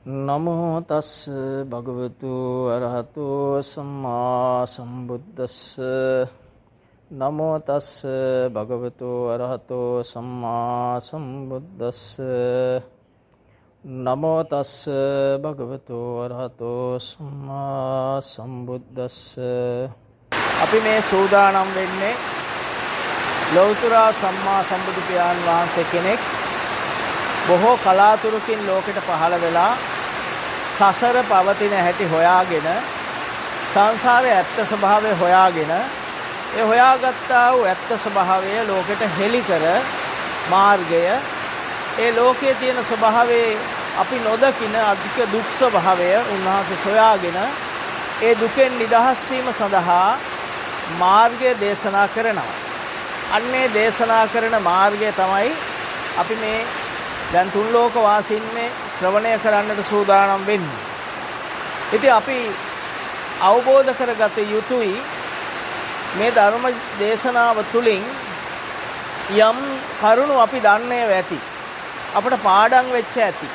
නමෝ තස් භගවතු අරහතෝ සම්මා සම්බුද්දස්ස නමෝ තස් භගවතු අරහතෝ සම්මා සම්බුද්දස්ස නමෝ තස් භගවතු අරහතෝ සම්මා සම්බුද්දස්ස. අපි මේ සූදානම් වෙන්නේ ලෞතර සම්මා සම්බුදු පියාණන් වහන්සේ කෙනෙක් බොහෝ කලාතුරකින් ලෝකෙට පහළ වෙලා සසර පවතින හැටි හොයාගෙන සංසාරයේ ඇත්ත ස්වභාවය හොයාගෙන ඒ හොයාගත්තා වූ ඇත්ත ස්වභාවය ලෝකෙට හෙළි කර මාර්ගය ඒ ලෝකයේ තියෙන ස්වභාවයේ අපි නොදකින අධික දුක් ස්වභාවය උන්වහන්සේ සොයාගෙන ඒ දුකෙන් නිදහස් වීම සඳහා මාර්ගය දේශනා කරනවා. අන්නේ දේශනා කරන මාර්ගය තමයි අපි මේ දැන් තුන් ලෝක වාසීන්නේ ශ්‍රවණය කරන්නට සූදානම් වෙන්නේ. ඉතින් අපි අවබෝධ කරගත යුතුයි මේ ධර්ම දේශනාව තුළින් යම් කරුණු අපි දන්නේ ඇති. අපට පාඩම් වෙච්ච ඇති.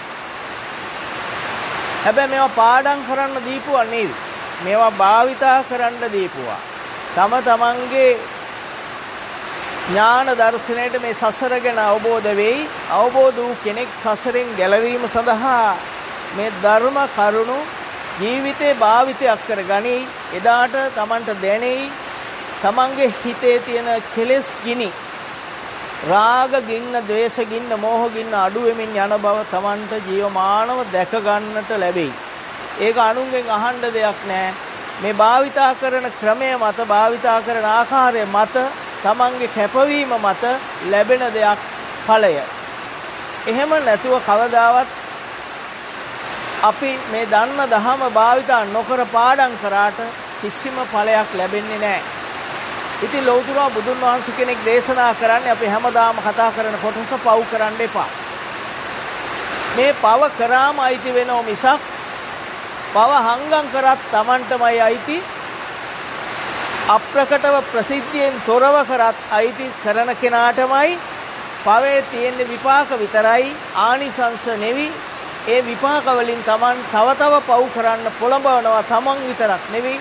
හැබැයි මේවා පාඩම් කරන්න දීපුවා නෙවෙයි. මේවා භාවිතා කරන්න දීපුවා. තම තමන්ගේ ඥාන දර්ශනයට මේ සසර ගැන අවබෝධ වෙයි. අවබෝධ වූ කෙනෙක් සසරෙන් ගැලවීම සඳහා මේ ධර්ම කරුණු ජීවිතේ භාවිතයක් කරගනි. එදාට Tamanට දැනෙයි Tamanගේ හිතේ තියෙන කෙලෙස් ගිනි, රාග ගින්න, ද්වේෂ ගින්න, මෝහ ගින්න අඩු වෙමින් යන බව Tamanට ජීවමානව දැක ගන්නට ලැබෙයි. ඒක අනුන්ගෙන් අහන්න දෙයක් නැහැ. මේ භාවිතා කරන ක්‍රමය මත, භාවිතා කරන ආකාරය මත, තමන්ගේ කැපවීම මත ලැබෙන දෙයක් ඵලය. එහෙම නැතුව කවදාවත් අපි මේ දන්න දහම භාවිතා නොකර පාඩම් කරාට කිසිම ඵලයක් ලැබෙන්නේ නැහැ. ඉතින් ලෞතර බුදුන් වහන්සේ කෙනෙක් දේශනා කරන්නේ අපි හැමදාම කතා කරන කොටස පව් කරන්න එපා. මේ පව කරාම අයිති වෙනව මිසක් පව හංගම් කරත් Tamanටමයි අයිති. අප්‍රකටව ප්‍රසිද්ධියෙන් තොරව කරත් අයිති කරන කෙනාටමයි. පවේ තියෙන විපාක විතරයි, ආනිසංස නෙවි. ඒ විපාක වලින් Taman තව තව පව් කරන්න පොළඹවනවා. Taman විතරක් නෙවි,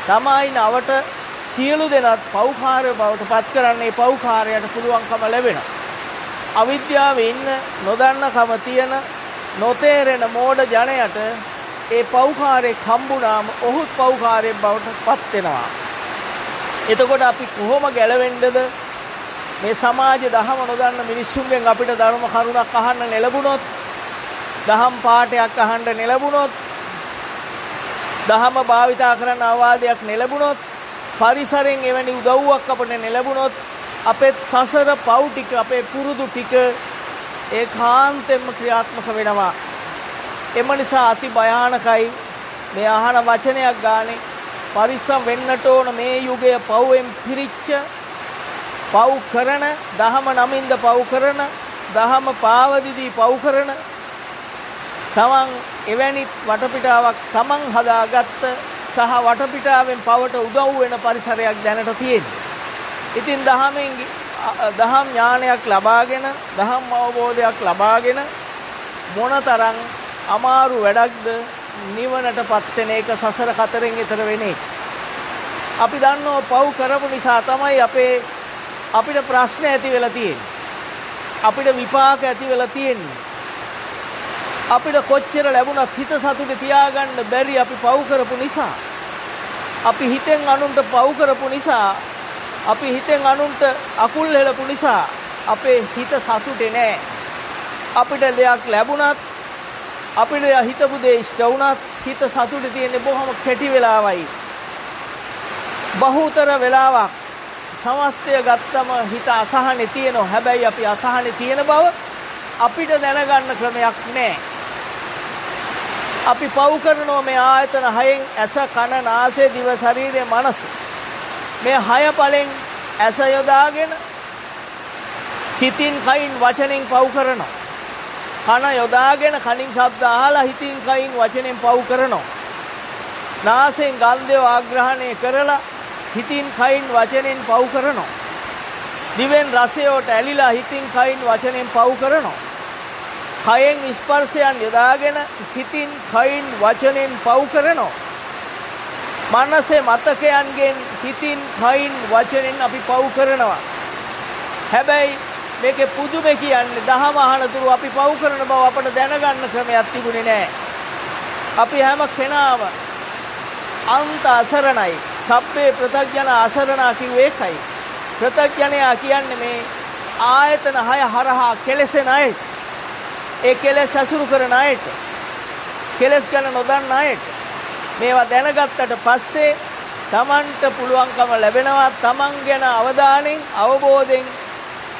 තමයි නවට සියලු දෙනාත් පව්කාරය බවට පත් කරන්නේ. පව්කාරයට පුළුවන්කම ලැබෙනවා. අවිද්‍යාවේ ඉන්න, නොදන්නකම තියෙන, නොතේරෙන මෝඩ ජනයට ඒ පව්කාරයේ හම්බුනාම ඔහුත් පව්කාරයෙක් බවට පත් වෙනවා. එතකොට අපි කොහොම ගැලවෙන්නද? මේ සමාජ දහම නොදන්න මිනිස්සුන්ගෙන් අපිට ධර්ම කරුණක් අහන්න නෙලබුණොත්, දහම් පාඨයක් අහන්න නෙලබුණොත්, දහම භාවිතා කරන්න අවවාදයක් නෙලබුණොත්, පරිසරයෙන් එවැනි උදව්වක් අපිට නෙලබුණොත්, අපේ සසර පව් ටික, අපේ පුරුදු ටික ඒකාන්තයෙන්ම ක්‍රියාත්මක වෙනවා. එම නිසා අති භයානකයි මේ අහන වචනයක් ගානේ. පරිස්සම් වෙන්නට ඕන. මේ යුගය පව්වෙන් පිරිච්ච, පව් කරන, දහම නමින්ද පව් කරන, දහම පාවදිදී පව් කරන, තමන් එවැනි වටපිටාවක් තමන් හදාගත්ත සහ වටපිටාවෙන් පවට උදව් වෙන පරිසරයක් දැනට තියෙනවා. ඉතින් දහම් ඥානයක් ලබාගෙන, දහම් අවබෝධයක් ලබාගෙන මොනතරම් අමාරු වැඩක්ද නිවනටපත් වෙන එක, සසර කතරෙන් ඈතර වෙන එක. අපි දන්නවා පව් කරපු නිසා තමයි අපිට ප්‍රශ්න ඇති වෙලා තියෙන්නේ. අපිට විපාක ඇති වෙලා තියෙන්නේ. අපිට කොච්චර ලැබුණත් හිත සතුටේ තියාගන්න බැරි අපි පව් කරපු නිසා. අපි හිතෙන් අනුන්ට පව් කරපු නිසා, අපි හිතෙන් අනුන්ට අකුල් හෙලපු නිසා අපේ හිත සතුටේ නැහැ. අපිට දෙයක් ලැබුණත්, අපිට හිතපු දේ ඉෂ්ට වුණත් හිත සතුටේ තියෙන්නේ බොහොම කෙටි වෙලාවයි. බහුතර වෙලාවක් සමස්තය ගත්තම හිත අසහනේ තියෙනවා. හැබැයි අපි අසහනේ තියෙන බව අපිට දැනගන්න ක්‍රමයක් නැහැ. අපි පව් කරනවා මේ ආයතන හයෙන්: ඇස, කන, නාසය, දිව, ශරීරය, මනස. මේ හය පලෙන් ඇස යොදාගෙන සිතින්, කයින්, වචනෙන් පව් කරනවා. කන යොදාගෙන කනින් ශබ්ද අහලා හිතින්, කයින්, වචනෙන් පව් කරනවා. නාසයෙන් ගන්ධය ආග්‍රහණය කරලා හිතින්, කයින්, වචනෙන් පව් කරනවා. දිවෙන් රසයට ඇලිලා හිතින්, කයින්, වචනෙන් පව් කරනවා. කයෙන් ස්පර්ශයන් යොදාගෙන හිතින් කයින් වචනෙන් පව් කරනවා. මනසේ මතකයන්ගෙන් හිතින් කයින් වචනෙන් අපි පව් කරනවා. හැබැයි මේකේ පුදුමේ කියන්නේ දහම අහනතුරු අපි පව් කරන බව අපට දැනගන්න ක්‍රමයක් තිබුණේ නැහැ. අපි හැම කෙනාම අන්ත අසරණයි. සබ්බේ ප්‍රත්‍යඥ අසරණා කිව්වේ ඒකයි. ප්‍රත්‍යඥයා කියන්නේ මේ ආයතන 6 හරහා කෙලෙසෙන අයට. ඒ කෙලෙස් අසුරු කරන අයට. කෙලෙස් ගැන නොදන්න අයට. මේවා දැනගත්තට පස්සේ තමන්ට පුළුවන්කම ලැබෙනවා තමන් ගැන අවධානයෙන් අවබෝධයෙන්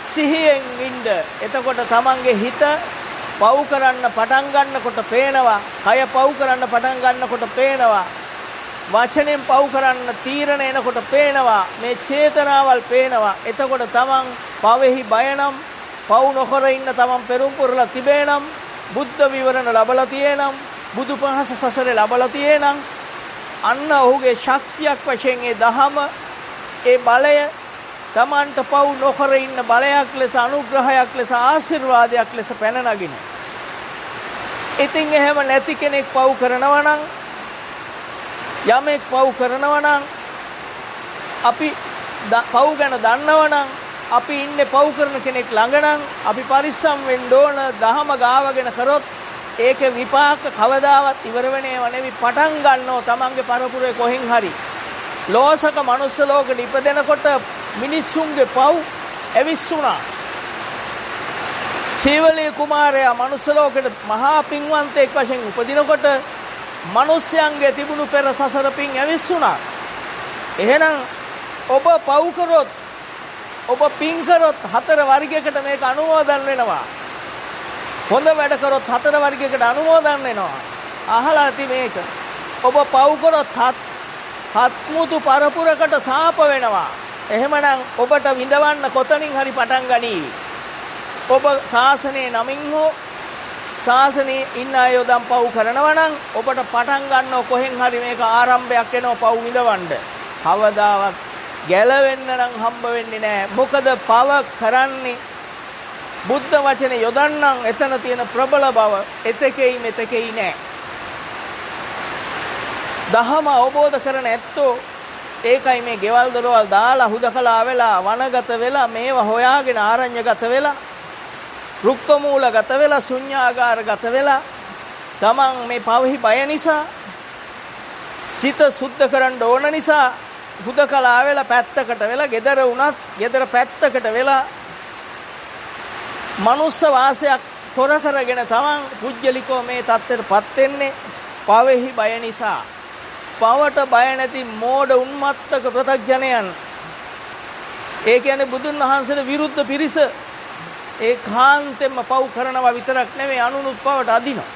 සිහියෙන් ඉන්න. එතකොට තමන්ගේ හිත පව් කරන්න පටන් ගන්නකොට පේනවා. කය පව් කරන්න පටන් ගන්නකොට පේනවා. වචනෙන් පව් කරන්න තීරණ එනකොට පේනවා. මේ චේතනාවල් පේනවා. එතකොට තමන් පවෙහි බය නම් පව් නොකර ඉන්න තමන් පෙරම් පුරලා තිබේනම් බුද්ධ විවරණ ලැබලා තියෙනම් බුදු පහස සසරේ ලැබලා තියෙනම් අන්න ඔහුගේ ශක්තියක් වශයෙන් ඒ දහම ඒ බලය තමන්ට පව් නොකර ඉන්න බලයක් ලෙස අනුග්‍රහයක් ලෙස ආශිර්වාදයක් ලෙස පැන නගින. ඉතින් එහෙම නැති කෙනෙක් පව් කරනවා නම් යමෙක් පව් කරනවා නම් අපි පව් ගැන දන්නවා නම් අපි ඉන්නේ පව් කරන කෙනෙක් ළඟ නම් අපි පරිස්සම් වෙන්න ඕන. දහම ගාවගෙන කරොත් ඒකේ විපාක කවදාවත් ඉවර වෙනේව නෙවෙයි පටන් ගන්නෝ තමන්ගේ පරපුරේ කොහෙන් හරි. ලෝසක මනුස්ස ලෝකෙ ඉපදෙනකොට මිනිස්සුන්ගේ පව් ඇවිස්සුණා. සීවලී කුමාරයා මනුස්ස ලෝකෙට මහා පින්වන්තයෙක් වශයෙන් උපදිනකොට මිනිස්යන්ගේ තිබුණු පෙර සසර පින් ඇවිස්සුණා. එහෙනම් ඔබ පව් කරොත් ඔබ පින් කරොත් 4 වර්ගයකට මේක අනුමෝදන් වෙනවා. හොඳ වැඩ කරොත් 4 වර්ගයකට අනුමෝදන් වෙනවා. අහලා ඇති මේක. ඔබ පව් කරොත් හත්මුතු පරපුරකට සාප වෙනවා. එහෙමනම් ඔබට විඳවන්න කොතනින් හරි පටන් ගනීවි. ඔබ ශාසනයේ නමින් හෝ ශාසනයේ ඉන්න අය යොදම් පව් කරනවා නම් ඔබට පටන් ගන්නව කොහෙන් හරි මේක ආරම්භයක් වෙනවා පව් විඳවන්න. කවදාවත් ගැලවෙන්න නම් හම්බ වෙන්නේ නැහැ. මොකද පව කරන්නේ බුද්ධ වචනේ යොදන්නම් එතන තියෙන ප්‍රබල බව එතෙකෙයි මෙතෙකෙයි නැහැ. දහම අවබෝධ කරන ඇත්තෝ ඒකයි මේ ගෙවල් දොරවල් දාලා හුදකලා වෙලා වනගත වෙලා මේවා හොයාගෙන ආරණ්‍යගත වෙලා රුක්ක මූලගත වෙලා ශුන්‍යාගාරගත වෙලා තමන් මේ පවෙහි බය නිසා සිත සුද්ධ කරන්න ඕන නිසා හුදකලා වෙලා පැත්තකට වෙලා gedara උනත් gedara පැත්තකට වෙලා මනුස්ස වාසයක් තොර කරගෙන තමන් පුජ්‍යලිකව මේ தත්ත්වයටපත් වෙන්නේ පවෙහි බය නිසා. පවට බය නැති මෝඩ උන්මත්තක ප්‍රත්‍යඥයන්. ඒ කියන්නේ බුදුන් වහන්සේට විරුද්ධ පිරිස ඒ කාන්තෙම පව් කරනවා විතරක් නෙවෙයි අනුනුත් පවට අදිනවා.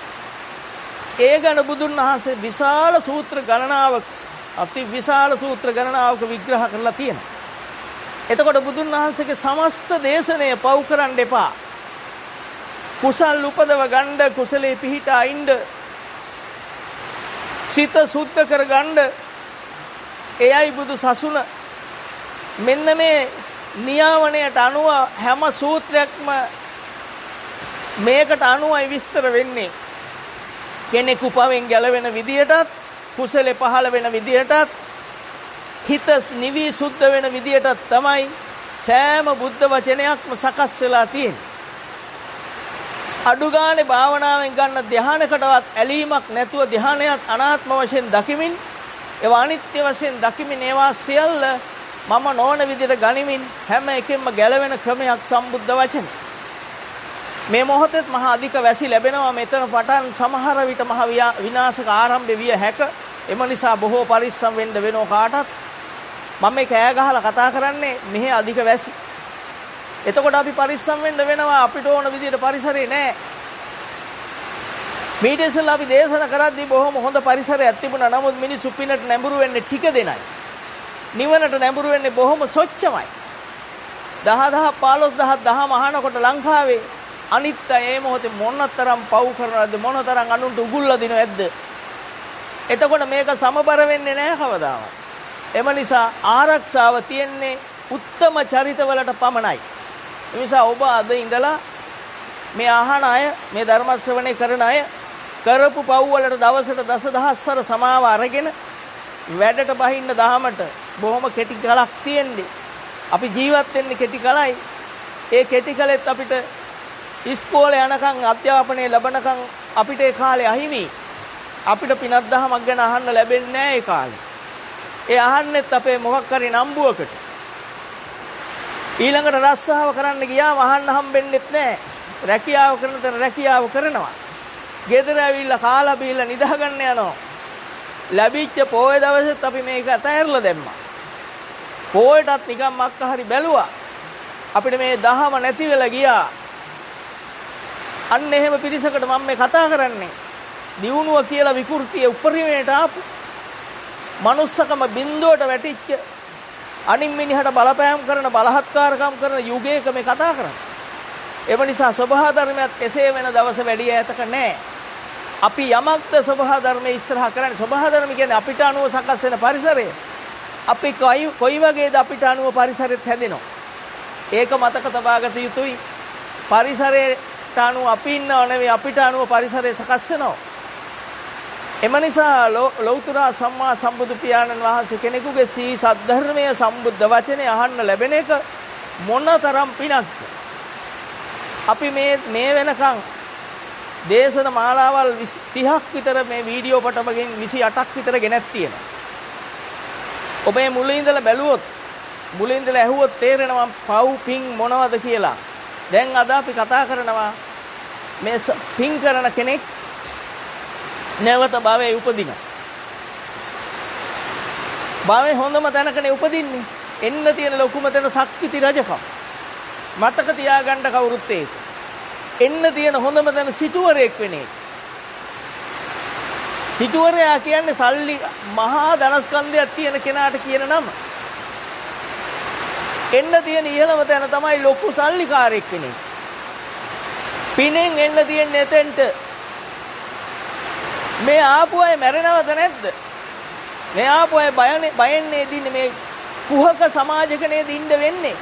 ඒ ගැන බුදුන් වහන්සේ විශාල සූත්‍ර ගණනාවක් අති විශාල සූත්‍ර ගණනාවක විග්‍රහ කරලා තියෙනවා. එතකොට බුදුන් වහන්සේගේ සමස්ත දේශනය පව් කරන්න එපා. කුසල් උපදව ගන්න කුසලේ පිහිටා ඉන්න සිත සුද්ධ කරගන්න එයයි බුදු සසුන. මෙන්න මේ නියාමණයට අනුව හැම සූත්‍රයක්ම මේකට අනුවයි විස්තර වෙන්නේ. කෙනෙකු පවෙන් ගැලවෙන විදියටත් කුසලේ පහළ වෙන විදියටත් හිත නිවි සුද්ධ වෙන විදියටත් තමයි සෑම බුද්ධ වචනයක්ම සකස් වෙලා තියෙන්නේ. අඩු ගානේ භාවනාවෙන් ගන්න ධ්‍යානකටවත් ඇලීමක් නැතුව ධ්‍යානයත් අනාත්ම වශයෙන් දකිමින් ඒවා අනිත්‍ය වශයෙන් දකිමින් ඒවා සියල්ල මම නොවන විදිහට ගනිමින් හැම එකෙන්ම ගැලවෙන ක්‍රමයක් සම්බුද්ධ වචන. මේ මොහොතේත් මහා අධික වැසි ලැබෙනවා. මෙතන පටන් සමහර විට මහ විනාශක ආරම්භය විය හැක. එම නිසා බොහෝ පරිස්සම් වෙන්න වෙනෝ කාටත්. මම මේ කෑ ගහලා කතා කරන්නේ මෙහි අධික වැසි. එතකොට අපි පරිස්සම් වෙන්න වෙනවා. අපිට ඕන විදිහට පරිසරේ නැහැ. මේ දේශල අපි දේශනා කරද්දී බොහොම හොඳ පරිසරයක් තිබුණා. නමුත් මිනිස්සු පිනට නැඹුරු වෙන්නේ ටික දෙනයි. නිවනට නැඹුරු වෙන්නේ බොහොම සොච්චමයි. 10,000 15,000 දහම අහනකොට ලංකාවේ අනිත් අය මේ මොහොතේ මොනතරම් පව් කරනවද මොනතරම් අනුන්ට උගුල්ලා දිනවද? එතකොට මේක සමබර වෙන්නේ නැහැ කවදාවත්. එම නිසා ආරක්ෂාව තියෙන්නේ උත්තම චරිතවලට පමණයි. ඒ නිසා ඔබ අද ඉඳලා මේ අහන අය, මේ ධර්ම ශ්‍රවණය කරන අය කරපු පව් වලට දවසට දසදහස්වර සමාව අරගෙන වැඩට බහින්න දහමට බොහොම කෙටි කලක් තියෙන්නේ. අපි ජීවත් වෙන්නේ කෙටි කලයි. ඒ කෙටි කලෙත් අපිට ඉස්කෝලේ යනකම් අධ්‍යාපනය ලැබනකම් අපිට ඒ කාලේ අහිමි. අපිට පිනක් දහමක් ගැන අහන්න ලැබෙන්නේ නැහැ ඒ කාලේ. ඒ අහන්නෙත් අපේ මොකක් හරි නම්බුවකට. ඊළඟට රස්සාව කරන්න ගියාම අහන්න හම්බෙන්නෙත් නැහැ. රැකියාව කරන තැන රැකියාව කරනවා. ගෙදර ඇවිල්ලා කාලා බීලා නිදා ගන්න යනවා. ලැබිච්ච පොයේ දවසෙත් අපි මේක අතහැරලා දැම්මා. පොයටත් නිකන් මක්ක හරි බැලුවා. අපිට මේ දහම නැති වෙලා ගියා. අන්න එහෙම පිරිසකට මම මේ කතා කරන්නේ. දියුණුව කියලා විකෘතිය උපරිමයට ආපු මනුස්සකම බිඳුවට වැටිච්ච අනින් මිනිහට බලපෑම් කරන බලහත්කාරකම් කරන යුගයක මේ කතා කරන්නේ. ඒ නිසා සබහා ධර්මයක් එසේ වෙන දවස වැඩි ඈතක නැහැ. අපි යමක්ද සබහා ධර්මයේ ඉස්සරහා කරන්නේ. සබහා ධර්ම කියන්නේ අපිට අනුව සකස් වෙන පරිසරය. අපි කොයි වගේද අපිට අනුව පරිසරෙත් හැදෙනවා. ඒක මතක තබාගත යුතුයි. පරිසරයට අනුව අපි ඉන්නව නෙවෙයි අපිට අනුව පරිසරය සකස් වෙනවා. එම නිසා ලෞතර සම්මා සම්බුදු පියාණන් වහන්සේ කෙනෙකුගේ සී සද්ධර්මයේ සම්බුද්ධ වචනේ අහන්න ලැබෙන එක මොනතරම් පිනක්ද. අපි මේ වෙනකන් දේශන මාලාවල් 30ක් විතර මේ වීඩියෝ පටමකින් 28ක් විතර ගෙනත් තියෙනවා. ඔබ මේ මුලින් ඉඳලා බැලුවොත් මුලින් ඉඳලා ඇහුවොත් තේරෙනවා පව් පිං මොනවද කියලා. දැන් අද අපි කතා කරනවා මේ පිං කරන කෙනෙක් නැවත භවයේ උපදිනවා. භවයේ හොඳම තැනකනේ උපදින්නේ. එන්න තියෙන ලොකුම තැන ශක්තිති රජකම්. මතක තියාගන්න කවුරුත් ඒක. එන්න තියෙන හොඳම තැන සිටුවරයෙක් වෙන එක. සිටුවරයා කියන්නේ සල්ලි මහා ධනස්කන්ධයක් තියෙන කෙනාට කියන නම. එන්න තියෙන ඉහළම තැන තමයි ලොකු සල්ලිකාරයෙක් වෙන එක. පිනෙන් එන්න තියෙන එතෙන්ට මේ ආපු අය මැරෙනවද නැද්ද? මේ ආපු අය බයෙන් නේදින්නේ මේ කුහක සමාජයක නේද ඉන්න වෙන්නේ.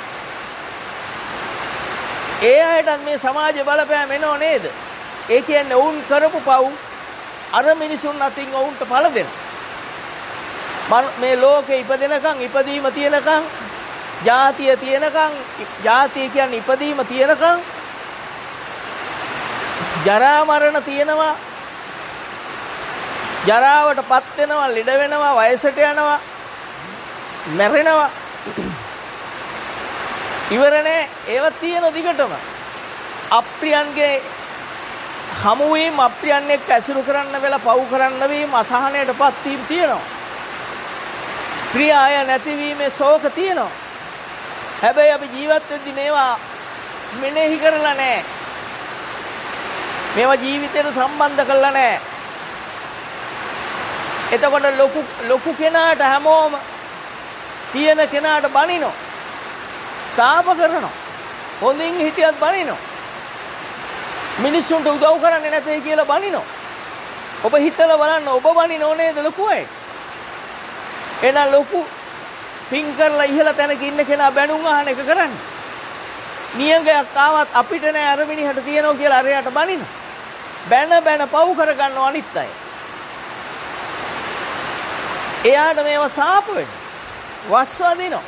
ඒ අයටත් මේ සමාජ බලපෑම එනව නේද? ඒ කියන්නේ වුන් කරපු පව් අර මිනිසුන් අතින් වුන්ට පළ දෙනවා. මේ ලෝකේ ඉපදෙනකන් ඉපදීම තියෙනකන් ජාතිය තියෙනකන් ජාතිය කියන්නේ ඉපදීම තියෙනකන් ජරා මරණ තියෙනවා. ජරාවටපත් වෙනවා, ලෙඩ වෙනවා, වයසට යනවා, මැරෙනවා. ඉවරනේ ඒව තියෙන දිගටම. අප්‍රියන්ගේ හමු වීම, අප්‍රියන් එක්ක ඇසුරු කරන්න වෙලා පව් කරන්න වීම, අසහනයටපත් වීම තියෙනවා. ප්‍රිය අය නැතිවීමේ ශෝක තියෙනවා. හැබැයි අපි ජීවත් වෙද්දී මේවා මෙනෙහි කරලා නැහැ. මේවා ජීවිතේට සම්බන්ධ කරලා නැහැ. එතකොට ලොකු කෙනාට හැමෝම තියෙන කෙනාට බනිනවා. සාප කරනවා. හොඳින් හිටියත් බනිනවා. මිනිස්සුන්ට උදව් කරන්නේ නැතේ කියලා බනිනවා. ඔබ හිතලා බලන්න ඔබ බනිනෝ නේද ලොකු අය? එහෙනම් ලොකු පින් කරලා ඉහළ තැනක ඉන්න කෙනා බැනුම් අහන එක කරන්නේ. නියඟයක් ආවත් අපිට නෑ අර මිනිහට තියනවා කියලා අරයට බනිනවා. බැන පව් කරගන්නව අනිත් අය. එයාට මේවා සාප වෙනවා. වස්වදිනවා.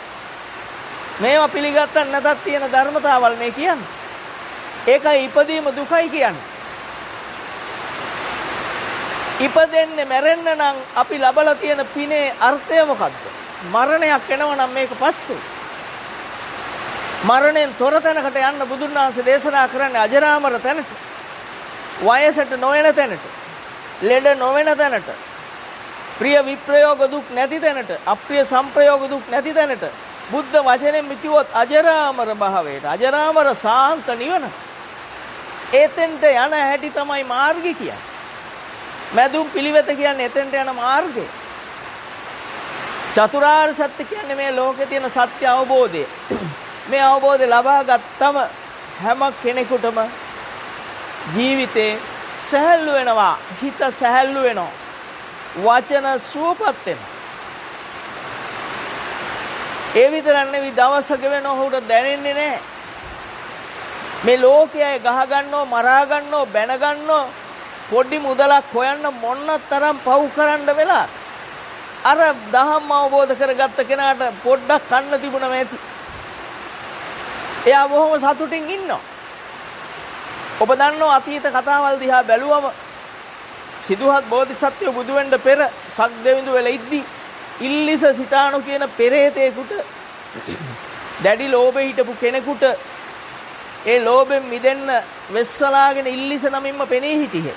මේවා පිළිගත්තත් නැතත් තියෙන ධර්මතාවල් මේ කියන්නේ. ඒකයි ඉපදීම දුකයි කියන්නේ. ඉපදෙන්නේ මැරෙන්න නම් අපි ලබලා තියෙන පිනේ අර්ථය මොකද්ද? මරණයක් එනවා නම් මේක පස්සේ. මරණයෙන් තොර තැනකට යන්න බුදුන් වහන්සේ දේශනා කරන්නේ අජරාමර තැනට. වයසට නොවන තැනට. ලෙඩ නොවන තැනට. ප්‍රිය විප්‍රයෝග දුක් නැති තැනට, අප්‍රිය සංප්‍රයෝග දුක් නැති තැනට. බුද්ධ වචනෙන් කිව්වොත් අජරාමර භාවයට, අජරාමර සාන්ත නිවන. එතෙන්ට යන හැටි තමයි මාර්ගය කියන්නේ. මැදුම් පිළිවෙත කියන්නේ එතෙන්ට යන මාර්ගය. චතුරාර්ය සත්‍ය කියන්නේ මේ ලෝකේ තියෙන සත්‍ය අවබෝධය. මේ අවබෝධය ලබා ගත්තම හැම කෙනෙකුටම ජීවිතේ සැහැල්ලු වෙනවා, හිත සැහැල්ලු වෙනවා, වචන සුවපත් වෙනවා. ඒ විතරක් නෙවෙයි දවසක වෙන ඔහුට දැනෙන්නේ නැහැ. මේ ලෝකයේ ගහ ගන්නෝ මරා ගන්නෝ බැන ගන්නෝ පොඩි මුදලක් හොයන්න මොන්න තරම් පව් කරන්න වෙලා අර දහම් අවබෝධ කරගත්ත කෙනාට පොඩ්ඩක් කන්න තිබුණා මේති. එයා බොහොම සතුටින් ඉන්නවා. ඔබ දන්නවා අතීත කතාවල් දිහා බැලුවම සිදුහත් බෝධිසත්ව බුදු වෙන්න පෙර සක්දෙවිඳු වෙල ඉද්දි ඉල්ලිස සිතානු කියන පෙරේතේකට දැඩි ලෝභෙ හිටපු කෙනෙකුට ඒ ලෝභෙන් මිදෙන්න වෙස්සලාගෙන ඉල්ලිස නමින්ම පෙනී හිටියේ.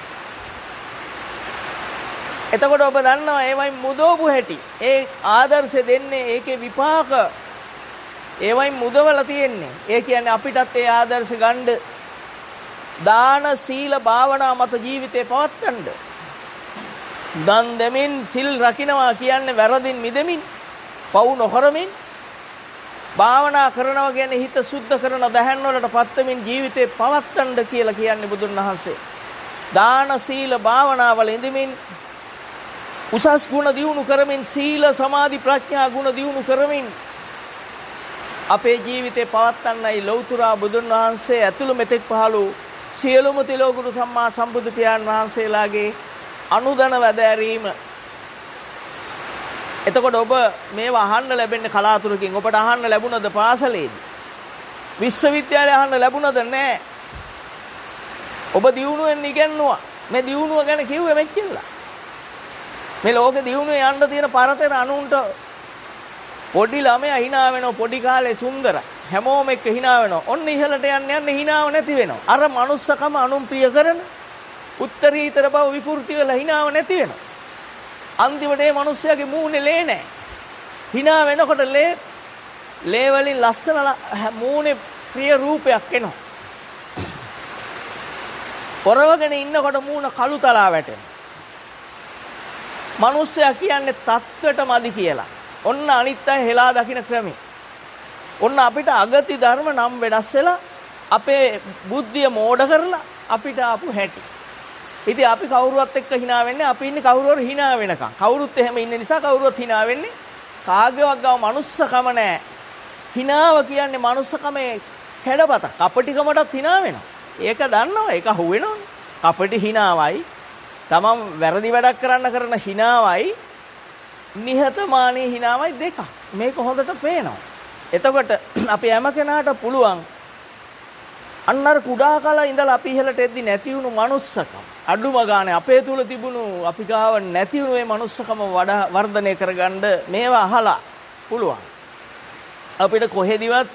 එතකොට ඔබ දන්නවා ඒවයින් මුදවපු හැටි. ඒ ආදර්ශය දෙන්නේ ඒකේ විපාක. ඒවයින් මුදවලා තියෙන්නේ. ඒ කියන්නේ අපිටත් ඒ ආදර්ශ ගන්න දාන සීල භාවනා මත ජීවිතේ පවත්වන්න. දන් දෙමින් සිල් රකින්නවා කියන්නේ වැරදින් මිදෙමින්, පව් නොකරමින්, භාවනා කරනවා කියන්නේ හිත සුද්ධ කරන දහන් වලට පත්වමින් ජීවිතේ පවත්වන්න කියලා කියන්නේ බුදුන් වහන්සේ. දාන සීල භාවනාවල ඉඳමින් උසස් ගුණ දියුණු කරමින් සීල සමාධි ප්‍රඥා ගුණ දියුණු කරමින් අපේ ජීවිතේ පවත්වන්නයි ලෞතර බුදුන් වහන්සේ ඇතුළු මෙතෙක් පහළ සියලුම තිලෝගුරු සම්මා සම්බුදු පියාණන් වහන්සේලාගේ අනුදන වැදෑරීම. එතකොට ඔබ මේවා අහන්න ලැබෙන්නේ කලාතුරකින්. ඔබට අහන්න ලැබුණද පාසලේදී? විශ්වවිද්‍යාලේ අහන්න ලැබුණද? නැහැ. ඔබ දියුණුවෙන් ඉගෙනුවා. මේ දියුණුව ගැන කිව්වේ මෙච්චරලා. මේ ලෝකේ දියුණුවේ යන්න තියෙන පරතර අනුන්ට පොඩි ළමයා hina වෙනවා. පොඩි කාලේ සුන්දර හැමෝම එක්ක hina වෙනවා. ඔන්න ඉහළට යන්න hinaව නැති වෙනවා. අර මනුස්සකම අනුන් ප්‍රිය කරන උත්තරීතර බව විකෘති වෙලා hinaව නැති වෙනවා. අන්තිමට මේ මිනිස්සයාගේ මූණේ ලේ නැහැ. hina වෙනකොට ලේ වලින් ලස්සන මූණේ ප්‍රිය රූපයක් එනවා. පොරවගෙන ඉන්නකොට මූණ කළු තලා වැටෙනවා. මිනිස්සයා කියන්නේ තත්ත්වයට මදි කියලා. ඔන්න අනිත් අය හෙලා දකින්න ක්‍රමي. ඔන්න අපිට අගති ධර්ම නම් වෙනස් වෙලා අපේ බුද්ධිය මෝඩ කරලා අපිට ආපු හැටි. ඉතින් අපි කවුරුවත් එක්ක hina වෙන්නේ අපි ඉන්නේ කවුරුවර hina වෙනකන්. කවුරුත් එහෙම ඉන්න නිසා කවුරුවත් hina වෙන්නේ කාගේවත් ගාව මනුස්සකම නැහැ. hinaව කියන්නේ මනුස්සකමේ කැඩපත. කපටිකමටත් hina වෙනවා. ඒක දන්නවා. ඒක අහුවෙනවනේ. කපටි hinaවයි තමන් වැරදි වැඩක් කරන hinaවයි නිහතමානී hinaවයි දෙකක්. මේක හොඳට පේනවා. එතකොට අපි හැම කෙනාට පුළුවන් අන්නර කුඩා කාලේ ඉඳලා අපි ඉහළට එද්දි නැති වුණු manussකම අඩුම ගානේ අපේ තුල තිබුණු අපි ගාව නැති වුණු මේ manussකම වඩා වර්ධනය කරගන්න මේවා අහලා පුළුවන්. අපිට කොහෙදිවත්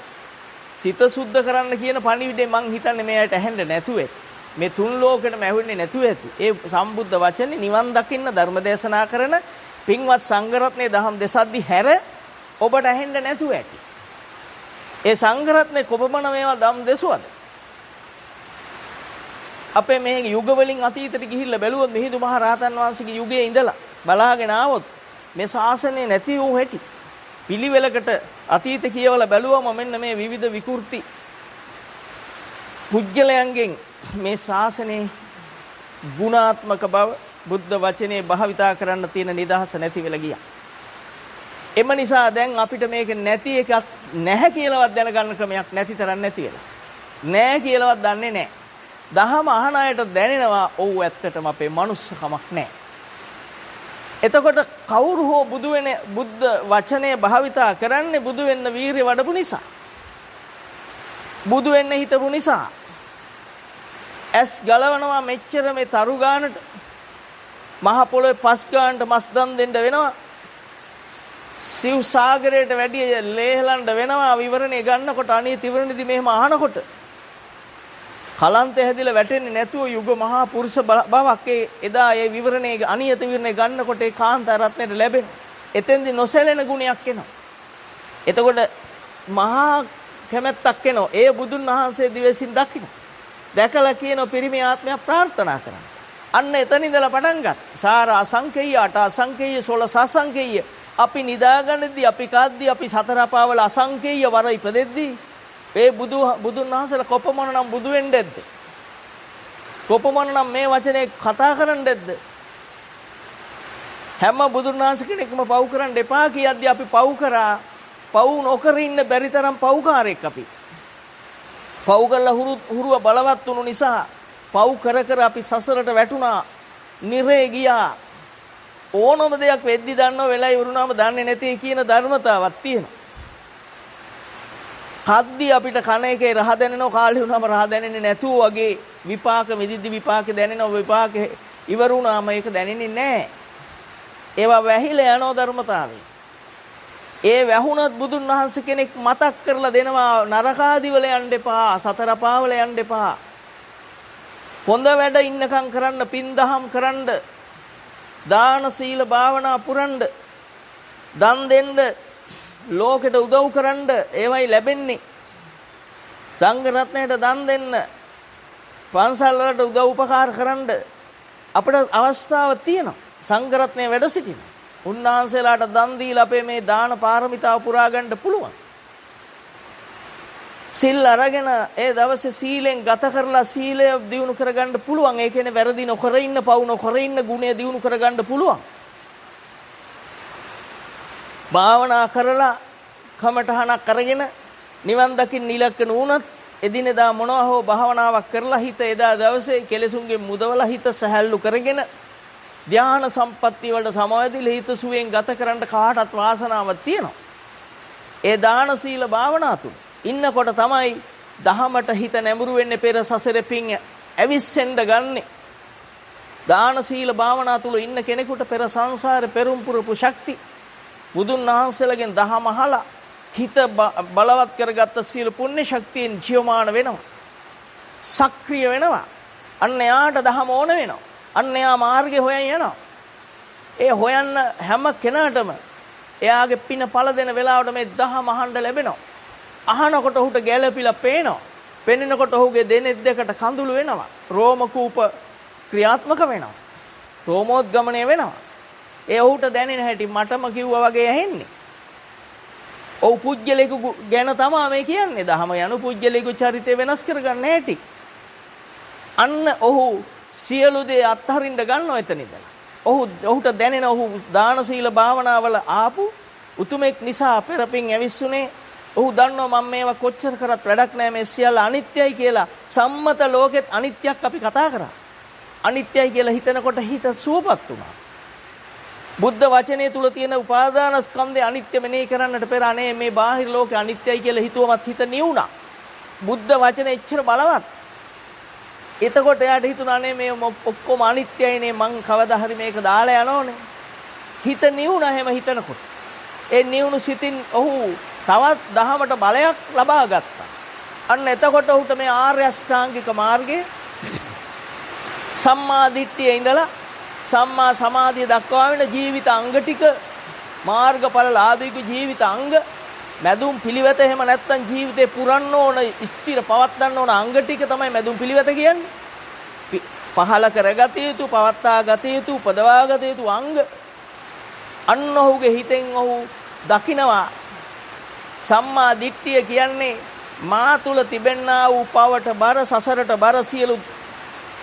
සිත සුද්ධ කරන්න කියන පණිවිඩේ මං හිතන්නේ මේකට ඇහෙන්න නැතුව ඇති. මේ තුන් ලෝකෙටම ඇහුන්නේ නැතුව ඇති. ඒ සම්බුද්ධ වචනේ නිවන් දකින්න ධර්ම දේශනා කරන පින්වත් සංඝරත්නයේ දහම් දෙසද්දි හැර ඔබට ඇහෙන්න නැතුව ඇති. ඒ සංඝරත්නයේ කොපමණ මේවා ධම් දෙසුවද? අපේ මේ යුග වලින් අතීතයට ගිහිල්ලා බැලුවොත් මිහිඳු මහ රහතන් වහන්සේගේ යුගයේ ඉඳලා බලාගෙන ආවොත් මේ ශාසනය නැති වූ හැටි පිළිවෙලකට අතීත කියවලා බැලුවම මෙන්න මේ විවිධ විකෘති පුජ්‍යලයන්ගෙන් මේ ශාසනයේ ගුණාත්මක බව බුද්ධ වචනේ භාවිතා කරන්න තියෙන නිදහස නැති වෙලා ගියා. එම නිසා දැන් අපිට මේක නැති එකක් නැහැ කියලාවත් දැනගන්න ක්‍රමයක් නැති තරම් නැති වෙලා. නැහැ කියලාවත් දන්නේ නැහැ. දහම අහන අයට දැනෙනවා ඔව් ඇත්තටම අපේ මනුස්සකමක් නැහැ. එතකොට කවුරු හෝ බුද්ධ වචනේ භාවිතා කරන්නේ බුදු වෙන්න වීරිය වඩපු නිසා. බුදු වෙන්න හිතපු නිසා. ඇස් ගලවනවා මෙච්චර මේ තරු ගානට මහ පොළොවේ පස් ගානට මස් දන් දෙන්න වෙනවා. සිව් සාගරයට වැඩි ලේහලන්න වෙනවා විවරණේ ගන්නකොට අනේ තිවරණේදී මෙහෙම අහනකොට කලන්ත හැදිලා වැටෙන්නේ නැතුව යුග මහා පුරුෂ බවක් එදා ඒ විවරණේ අනියත විවරණේ ගන්නකොට ඒ කාන්තා රත්නයට ලැබෙන. එතෙන්දි නොසැලෙන ගුණයක් එනවා. එතකොට මහා කැමැත්තක් එනවා. ඒ බුදුන් වහන්සේ දිවසින් දකින්න. දැකලා කියන පිරිමි ආත්මය ප්‍රාර්ථනා කරනවා. අන්න එතන ඉඳලා පටන් ගත්තා. සාර අසංකේය අට අසංකේය 16 අසංකේය අපි නිදාගන්නදී අපි කාද්දී අපි සතර පාවල අසංකේය වර ඉපදෙද්දී මේ බුදුන් වහන්සේලා කොපමණනම් බුදු වෙන්නේ නැද්ද? කොපමණනම් මේ වචනේ කතා කරන්නේ නැද්ද? හැම බුදුන් වහන්සේ කෙනෙක්ම පව් කරන්න එපා කියද්දී අපි පව් කරා. පව් නොකර ඉන්න බැරි තරම් පව්කාරයෙක් අපි. පව් කරලා හුරුව බලවත් වුණු නිසා පව් කර කර අපි සසරට වැටුණා, නිරේ ගියා. ඕනම දෙයක් වෙද්දි දන්නව වෙලයි වුණාම දන්නේ නැති කියන ධර්මතාවක් තියෙනවා. කද්දි අපිට කන එකේ රහ දැනෙනව, කාලේ වුණාම රහ දැනෙන්නේ නැතුව වගේ විපාක විදිද්දි විපාක දැනෙනව, විපාක ඉවර වුණාම ඒක දැනෙන්නේ නැහැ. ඒවා වැහිලා යන ධර්මතාවය. ඒ වැහුණත් බුදුන් වහන්සේ කෙනෙක් මතක් කරලා දෙනවා, නරකාදි වල යන්න එපා, සතර පාවල යන්න එපා. හොඳ වැඩ ඉන්නකම් කරන්න, පින් දහම් කරන්න, දාන සීල භාවනා පුරන්න, දන් දෙන්න, ලෝකෙට උදව් කරන්න, ඒවයි ලැබෙන්නේ. සංඝ රත්නයට දන් දෙන්න, පන්සල් වලට උදව් උපකාර කරන්න අපිට අවස්ථාවක් තියෙනවා. සංඝ රත්නයේ වැඩ සිටින උන්වහන්සේලාට දන් දීලා අපේ මේ දාන පාරමිතාව පුරා ගන්න පුළුවන්. සිල් අරගෙන ඒ දවසේ සීලෙන් ගත කරලා සීලය දියුණු කරගන්න පුළුවන්. ඒ කියන්නේ වැරදි නොකර ඉන්න, පව් නොකර ඉන්න ගුණය දියුණු කරගන්න පුළුවන්. භාවනා කරලා කමඨහනක් අරගෙන නිවන් දකින්න ඉලක්ක නුනත් එදිනෙදා මොනවා හෝ භාවනාවක් කරලා හිත එදා දවසේ කෙලෙසුන්ගේ මුදවලා හිත සහැල්ලු කරගෙන ධානා සම්පත්තිය වලට සමාදිලා හිත සුවයෙන් ගත කරන්න කාටත් වාසනාවක් තියෙනවා. ඒ දාන සීල භාවනා තුල ඉන්නකොට තමයි දහමට හිත නැඹුරු වෙන්නේ, පෙර සසරේ පිං ඇවිස්සෙන්න ගන්නෙ. දාන සීල භාවනා තුල ඉන්න කෙනෙකුට පෙර සංසාරේ පෙරම් පුරපු ශක්ති බුදුන් වහන්සේලාගෙන් දහම අහලා හිත බලවත් කරගත්ත සීල පුණ්‍ය ශක්තියෙන් ජීවමාන වෙනවා, සක්‍රිය වෙනවා. අන්න යාට දහම ඕන වෙනවා. අන්න යා මාර්ගේ හොයන් යනවා. ඒ හොයන්න හැම කෙනාටම එයාගේ පින පළ දෙන වෙලාවට මේ දහම අහන්න ලැබෙනවා. අහනකොට ඔහුට ගැළපිලා පේනවා. පෙනෙනකොට ඔහුගේ දෙනෙත් දෙකට කඳුළු වෙනවා. රෝම කූප ක්‍රියාත්මක වෙනවා. රෝමෝද්ගමණය වෙනවා. ඒ ඔහුට දැනෙන හැටි මටම කිව්වා වගේ ඇහෙන්නේ. ඔව් පුජ්‍යලෙකු ගැන තමයි මේ කියන්නේ. දහම යනු පුජ්‍යලෙකු චරිතය වෙනස් කරගන්න හැටි. අන්න ඔහු සියලු දේ අත්හරින්න ගන්නවා එතන ඉඳලා. ඔහුට දැනෙන ඔහු දාන සීල භාවනාවල ආපු උතුමෙක් නිසා පෙරපින් ඇවිස්සුනේ. ඔහු දන්නවා මම මේවා කොච්චර කරත් වැඩක් නැහැ, මේ සියල්ල අනිත්‍යයි කියලා. සම්මත ලෝකෙත් අනිත්‍යක් අපි කතා කරා. අනිත්‍යයි කියලා හිතනකොට හිත සුවපත් වුණා. බුද්ධ වචනේ තුල තියෙන උපාදාන ස්කන්ධය අනිත්‍ය මෙනෙහි කරන්නට පෙර අනේ මේ බාහිර ලෝකේ අනිත්‍යයි කියලා හිතුවමත් හිත නිවුණා. බුද්ධ වචනේ එච්චර බලවත්. එතකොට එයාට හිතුණා නේ මේ ඔක්කොම අනිත්‍යයිනේ, මං කවදා හරි මේක දාලා යනෝනේ. හිත නිවුණා හැම හිතනකොට. ඒ නිවුණු සිතින් ඔහු තවත් දහමට බලයක් ලබා ගත්තා. අන්න එතකොට ඔහුට මේ ආර්ය අෂ්ටාංගික මාර්ගයේ සම්මා දිට්ඨියේ ඉඳලා සම්මා සමාධිය දක්වා වෙන ජීවිත අංග ටික, මාර්ගඵලලාභීක ජීවිත අංග, මැදුම් පිළිවෙත, එහෙම නැත්නම් ජීවිතේ පුරන්න ඕන, ස්ථිර පවත්වන්න ඕන අංග ටික තමයි මැදුම් පිළිවෙත කියන්නේ. පහල කරගත යුතු, පවත්වා ගත යුතු, උපදවා ගත යුතු අංග. අන්න ඔහුගේ හිතෙන් ඔහු දකිනවා සම්මා දිට්ඨිය කියන්නේ මා තුල තිබෙන්නා වූ පවට බර, සසරට බර සියලු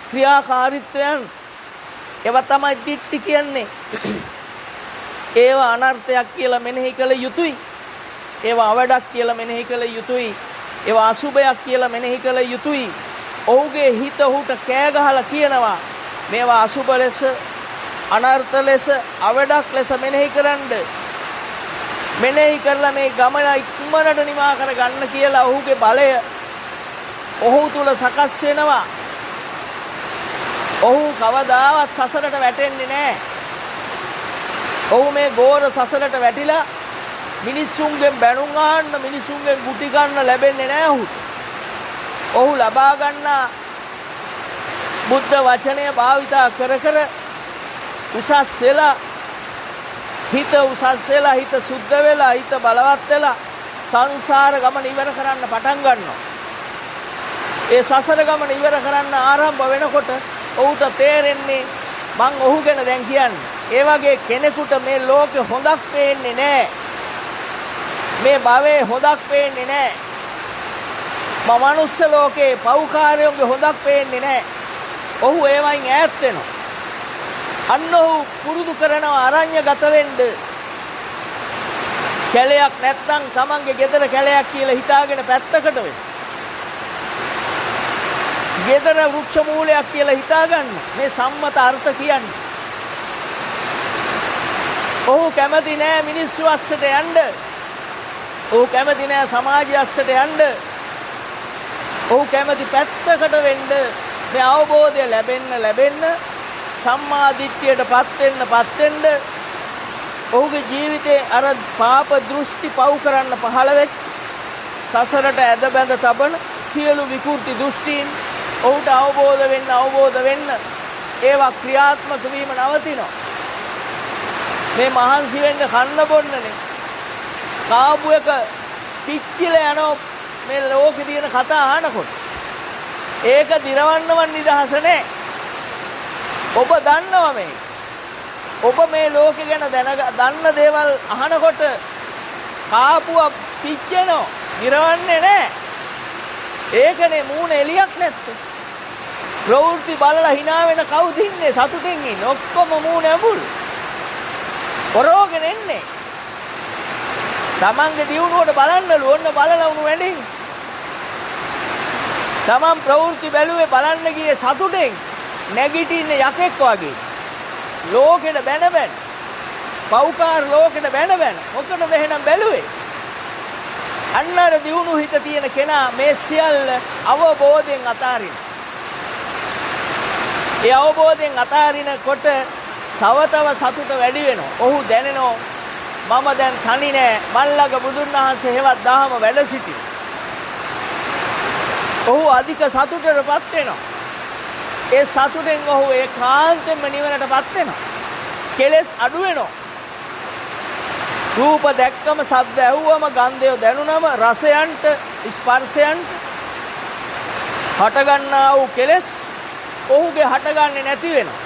ක්‍රියාකාරීත්වයන්. ඒවා තමයි දිට්ඨි කියන්නේ. ඒවා අනර්ථයක් කියලා මෙනෙහි කළ යුතුයි. ඒවා අවඩක් කියලා මෙනෙහි කළ යුතුයි. ඒවා අසුබයක් කියලා මෙනෙහි කළ යුතුයි. ඔහුගේ හිත ඔහුට කෑ ගහලා කියනවා මේවා අසුබ ලෙස, අනර්ථ ලෙස, අවඩක් ලෙස මෙනෙහි කරන්න. මෙනෙහි කරලා මේ ගමන ඉක්මනට නිමා කර ගන්න කියලා ඔහුගේ බලය ඔහු තුල සකස් වෙනවා. ඔහු කවදාවත් සසරට වැටෙන්නේ නැහැ. ඔහු මේ ගෝර සසරට වැටිලා මිනිස්සුන්ගෙන් බැනුම් අහන්න, මිනිස්සුන්ගෙන් ගුටි ගන්න ලැබෙන්නේ නැහැ ඔහුට. ඔහු ලබා ගන්නා බුද්ධ වචනය භාවිතා කර කර උසස් වෙලා, හිත උසස් වෙලා, හිත සුද්ධ වෙලා, හිත බලවත් වෙලා සංසාර ගමන ඉවර කරන්න පටන් ගන්නවා. ඒ සසර ගමන ඉවර කරන්න ආරම්භ වෙනකොට ඔහුට තේරෙන්නේ මං ඔහු ගැන දැන් කියන්නේ. ඒ වගේ කෙනෙකුට මේ ලෝකේ හොඳක් පේන්නේ නැහැ. මේ භවයේ හොඳක් පේන්නේ නැහැ. මනුස්ස ලෝකේ පෞකාරයෝගේ හොඳක් පේන්නේ නැහැ. ඔහු ඒවයින් ඈත් වෙනවා. අන්න ඔහු පුරුදු කරනවා අරඤ්‍යගත වෙන්න. කැලයක් නැත්තම් තමන්ගේ ගෙදර කැලයක් කියලා හිතාගෙන පැත්තකට වෙන්න. ගෙදර වෘක්ෂ මූලයක් කියලා හිතා ගන්න. මේ සම්මත අර්ථ කියන්නේ. ඔහු කැමති නෑ මිනිස්සු අස්සට යන්න. ඔහු කැමති නෑ සමාජය අස්සට යන්න. ඔහු කැමති පැත්තකට වෙන්න. මේ අවබෝධය ලැබෙන්න සම්මා දිට්ඨියටපත් වෙන්න ඔහුගේ ජීවිතේ අර පාප දෘෂ්ටි පව් කරන්න පහළ වෙච්ච සසරට ඇද බැඳ තබන සියලු විකෘති දෘෂ්ටීන් ඔහුට අවබෝධ වෙන්න ඒවා ක්‍රියාත්මක වීම නවතිනවා. මේ මහන්සි වෙන්න කන්න බොන්නනේ. කාබු එක පිච්චිලා යනවා මේ ලෝකේ තියෙන කතා අහනකොට. ඒක දිරවන්නව නිදහස නැහැ. ඔබ දන්නවා මේ. ඔබ මේ ලෝකේ ගැන දන්න දේවල් අහනකොට කාපුව පිච්චෙනවා. දිරවන්නේ නැහැ. ඒකනේ මූණ එලියක් නැත්තේ. ප්‍රවෘත්ති බලලා hina වෙන කවුද ඉන්නේ? සතුටින් ඉන්නේ. ඔක්කොම මූණ ඇඹුල්. පරෝගෙන එන්නේ. තමන්ගේ දියුණුවට බලන්නලු ඕන්න බලලා උණු වැඩින්. තමන් ප්‍රවෘත්ති බැලුවේ බලන්න ගියේ සතුටෙන් නැගිටින්නේ යකෙක් වගේ. ලෝකෙට බැන. පෞකාර ලෝකෙට බැන. මොකටද එහෙනම් බැලුවේ? අන්නර දියුණු හිත තියෙන කෙනා මේ සියල්ල අවබෝධයෙන් අතාරින. ඒ අවබෝධයෙන් අතාරිනකොට තව සතුට වැඩි වෙනවා. ඔහු දැනෙනවා මම දැන් තනි නෑ. මල්ලග බුදුන් වහන්සේ හේවත් දහම වැඩ සිටි. ඔහු අධික සතුටටපත් වෙනවා. ඒ සතුටෙන් ඔහු ඒකාන්තයෙන්ම නිවනටපත් වෙනවා. කෙලෙස් අඩු වෙනවා. රූප දැක්කම, ශබ්ද ඇහුවම, ගන්ධය දැනුනම, රසයන්ට, ස්පර්ශයන්ට හටගන්නා වූ කෙලෙස් ඔහුගේ හටගන්නේ නැති වෙනවා.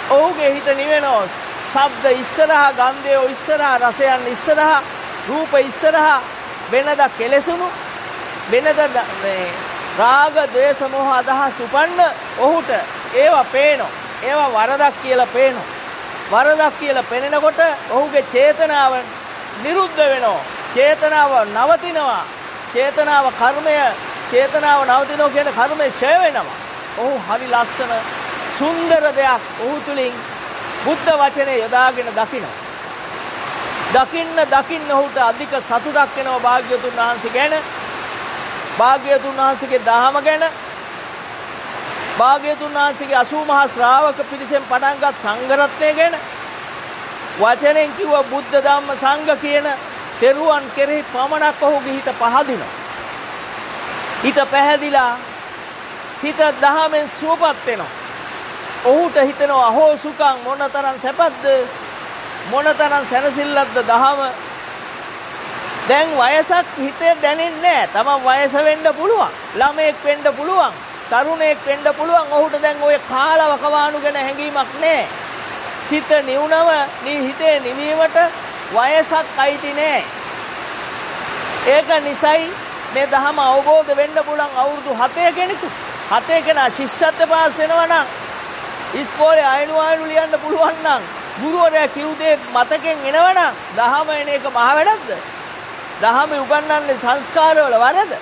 ඔහුගේ හිත නිවෙනවා. ශබ්ද ඉස්සරහා, ගන්ධය ඉස්සරහා, රසයන් ඉස්සරහා, රූප ඉස්සරහා වෙනද කෙලෙසුණු වෙනද රාග, ද්වේෂ, මෝහ අදහස් උපන්න ඔහුට ඒවා පේනවා. ඒවා වරදක් කියලා පේනවා. වරදක් කියලා පෙනෙනකොට ඔහුගේ චේතනාව නිරුද්ධ වෙනවා. චේතනාව නවතිනවා. චේතනාව නවතිනවා කියන කර්මය ඡය වෙනවා. ඔහු හරි ලස්සන සුන්දර දෙයක් ඔහු තුලින් බුද්ධ වචනේ යොදාගෙන දකිනවා. දකින්න ඔහුට අධික සතුටක් වෙනවා භාග්‍යවතුන් වහන්සේ ගැන. භාග්‍යවතුන් වහන්සේගේ දහම ගැන. භාග්‍යවතුන් වහන්සේගේ 80 මහා ශ්‍රාවක පිරිසෙන් පටන්ගත් සංඝ රත්නය ගැන. වචනෙන් කිව්ව බුද්ධ ධම්ම සංඝ කියන තෙරුවන් කෙරෙහි පමණක් ඔහුගේ හිත පහදිනවා. හිත පැහැදිලා හිත දහමෙන් සුවපත් වෙනවා. ඔහුට හිතෙනවා අහෝ සුඛං මොනතරම් සැපද්ද, මොනතරම් සැනසෙල්ලක්ද දහම. දැන් වයසක් හිතේ දැනෙන්නේ නැහැ. තමන් වයස වෙන්න පුළුවන්, ළමයෙක් වෙන්න පුළුවන්, තරුණයෙක් වෙන්න පුළුවන්. ඔහුට දැන් ඔය කාලවකවානු ගැන හැඟීමක් නැහැ. සිත නිවුනව හිතේ නිවීමට වයසක් අයිති නැහැ. ඒක නිසයි මේ ධහම අවබෝධ වෙන්න පුළුවන් අවුරුදු 7 කෙනෙකු. 7 කෙනා ශිෂ්‍යත්ව පාස් වෙනවා නම් ඉස්කෝලේ අයනු ලියන්න පුළුවන් නම් ගුරුවරයා කිව් දේ මතකෙන් එනවනම් දහම එන එක මහ වැඩක්ද? දහම උගන්වන්නේ සංස්කාරවල වරද?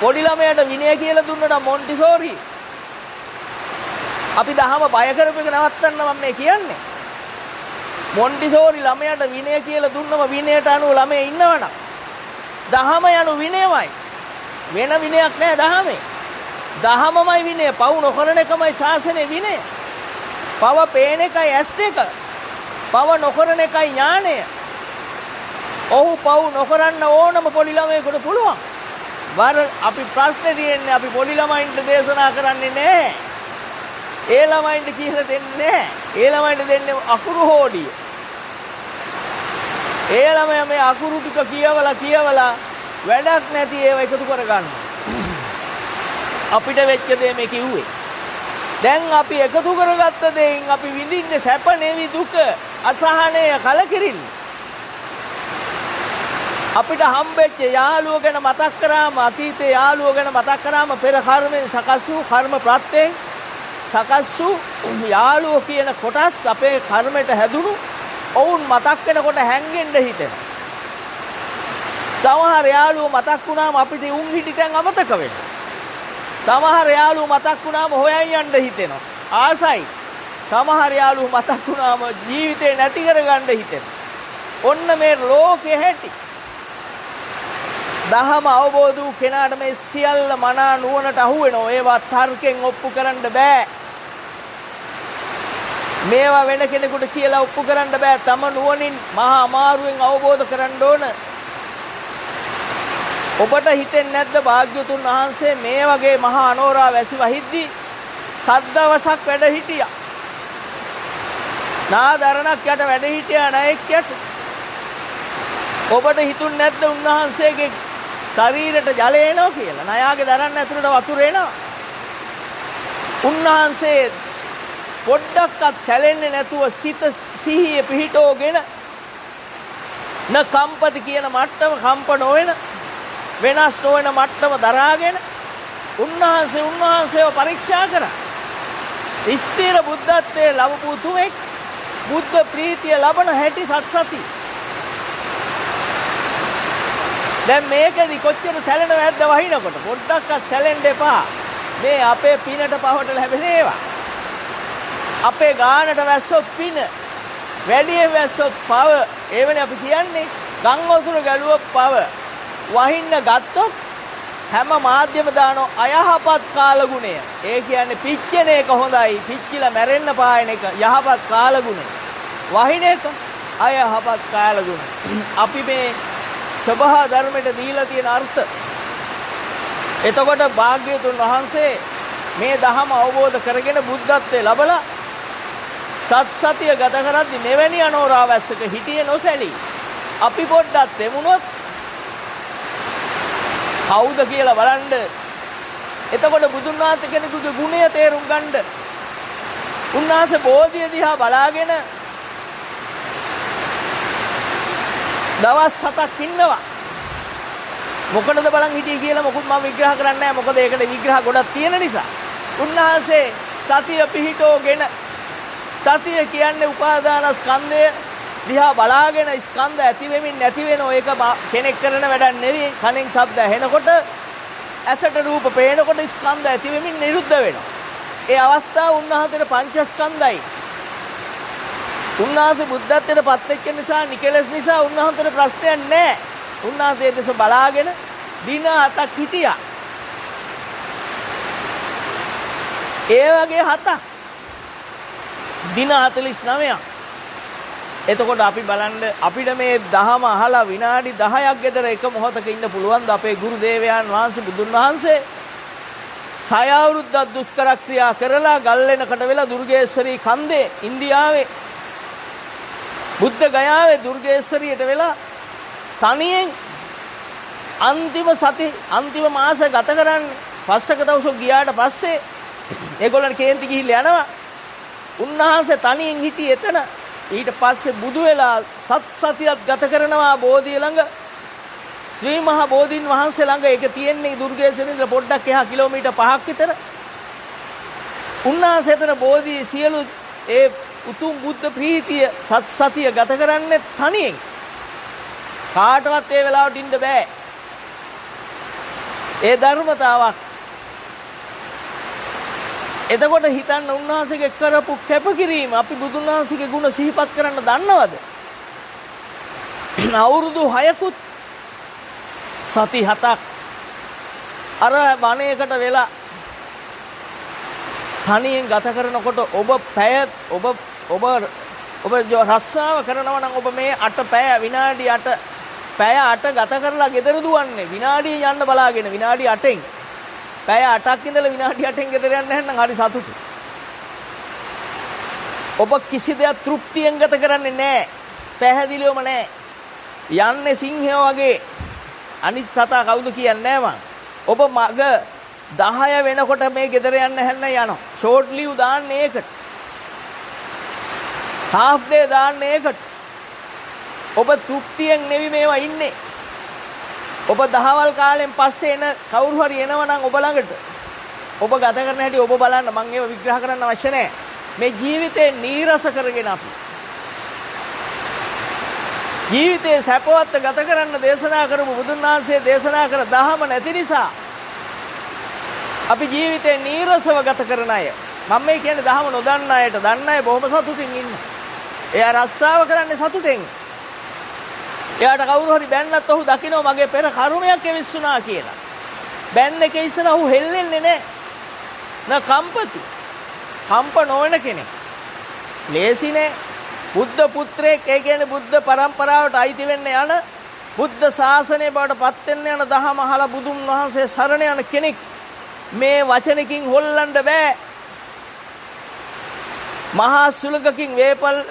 පොඩි ළමයාට විනය කියලා දුන්නට මොන්ටිසෝරි. අපි දහම බය කරපු එක නවත්තන්න මම මේ කියන්නේ. මොන්ටිසෝරි ළමයාට විනය කියලා දුන්නම විනයට අනුව ළමයා ඉන්නවනම් දහම යනු විනයමයි. වෙන විනයක් නෑ දහමේ. දහමමයි විනය. පව් නොකරන එකමයි ශාසනයේ විනය. පව පේන එකයි ඇස් දෙක. පව නොකරන එකයි ඥානය. ඔහු පව් නොකරන්න ඕනම පොඩි ළමයෙකුට පුළුවන්. අපි ප්‍රශ්නේ තියෙන්නේ අපි පොඩි ළමයින්ට දේශනා කරන්නේ නැහැ. ඒ ළමයින්ට කියලා දෙන්නේ නැහැ. ඒ ළමයින්ට දෙන්නේ අකුරු හෝඩිය. ඒ ළමයා මේ අකුරු ටික කියවලා වැඩක් නැති ඒවා එකතු කරගන්නවා. අපිට වෙච්ච දේ මේ කිව්වේ. දැන් අපි එකතු කරගත්ත දේෙන් අපි විඳින්නේ සැප නෙවි දුක, අසහනය, කලකිරිල්ල. අපිට හම්බෙච්ච යාළුවෝ ගැන මතක් කරාම, අතීතේ යාළුවෝ ගැන මතක් කරාම පෙර කර්මෙන් සකස් වූ කර්ම ප්‍රත්‍යයෙන් සකස් වූ යාළුවෝ කියන කොටස් අපේ කර්මයට හැදුණු ඔවුන් මතක් වෙනකොට හැංගෙන්න හිතෙනවා. සමහර යාළුවෝ මතක් වුණාම අපිට උන් හිටිටන් අමතක වෙනවා. සමහර යාළුවෝ මතක් වුණාම හොයන් යන්න හිතෙනවා. ආසයි. සමහර යාළුවෝ මතක් වුණාම ජීවිතේ නැති කරගන්න හිතෙනවා. ඔන්න මේ ලෝකේ හැටි. දහම අවබෝධ වූ කෙනාට මේ සියල්ල මනා නුවණට අහු වෙනවා. ඒවා තර්කයෙන් ඔප්පු කරන්න බෑ. මේවා වෙන කෙනෙකුට කියලා ඔප්පු කරන්න බෑ. තම නුවණින් මහා අමාරුවෙන් අවබෝධ කරන්න ඕන. ඔබට හිතෙන්නේ නැද්ද භාග්‍යවතුන් වහන්සේ මේ වගේ මහා අනෝරා වැසි වහිද්දී සද්දවසක් වැඩ හිටියා. නාදරණක් යට වැඩ හිටියා නයෙක් යට. ඔබට හිතුන්නේ නැද්ද උන්වහන්සේගේ ශරීරයට ජලය එනවා කියලා? නයාගේ දරන්න ඇතුළට වතුර එනවා. උන්වහන්සේ පොඩ්ඩක්වත් චැලෙන්නේ නැතුව සිත සිහිය පිහිටෝගෙන න කම්පති කියන මට්ටම කම්ප නොවන වෙනස් නොවන මට්ටම දරාගෙන උන්වහන්සේව පරීක්ෂා කරා. ස්ථිර බුද්ධත්වයේ ලැබපු තුෙක් බුද්ධ ප්‍රීතිය ලබන හැටි සත්සති. දැන් මේකෙදි කොච්චර සැලෙනවද වහිනකොට පොඩ්ඩක්වත් සැලෙන්න එපා. මේ අපේ පිනට පහවට ලැබෙන ඒවා. අපේ ගානට වැස්සොත් පින, වැඩියෙන් වැස්සොත් පව. එවනේ අපි කියන්නේ ගම් වතුර ගැලුවොත් පව. වහින්න ගත්තොත් හැම මාධ්‍යම දානෝ අයහපත් කාලගුණය. ඒ කියන්නේ පිච්චෙන එක හොඳයි, පිච්චිලා මැරෙන්න පායන එක යහපත් කාලගුණය. වහින එක අයහපත් කාලගුණය. අපි මේ සබහා ධර්මයට දීලා තියෙන අර්ථ. එතකොට භාග්‍යවතුන් වහන්සේ මේ ධහම අවබෝධ කරගෙන බුද්ධත්වයේ ලබලා සත්සතිය ගත කරද්දී මෙවැනි අනෝරාවැස්සක හිටියේ නොසැලී අපි පොඩ්ඩක් දෙමුණොත් කවුද කියලා බලන්න. එතකොට බුදුන් වහන්සේ කෙනෙකුගේ ගුණය තේරුම් ගන්න. උන්වහන්සේ බෝධිය දිහා බලාගෙන දවස් 7ක් ඉන්නවා. මොකටද බලන් හිටියේ කියලා මොකුත් මම විග්‍රහ කරන්නේ නැහැ. මොකද ඒකට විග්‍රහ ගොඩක් තියෙන නිසා. උන්වහන්සේ සතිය පිහිටෝගෙන සතිය කියන්නේ උපාදාන ස්කන්ධය දිහා බලාගෙන ස්කන්ධ ඇති වෙමින් නැති වෙනෝ ඒක කෙනෙක් කරන වැඩක් නෙවෙයි. කනෙන් ශබ්ද ඇහෙනකොට ඇසට රූප පේනකොට ස්කන්ධ ඇති වෙමින් නිරුද්ධ වෙනවා. ඒ අවස්ථාව උන්වහන්සේට පංචස්කන්ධයි. උන්වහන්සේ බුද්ධත්වයට පත් වෙච්ච නිසා නිකලස් නිසා උන්වහන්සේට ප්‍රශ්නයක් නැහැ. උන්වහන්සේ දෙස බලාගෙන දින 7ක් හිටියා. ඒ වගේ 7ක් දින 49ක්. එතකොට අපි බලන්න අපිට මේ දහම අහලා විනාඩි 10ක් ගෙදර එක මොහොතක ඉන්න පුළුවන්ද? අපේ ගුරු දේවයන් වහන්සේ බුදුන් වහන්සේ 6 අවුරුද්දක් දුෂ්කර ක්‍රියා කරලා ගල්ලෙනකට වෙලා දුර්ගේශ්වරී කන්දේ ඉන්දියාවේ බුද්ධ ගයාවේ දුර්ගේශ්වරියට වෙලා තනියෙන් අන්තිම මාස ගත කරන්නේ. පස්සක දවසක් ගියාට පස්සේ ඒගොල්ලන් කේන්ති ගිහිල්ලා යනවා. උන්වහන්සේ තනියෙන් හිටියේ එතන. ඊට පස්සේ බුදු වෙලා සත්සතියක් ගත කරනවා බෝධිය ළඟ. ශ්‍රී මහා බෝධීන් වහන්සේ ළඟ ඒක තියෙන්නේ දුර්ගේශ්වරින්ද පොඩ්ඩක් එහා කිලෝමීටර් 5ක් විතර. උන්වහන්සේ එතන බෝධිය සියලු ඒ උතුම් බුද්ධ ප්‍රීතිය සත්සතිය ගත කරන්නේ තනියෙන්. කාටවත් ඒ වෙලාවට ඉන්න බෑ. ඒ ධර්මතාවක්. එතකොට හිතන්න උන්වහන්සේගේ කරපු කැපකිරීම අපි බුදුන් වහන්සේගේ ගුණ සිහිපත් කරන්න දන්නවද? අවුරුදු 6කුත් සති 7ක් අර වනයේකට වෙලා තනියෙන් ගත කරනකොට ඔබ රස්සාව කරනවා නම් ඔබ මේ 8 පැය විනාඩි 8 පැය 8 ගත කරලා ගෙදර දුවන්නේ විනාඩිය යන්න බලාගෙන විනාඩි 8න් පැය 8ක් ඉඳලා විනාඩි 8න් ගෙදර යන්න නැත්නම් හරි සතුටු. ඔබ කිසි දෙයක් තෘප්තියෙන් ගත කරන්නේ නැහැ. පැහැදිලිවම නැහැ. යන්නේ සිංහය වගේ. අනිත් සතා කවුද කියන්නේ නැහැ මං. ඔබ මග 10 වෙනකොට මේ ගෙදර යන්න හැන්න යනවා. ෂෝට් ලීව් දාන්නේ ඒකට. හාෆ් ඩේ දාන්නේ ඒකට. ඔබ තෘප්තියෙන් නෙවි මේවා ඉන්නේ. ඔබ දහවල් කාලෙන් පස්සේ එන කවුරු හරි එනවා නම් ඔබ ළඟට ඔබ ගත කරන හැටි ඔබ බලන්න. මම ඒව විග්‍රහ කරන්න අවශ්‍ය නැහැ. මේ ජීවිතේ නීරස කරගෙන අපි ජීවිතේ සැපවත් ගත කරන්න දේශනා කරපු බුදුන් වහන්සේ දේශනා කර දහම නැති නිසා අපි ජීවිතේ නීරසව ගත කරන අය. මම මේ කියන්නේ දහම නොදන්න අයට, දන්න අය බොහොම සතුටින් ඉන්න. එයා රස්සාව කරන්නේ සතුටෙන්. එයාට කවුරු හරි බැන්නත් ඔහු දකිනවා මගේ පෙර කර්මයක් එවිස්සුනා කියලා. බැන්න එක ඉස්සලා ඔහු හෙල්ලෙන්නේ නැහැ. කම්පති. කම්ප නොවන කෙනෙක්. ලේසි නෑ. බුද්ධ පුත්‍රයෙක්, ඒ කියන්නේ බුද්ධ පරම්පරාවට අයිති වෙන්න යන, බුද්ධ ශාසනය බවට පත් වෙන්න යන, දහම අහලා බුදුන් වහන්සේ සරණ යන කෙනෙක් මේ වචනකින් හොල්ලන්න බෑ. මහා සුලඟකින්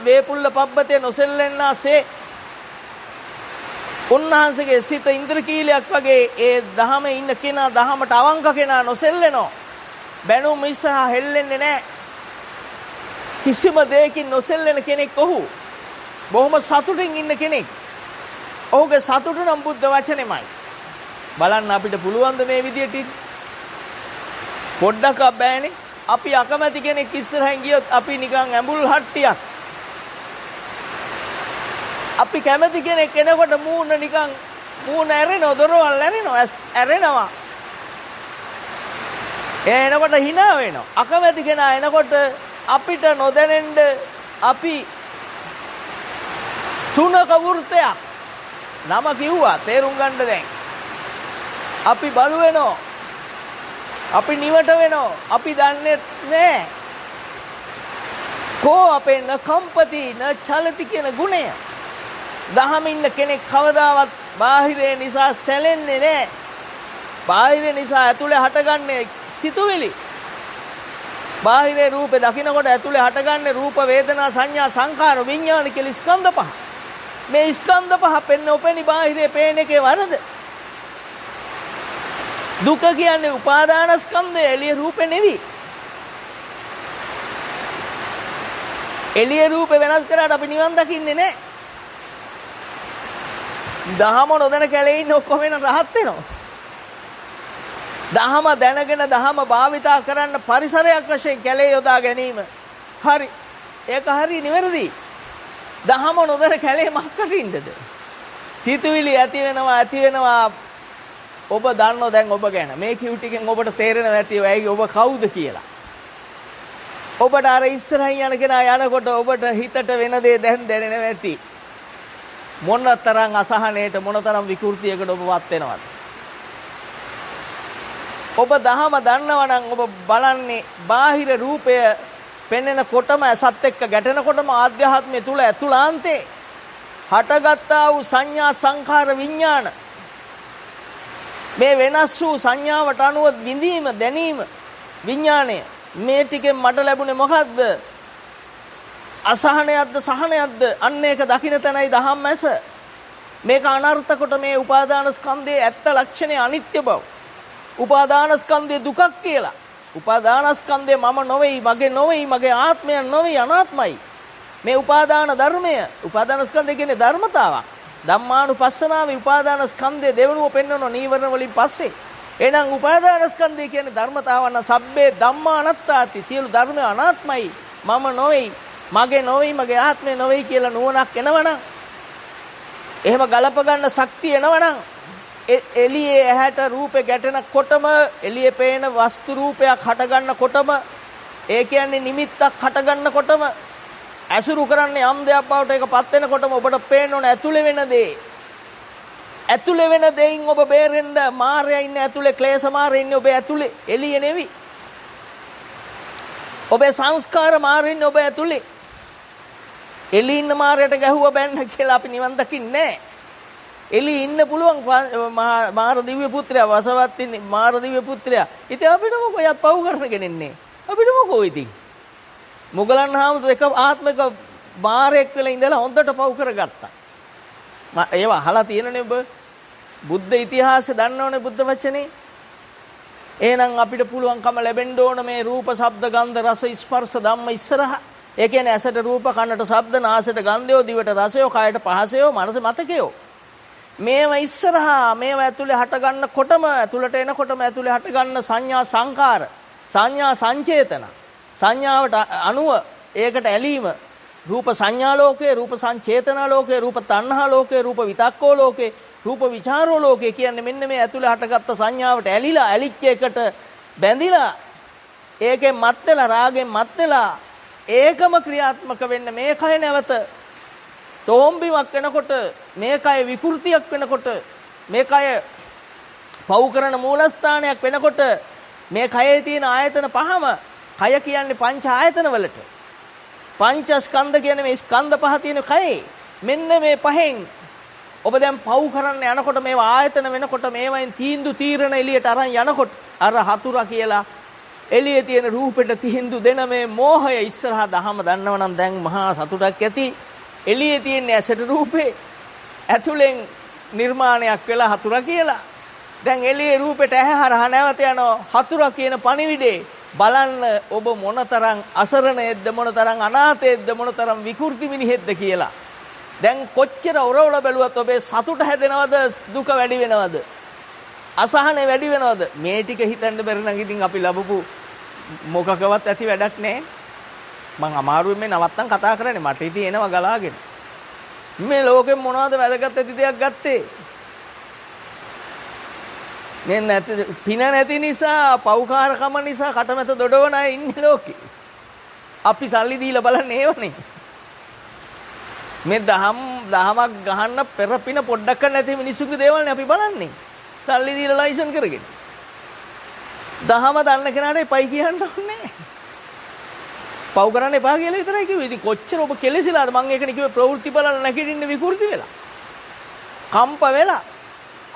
වේපුල්ල පබ්බතේ නොසෙල්ලෙන්නාසේ උන්වහන්සේගේ සිත ඉන්ද්‍රකීලයක් වගේ ඒ දහමේ ඉන්න කෙනා, දහමට අවංක කෙනා නොසෙල්ලෙනෝ. බැනුම් ඉස්සරහා හෙල්ලෙන්නේ නැහැ. කිසිම දෙයකින් නොසෙල්ලෙන කෙනෙක් ඔහු. බොහොම සතුටින් ඉන්න කෙනෙක්. ඔහුගේ සතුට නම් බුද්ධ වචනේමයි. බලන්න අපිට පුළුවන් ද මේ විදියට? පොඩ්ඩක් බෑනේ. අපි අකමැති කෙනෙක් ඉස්සරහින් ගියොත් අපි නිකන් ඇඹුල් හට්ටියක්. අපි කැමති කෙනෙක් එනකොට මූණ ඇරෙනවා, දොරවල් ඇරෙනවා. එනකොට hina වෙනවා. අකමැති කෙනා එනකොට අපිට නොදැනෙන්න අපි සුනක වෘතයක් නම කිව්වා තේරුම් ගන්න දැන්. අපි බලු වෙනවා. අපි නිවට වෙනවා. අපි දන්නේ නැහැ. කෝ අපේ නකම්පති නචලති කියන ගුණය. දහම ඉන්න කෙනෙක් කවදාවත් බාහිරේ නිසා සැලෙන්නේ නැහැ. බාහිරේ නිසා ඇතුලේ හටගන්නේ සිතුවිලි. බාහිරේ රූපේ දකින්නකොට ඇතුලේ හටගන්නේ රූප, වේදනා, සංඥා, සංඛාර, විඥාන කියලා ස්කන්ධ පහ. මේ ස්කන්ධ පහ පෙන්න ඔපෙනි බාහිරේ පේන එකේ වරද. දුක කියන්නේ උපාදාන ස්කන්ධය, එළිය රූපේ නෙවි. එළිය රූපේ වෙනස් කරාට අපි නිවන් දකින්නේ නැහැ. දහම නොදැන කැලේ ඉන්න ඔක්කොම වෙන රහත් වෙනවා. දහම දැනගෙන දහම භාවිතා කරන්න පරිසරයක් වශයෙන් කැලේ යොදා ගැනීම හරි. ඒක හරි නිවැරදි. දහම නොදැන කැලේ මක්කට ඉන්නද? සිතුවිලි ඇති වෙනවා. ඔබ දන්නෝ දැන් ඔබ ගැන. මේ කිව් ටිකෙන් ඔබට තේරෙනවා ඇති ඔයගේ ඔබ කවුද කියලා. ඔබට අර ඉස්සරහින් යන කෙනා යනකොට ඔබට හිතට වෙන දේ දැන් දැනෙනවා ඇති. මොනතරම් අසහනයට, මොනතරම් විකෘතියකට ඔබවත් වෙනවද? ඔබ දහම දන්නවා නම් ඔබ බලන්නේ බාහිර රූපය පෙනෙනකොටම, ඇසත් එක්ක ගැටෙනකොටම ආධ්‍යාත්මය තුල ඇතුළාන්තේ හටගත්තා වූ සංඥා, සංඛාර, විඥාන, මේ වෙනස් වූ සංඥාවට අනුව විඳීම, දැනීම, විඥාණය, මේ ටිකෙන් මට ලැබුණේ මොකද්ද? අසහනයක්ද සහනයක්ද? අන්න ඒක දකින්න තැනයි දහම් මැස. මේක අනර්ථ කොට මේ උපාදාන ස්කන්ධයේ ඇත්ත ලක්ෂණය අනිත්‍ය බව. උපාදාන ස්කන්ධය දුකක් කියලා. උපාදාන ස්කන්ධය මම නොවේයි, මගේ නොවේයි, මගේ ආත්මය නොවේයි, අනාත්මයි. මේ උපාදාන ධර්මය, උපාදාන ස්කන්ධය කියන්නේ ධර්මතාවක්. ධම්මානුපස්සනාවේ උපාදාන ස්කන්ධය දෙවනුව පෙන්වන නීවරණ වලින් පස්සේ. එහෙනම් උපාදාන ස්කන්ධය කියන්නේ ධර්මතාවන සබ්බේ ධම්මා අනාත්තාති. සියලු ධර්ම අනාත්මයි. මම නොවේයි, මගේ නොවේයි, මගේ ආත්මය නොවේයි කියලා නුවණක් එනවනම්, එහෙම ගලප ගන්න ශක්තිය එනවනම්, එළියේ ඇහැට රූපේ ගැටෙනකොටම, එළියේ පේන වස්තු රූපයක් හටගන්නකොටම, ඒ කියන්නේ නිමිත්තක් හටගන්නකොටම, ඇසුරු කරන්නේ යම් දෙයක් බවට ඒකපත් වෙනකොටම ඔබට පේන්න ඕන ඇතුලේ වෙන දේ. ඇතුලේ වෙන දෙයින් ඔබ බේරෙන්න, මායя ඉන්නේ ඇතුලේ, ක්ලේශ මායя ඉන්නේ ඔබ ඇතුලේ, එළියේ නෙවි. ඔබේ සංස්කාර මායя ඉන්නේ ඔබ ඇතුලේ. එළියේ ඉන්න මායයට ගැහුව බැන්න කියලා අපි නිවන් දකින්නේ නැහැ. එළියේ ඉන්න පුළුවන් මාර දිව්‍ය පුත්‍රයා, වසවත් ඉන්නේ මාර දිව්‍ය පුත්‍රයා. ඉතින් අපිට මොකෝ යත් පව් කරගෙන ඉන්නේ. අපිට මොකෝ ඉතින්? මුගලන් හාමුදුර එක ආත්මක මාරෙක් වෙලා ඉඳලා හොඳට පව් කරගත්තා. ඒව අහලා තියෙනනේ ඔබ. බුද්ධ ඉතිහාසය දන්නවනේ, බුද්ධ වචනේ. එහෙනම් අපිට පුළුවන්කම ලැබෙන්න ඕන මේ රූප, ශබ්ද, ගන්ධ, රස, ස්පර්ශ ධම්ම ඉස්සරහා. ඒ කියන්නේ ඇසට රූප, කනට ශබ්ද, නාසයට ගන්ධයෝ, දිවට රසයෝ, කයට පහසයෝ, මනස මතකයෝ. මේවා ඉස්සරහා, මේවා ඇතුලේ හට ගන්නකොටම, ඇතුලට එනකොටම ඇතුලේ හට ගන්න සංඥා, සංකාර, සංඥා සංචේතන, සංඥාවට අනුව ඒකට ඇලීම, රූප සංඥා ලෝකේ, රූප සංචේතන ලෝකේ, රූප තණ්හා ලෝකේ, රූප විතක්කෝ ලෝකේ, රූප විචාරෝ ලෝකේ කියන්නේ මෙන්න මේ ඇතුලේ හටගත්ත සංඥාවට ඇලිලා, ඇලිච්ච එකට බැඳිලා ඒකෙන් මත් වෙලා රාගෙන් මත් වෙලා ඒකම ක්‍රියාත්මක වෙන්න මේ කය නැවත තෝම්බිමක් වෙනකොට මේ කය විකෘතියක් වෙනකොට මේ කය පව් කරන මූලස්ථානයක් වෙනකොට මේ කයේ තියෙන ආයතන පහම කය කියන්නේ පංච ආයතන වලට පංචස්කන්ධ කියන්නේ මේ ස්කන්ධ පහ තියෙන කයේ මෙන්න මේ පහෙන් ඔබ දැන් පව් කරන්න යනකොට මේවා ආයතන වෙනකොට මේවෙන් තීන්දුව තීරණ එළියට අරන් යනකොට අර හතුරා කියලා එළියේ තියෙන රූපෙට තීන්දුව දෙන මේ මෝහය ඉස්සරහා දහම දන්නවනම් දැන් මහා සතුටක් ඇති එළියේ තියෙන ඇසට රූපේ ඇතුලෙන් නිර්මාණයක් වෙලා හතුරා කියලා දැන් එළියේ රූපෙට ඇහැ හරහා නැවත යනවා හතුරා කියන පණිවිඩේ බලන්න ඔබ මොනතරම් අසරණයෙක්ද මොනතරම් අනාථයෙක්ද මොනතරම් විකෘති මිනිහෙක්ද කියලා දැන් කොච්චර ඔරවල බැලුවත් ඔබේ සතුට හැදෙනවද දුක වැඩි වෙනවද අසහනෙ වැඩි වෙනවද මේ ටික හිතන්න බැරි නම් ඉතින් අපි ලැබපු මොකකවත් ඇති වැඩක් නැහැ මං අමාරුවෙන් මේ නවත්තන් කතා කරන්නේ මට ඉතින් එනවා ගලාගෙන මේ ලෝකෙන් මොනවද වැදගත් ඇති දෙයක් ගත්තේ නේ නැති පින නැති නිසා පෞකාරකම නිසා කටමැත දොඩවන අය ඉන්නේ ලෝකේ අපි සල්ලි දීලා බලන්නේ ඒවනේ මේ දහමක් ගහන්න පෙර පින පොඩ්ඩක් නැති මිනිස්සුගේ දේවල්නේ අපි බලන්නේ සල්ලි දීලා ලයිසන් කරගෙන දහම දන්න කෙනාට එපයි කියන්න ඕනේ පව් කරන්න එපා කියලා විතරයි කිව්වේ ඉතින් කොච්චර ඔබ කෙලෙසිලාද මම ඒකනේ කිව්වේ ප්‍රවෘත්ති බලන්න නැගිටින්න විකෘති වෙලා කම්ප වෙලා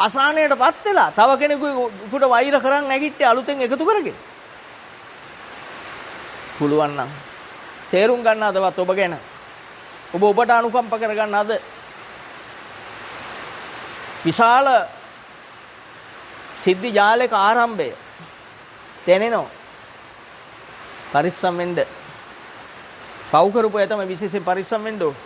අසහනයටපත් වෙලා තව කෙනෙකුට වෛර කරන් නැගිට්ටේ අලුතෙන් එකතු කරගෙන පුළුවන් නම් තේරුම් ගන්නවදවත් ඔබ ගැන ඔබ ඔබට අනුකම්ප කරගන්නවද විශාල සිද්ධි ජාලයක ආරම්භය දැනෙනවා පරිස්සම් වෙන්න පව් කරපු අය තමයි විශේෂයෙන් පරිස්සම් වෙන්න ඕන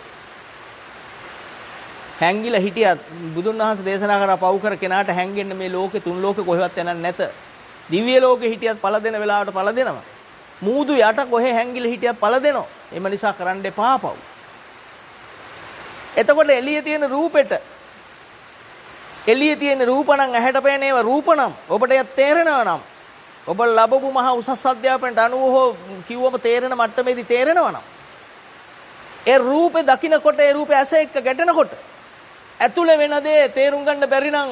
හැංගිලා හිටියත් බුදුන් වහන්සේ දේශනා කරා පව් කර කෙනාට හැංගෙන්න මේ ලෝකේ තුන් ලෝකේ කොහෙවත් යන්නත් නැත දිව්‍ය ලෝකේ හිටියත් පළ දෙන වෙලාවට පළ දෙනවා මූදු යට කොහෙ හැංගිලා හිටියත් පළ දෙනවා එම නිසා කරන්න එපා පව් එතකොට එළියේ තියෙන රූපෙට එළියේ තියෙන රූප නම් ඇහැට පේන ඒවා රූප නම් ඔබට ඒක තේරෙනවා නම් ඔබ ලැබපු මහා උසස් අධ්‍යාපනයට අනුව හෝ කිව්වම තේරෙන මට්ටමේදී තේරෙනවා නම් ඒ රූපේ දකින්නකොට ඒ රූපේ ඇස එක්ක ගැටෙනකොට ඇතුලේ වෙන දේ තේරුම් ගන්න බැරි නම්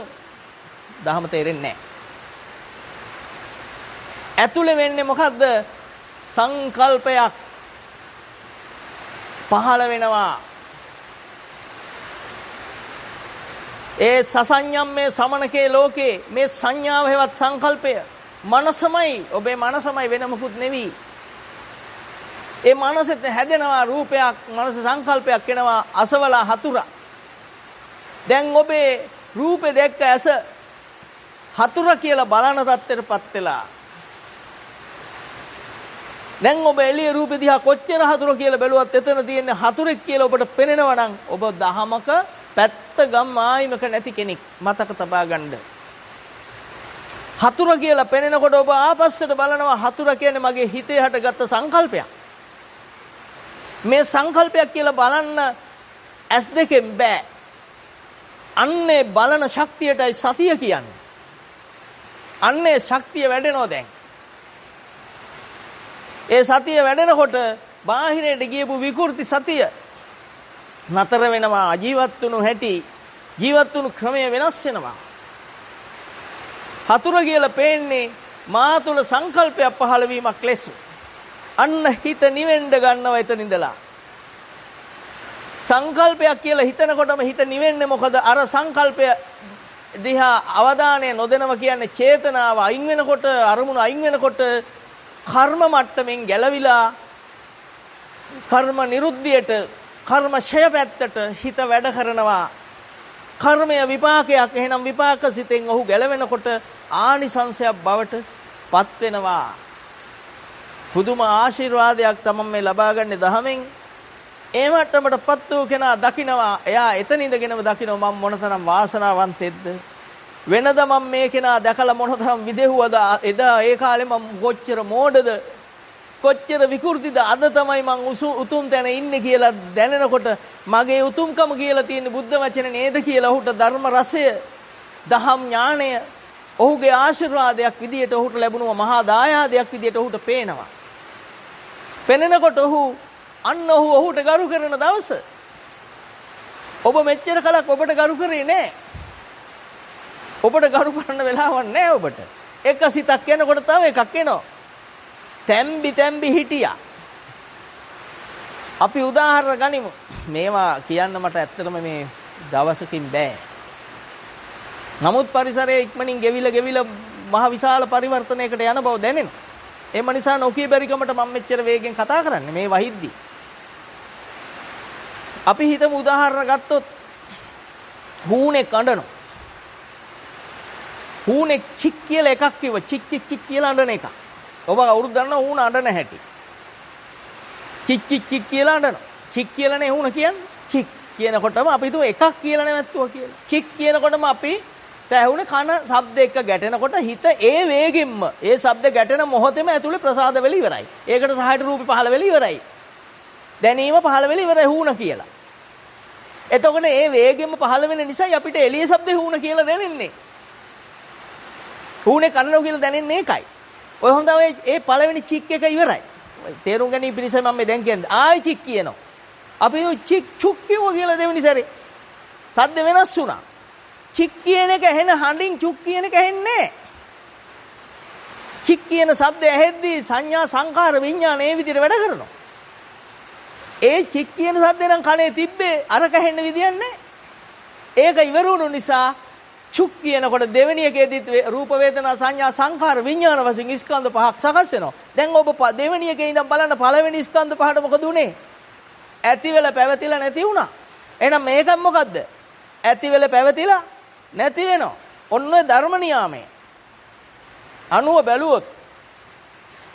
දහම තේරෙන්නේ නැහැ ඇතුලේ වෙන්නේ මොකද්ද සංකල්පයක් පහළ වෙනවා ඒ සසඤ්ඤම්මේ සමනකේ ලෝකේ මේ සංඥාව හේවත් සංකල්පය මනසමයි ඔබේ මනසමයි වෙන මොකුත් නෙවි ඒ මනසෙත් හැදෙනවා රූපයක් මනස සංකල්පයක් එනවා අසවලා හතුරා දැන් ඔබේ රූපේ දැක්ක ඇස හතුරා කියලා බලන තත්ත්වයටපත් වෙලා දැන් ඔබ එළිය රූපේ දිහා කොච්චර හතුරා කියලා බැලුවත් එතන තියෙන හතුරෙක් කියලා ඔබට පේනවා නම් ඔබ දහමක පැත්ත ගම් ආයිමක නැති කෙනෙක් මතක තබා ගන්න. හතුර කියලා පෙනෙනකොට ඔබ ආපස්සට බලනවා හතුර කියන්නේ මගේ හිතේ හටගත්ත සංකල්පයක්. මේ සංකල්පයක් කියලා බලන්න ඇස් දෙකෙන් බෑ. අන්නේ බලන ශක්තියටයි සතිය කියන්නේ. අන්නේ ශක්තිය වැඩෙනවා දැන්. ඒ සතිය වැඩෙනකොට බාහිරයට ගියපු විකෘති සතිය නතර වෙනවා ජීවත් වුණු හැටි ජීවත් වුණු ක්‍රමය වෙනස් වෙනවා හතුර කියලා පේන්නේ මා තුල සංකල්පයක් පහළ වීමක් ලෙස අන්න හිත නිවෙන්න ගන්නවා එතන ඉඳලා සංකල්පයක් කියලා හිතනකොටම හිත නිවෙන්නේ මොකද අර සංකල්පය දිහා අවධානය නොදෙනවා කියන්නේ චේතනාව අයින් වෙනකොට අරමුණ අයින් වෙනකොට කර්ම මට්ටමින් ගැලවිලා කර්ම නිරුද්ධියට කර්ම ඡය පැත්තට හිත වැඩ කරනවා කර්මය විපාකයක් එහෙනම් විපාක සිතෙන් ඔහු ගැලවෙනකොට ආනිසංසයක් බවට පත් වෙනවා පුදුම ආශිර්වාදයක් තමයි මේ ලබාගන්නේ දහමෙන් ඒ මට්ටමටපත් වූ කෙනා දකිනවා එයා එතන ඉඳගෙනම දකිනවා මම මොනතරම් වාසනාවන්තෙක්ද වෙනද මම මේ කෙනා දැකලා මොනතරම් විදෙහුවද එදා ඒ කාලේ මම කොච්චර මෝඩද කොච්චර විකෘතිද අද තමයි මං උතුම් තැන ඉන්නේ කියලා දැනෙනකොට මගේ උතුම්කම කියලා තියෙන බුද්ධ වචනේ නේද කියලා ඔහුට ධර්ම රසය දහම් ඥාණය ඔහුගේ ආශිර්වාදයක් විදියට ඔහුට ලැබුණු මහා දායාදයක් විදියට ඔහුට පේනවා. පෙනෙනකොට ඔහු ඔහුට ගරු කරන දවස. ඔබ මෙච්චර කලක් ඔබට ගරු කරේ නැහැ. ඔබට ගරු කරන්න වෙලාවක් නැහැ ඔබට. එක සිතක් එනකොට තව එකක් එනවා. තැම්බි හිටියා. අපි උදාහරණ ගනිමු. මේවා කියන්න මට ඇත්තටම මේ දවසකින් බෑ. නමුත් පරිසරයේ ඉක්මනින් ගෙවිලා මහ විශාල පරිවර්තනයකට යන බව දැනෙනවා. එම නිසා නොකිය බැරිකමට මම මෙච්චර වේගෙන් කතා කරන්නේ මේ වහිද්දි. අපි හිතමු උදාහරණ ගත්තොත් හූනෙක් අඬනවා. හූනෙක් චික් කියලා එකක් කිව්ව චික් කියලා අඬන එක. ඔබ කවුරුද දන්නව හූන අඬන හැටි? චික් කියලා අඬනවා. චික් කියලානේ හූන කියන්නේ. චික් කියනකොටම අපි හිතුව එකක් කියලා නැවැත්තුවා කියලා. චික් කියනකොටම අපි ඇහුනේ කන ශබ්ද එක්ක ගැටෙනකොට හිත ඒ වේගෙම්ම ඒ ශබ්ද ගැටෙන මොහොතේම ඇතුලේ ප්‍රසාද වෙලා ඉවරයි. ඒකට සහායට රූපේ පහළ වෙලා ඉවරයි. දැනීම පහළ වෙලා ඉවරයි හූන කියලා. එතකොට ඒ වේගෙම්ම පහළ වෙන නිසා අපිට එළිය ශබ්දේ හූන කියලා දැනෙන්නේ. හූනේ කනනෝ කියලා දැනෙන්නේ ඒකයි. ඔය හොඳයි ඒ පළවෙනි චික් එක ඉවරයි. තේරුම් ගැනීම පිණිසයි මම මේ දැන් කියන්නේ. ආයි චික් කියනවා. අපි චික් චුක් කියුවා කියලා දෙවෙනි සැරේ. ශබ්ද වෙනස් වුණා. චික් කියන එක ඇහෙන හඬින් චුක් කියන එක ඇහෙන්නේ නැහැ. චික් කියන ශබ්ද ඇහෙද්දී සංඥා සංකාර විඥාන ඒ විදිහට වැඩ කරනවා. ඒ චික් කියන ශබ්දේ නම් කනේ තිබ්බේ අර කැහෙන්න විදියක් නැහැ. ඒක ඉවර වුණු නිසා චුක් කියනකොට දෙවෙනි එකේදීත් රූප වේදනා සංඥා සංකාර විඥාන වශයෙන් ස්කන්ධ පහක් සකස් වෙනවා. දැන් ඔබ දෙවෙනි එකේ ඉඳන් බලන්න පළවෙනි ස්කන්ධ පහට මොකද උනේ? ඇති වෙලා පැවතිලා නැති වුණා. එහෙනම් මේක මොකද්ද? ඇති වෙලා පැවතිලා නැති වෙනවා. ඔන්න ඔය ධර්ම නියාමය. අනුව බැලුවොත්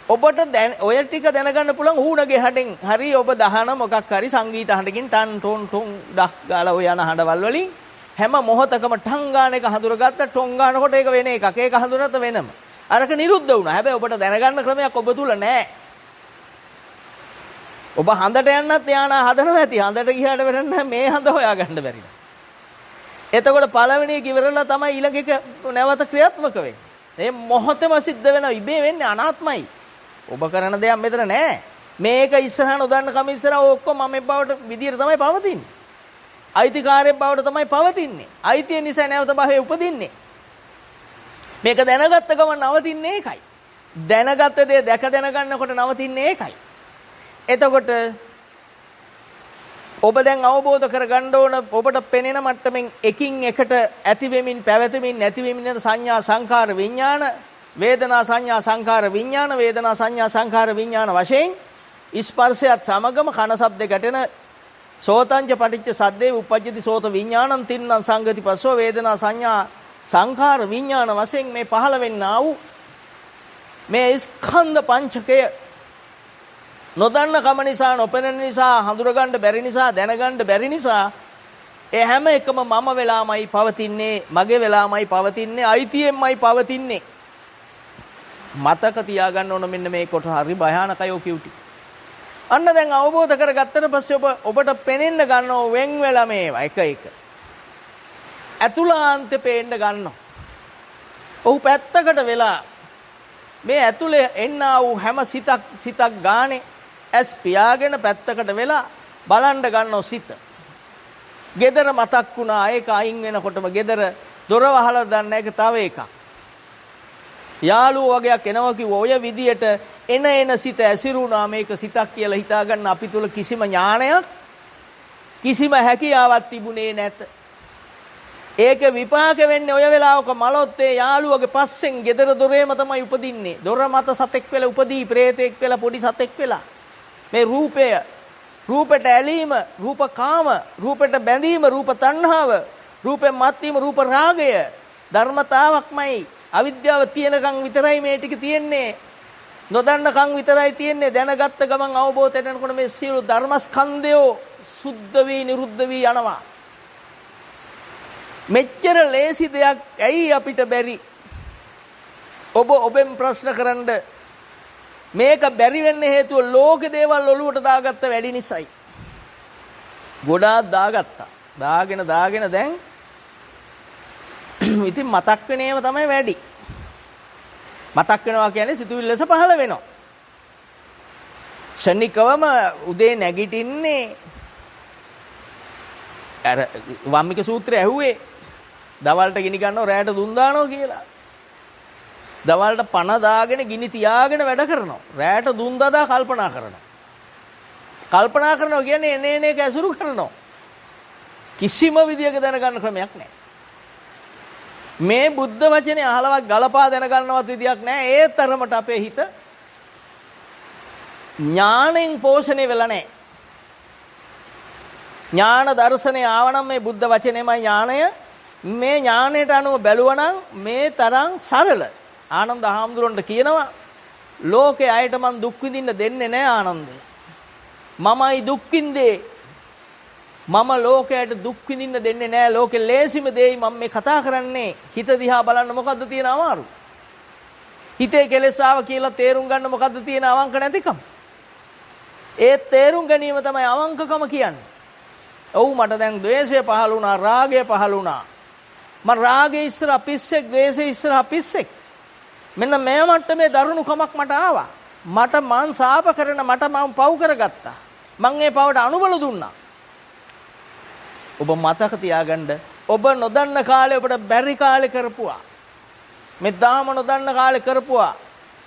ඔබට ඔය ටික දැනගන්න පුළුවන් ඌණගේ හඬෙන්. හරි ඔබ දහන මොකක් හරි සංගීත හඬකින් ටන් ටොන් ටොන් ඩක් ගාලා ඔය යන හඬවල් වලින් හැම මොහොතකම ටං ගාන එක හඳුරගත්ත ටොන් ගානකොට ඒක වෙන එකක්. ඒක හඳුනත වෙනම. අරක නිරුද්ධ වුණා. හැබැයි ඔබට දැනගන්න ක්‍රමයක් ඔබ තුල නැහැ. ඔබ හඳට යන්නත් යානා හදනවා ඇති. හඳට ගියාට වෙරන්න මේ හඳ හොයාගන්න බැරි. එතකොට පළවෙනි එක ඉවරලා තමයි ඊළඟ එක නැවත ක්‍රියාත්මක වෙන්නේ. මේ මොහොතේම සිද්ධ වෙනවා. ඉබේ වෙන්නේ අනාත්මයි. ඔබ කරන දෙයක් මෙතන නැහැ. මේක ඉස්සරහ නොදන්න කම ඉස්සරහ ඔක්කොම මම බවට විදියට තමයි පවතින්නේ. අයිතිකාරයෙක් බවට තමයි පවතින්නේ. අයිතිය නිසා නැවත භවයේ උපදින්නේ. මේක දැනගත්ත ගමන් නවතින්නේ ඒකයි. දැනගත්ත දේ දැක දැනගන්නකොට නවතින්නේ ඒකයි. එතකොට ඔබ දැන් අවබෝධ කරගන්න ඕන ඔබට පෙනෙන මට්ටමින් එකින් එකට ඇති වෙමින් පැවතෙමින් නැති වෙමින් යන සංඥා සංකාර විඥාන වේදනා සංඥා සංකාර විඥාන වේදනා සංඥා සංකාර විඥාන වශයෙන් ස්පර්ශයත් සමගම කන ශබ්ද ගැටෙන සෝතංච පටිච්ච සද්දේ උපජ්ජති සෝත විඥානං තින්නම් සංගති පස්සෝ වේදනා සංඥා සංකාර විඥාන වශයෙන් මේ පහළ වෙන්නා වූ මේ ස්කන්ධ පංචකය නොදන්න කම නිසා නොපෙනෙන නිසා හඳුරගන්න බැරි නිසා දැනගන්න බැරි නිසා ඒ හැම එකම මම වෙලාමයි පවතින්නේ මගේ වෙලාමයි පවතින්නේ අයිතියෙන්මයි පවතින්නේ. මතක තියාගන්න ඕන මෙන්න මේ කොට හරි භයානකයි ඔය කියුටි. අන්න දැන් අවබෝධ කරගත්තට පස්සේ ඔබට පෙනෙන්න ගන්නව වෙන් වෙලා මේවා එක එක. අතුලාන්තේ පේන්න ගන්නවා. ඔහු පැත්තකට වෙලා මේ ඇතුලේ එන්නා වූ හැම සිතක් ගානේ ඇස් පියාගෙන පැත්තකට වෙලා බලන්න ගන්නව සිත. gedara මතක් වුණා ඒක අයින් වෙනකොටම gedara දොර වහලා දාන්න එක තව එකක්. යාළුවෝ වගේක් එනවා කිව්ව ඔය විදියට එන සිත ඇසිරුණා මේක සිතක් කියලා හිතා ගන්න අපි තුල කිසිම ඥානයක් කිසිම හැකියාවක් තිබුණේ නැත. ඒක විපාක වෙන්නේ ඔය වෙලාවක මලොත් ඒ යාළුවගේ පස්සෙන් gedara දොරේම තමයි උපදින්නේ. දොර මත සතෙක් වෙලා උපදී ප්‍රේතෙක් වෙලා පොඩි සතෙක් වෙලා. මේ රූපය රූපයට ඇලීම රූපකාම රූපයට බැඳීම රූප තණ්හාව රූපෙන් මත්වීම රූප රාගය ධර්මතාවක්මයි. අවිද්‍යාව තියෙනකන් විතරයි මේ ටික තියෙන්නේ. නොදන්නකන් විතරයි තියෙන්නේ. දැනගත්ත ගමන් අවබෝධයට එනකොට මේ සියලු ධර්මස්කන්ධය සුද්ධ වී නිරුද්ධ වී යනවා. මෙච්චර ලේසි දෙයක් ඇයි අපිට බැරි? ඔබෙන් ප්‍රශ්න කරන්න මේක බැරි වෙන්න හේතුව ලෝකේ දේවල් ඔලුවට දාගත්ත වැඩි නිසායි. ගොඩාක් දාගත්තා. දාගෙන දැන් ඉතින් මතක් වෙන ඒවා තමයි වැඩි. මතක් වෙනවා කියන්නේ සිතුවිලි ලෙස පහළ වෙනවා. ශනිකවම උදේ නැගිටින්නේ අර වම්මික සූත්‍රය ඇහුවේ දවල්ට ගිනි ගන්නව රැයට දුම් දානවා කියලා. දවල්ට පණ දාගෙන ගිනි තියාගෙන වැඩ කරනවා. රැයට දුම් දදා කල්පනා කරනවා. කල්පනා කරනවා කියන්නේ එන එක ඇසුරු කරනවා. කිසිම විදියක දැනගන්න ක්‍රමයක් නැහැ. මේ බුද්ධ වචනේ අහලවත් ගලපා දැනගන්නවත් විදියක් නැහැ. ඒ තරමට අපේ හිත ඥාණයෙන් පෝෂණය වෙලා නැහැ. ඥාන දර්ශනේ ආවනම් මේ බුද්ධ වචනේමයි ඥාණය. මේ ඥාණයට අනුව බැලුවනම් මේ තරම් සරල. ආනන්ද හාමුදුරන්ට කියනවා ලෝකේ අයට මං දුක් විඳින්න දෙන්නේ නැහැ ආනන්දේ. මමයි දුක් විඳේ. මම ලෝකයට දුක් විඳින්න දෙන්නේ නැහැ. ලෝකේ ලේසිම දෙයි මම මේ කතා කරන්නේ. හිත දිහා බලන්න මොකද්ද තියෙන අමාරු? හිතේ කෙලෙස් ආව කියලා තේරුම් ගන්න මොකද්ද තියෙන අවංක නැතිකම? ඒ තේරුම් ගැනීම තමයි අවංකකම කියන්නේ. ඔව් මට දැන් ද්වේෂය පහළ වුණා, රාගය පහළ වුණා. මම රාගයේ ඉස්සරහ පිස්සෙක්, ද්වේෂයේ ඉස්සරහ පිස්සෙක්. මෙන්න මේ මට්ටමේ දරුණු කමක් මට ආවා. මට මං සාප කරන මට මම පව් කරගත්තා. මං ඒ පවට අනුබල දුන්නා. ඔබ මතක තියාගන්න ඔබ නොදන්න කාලේ ඔබට බැරි කාලේ කරපුවා. මේ දහම නොදන්න කාලේ කරපුවා.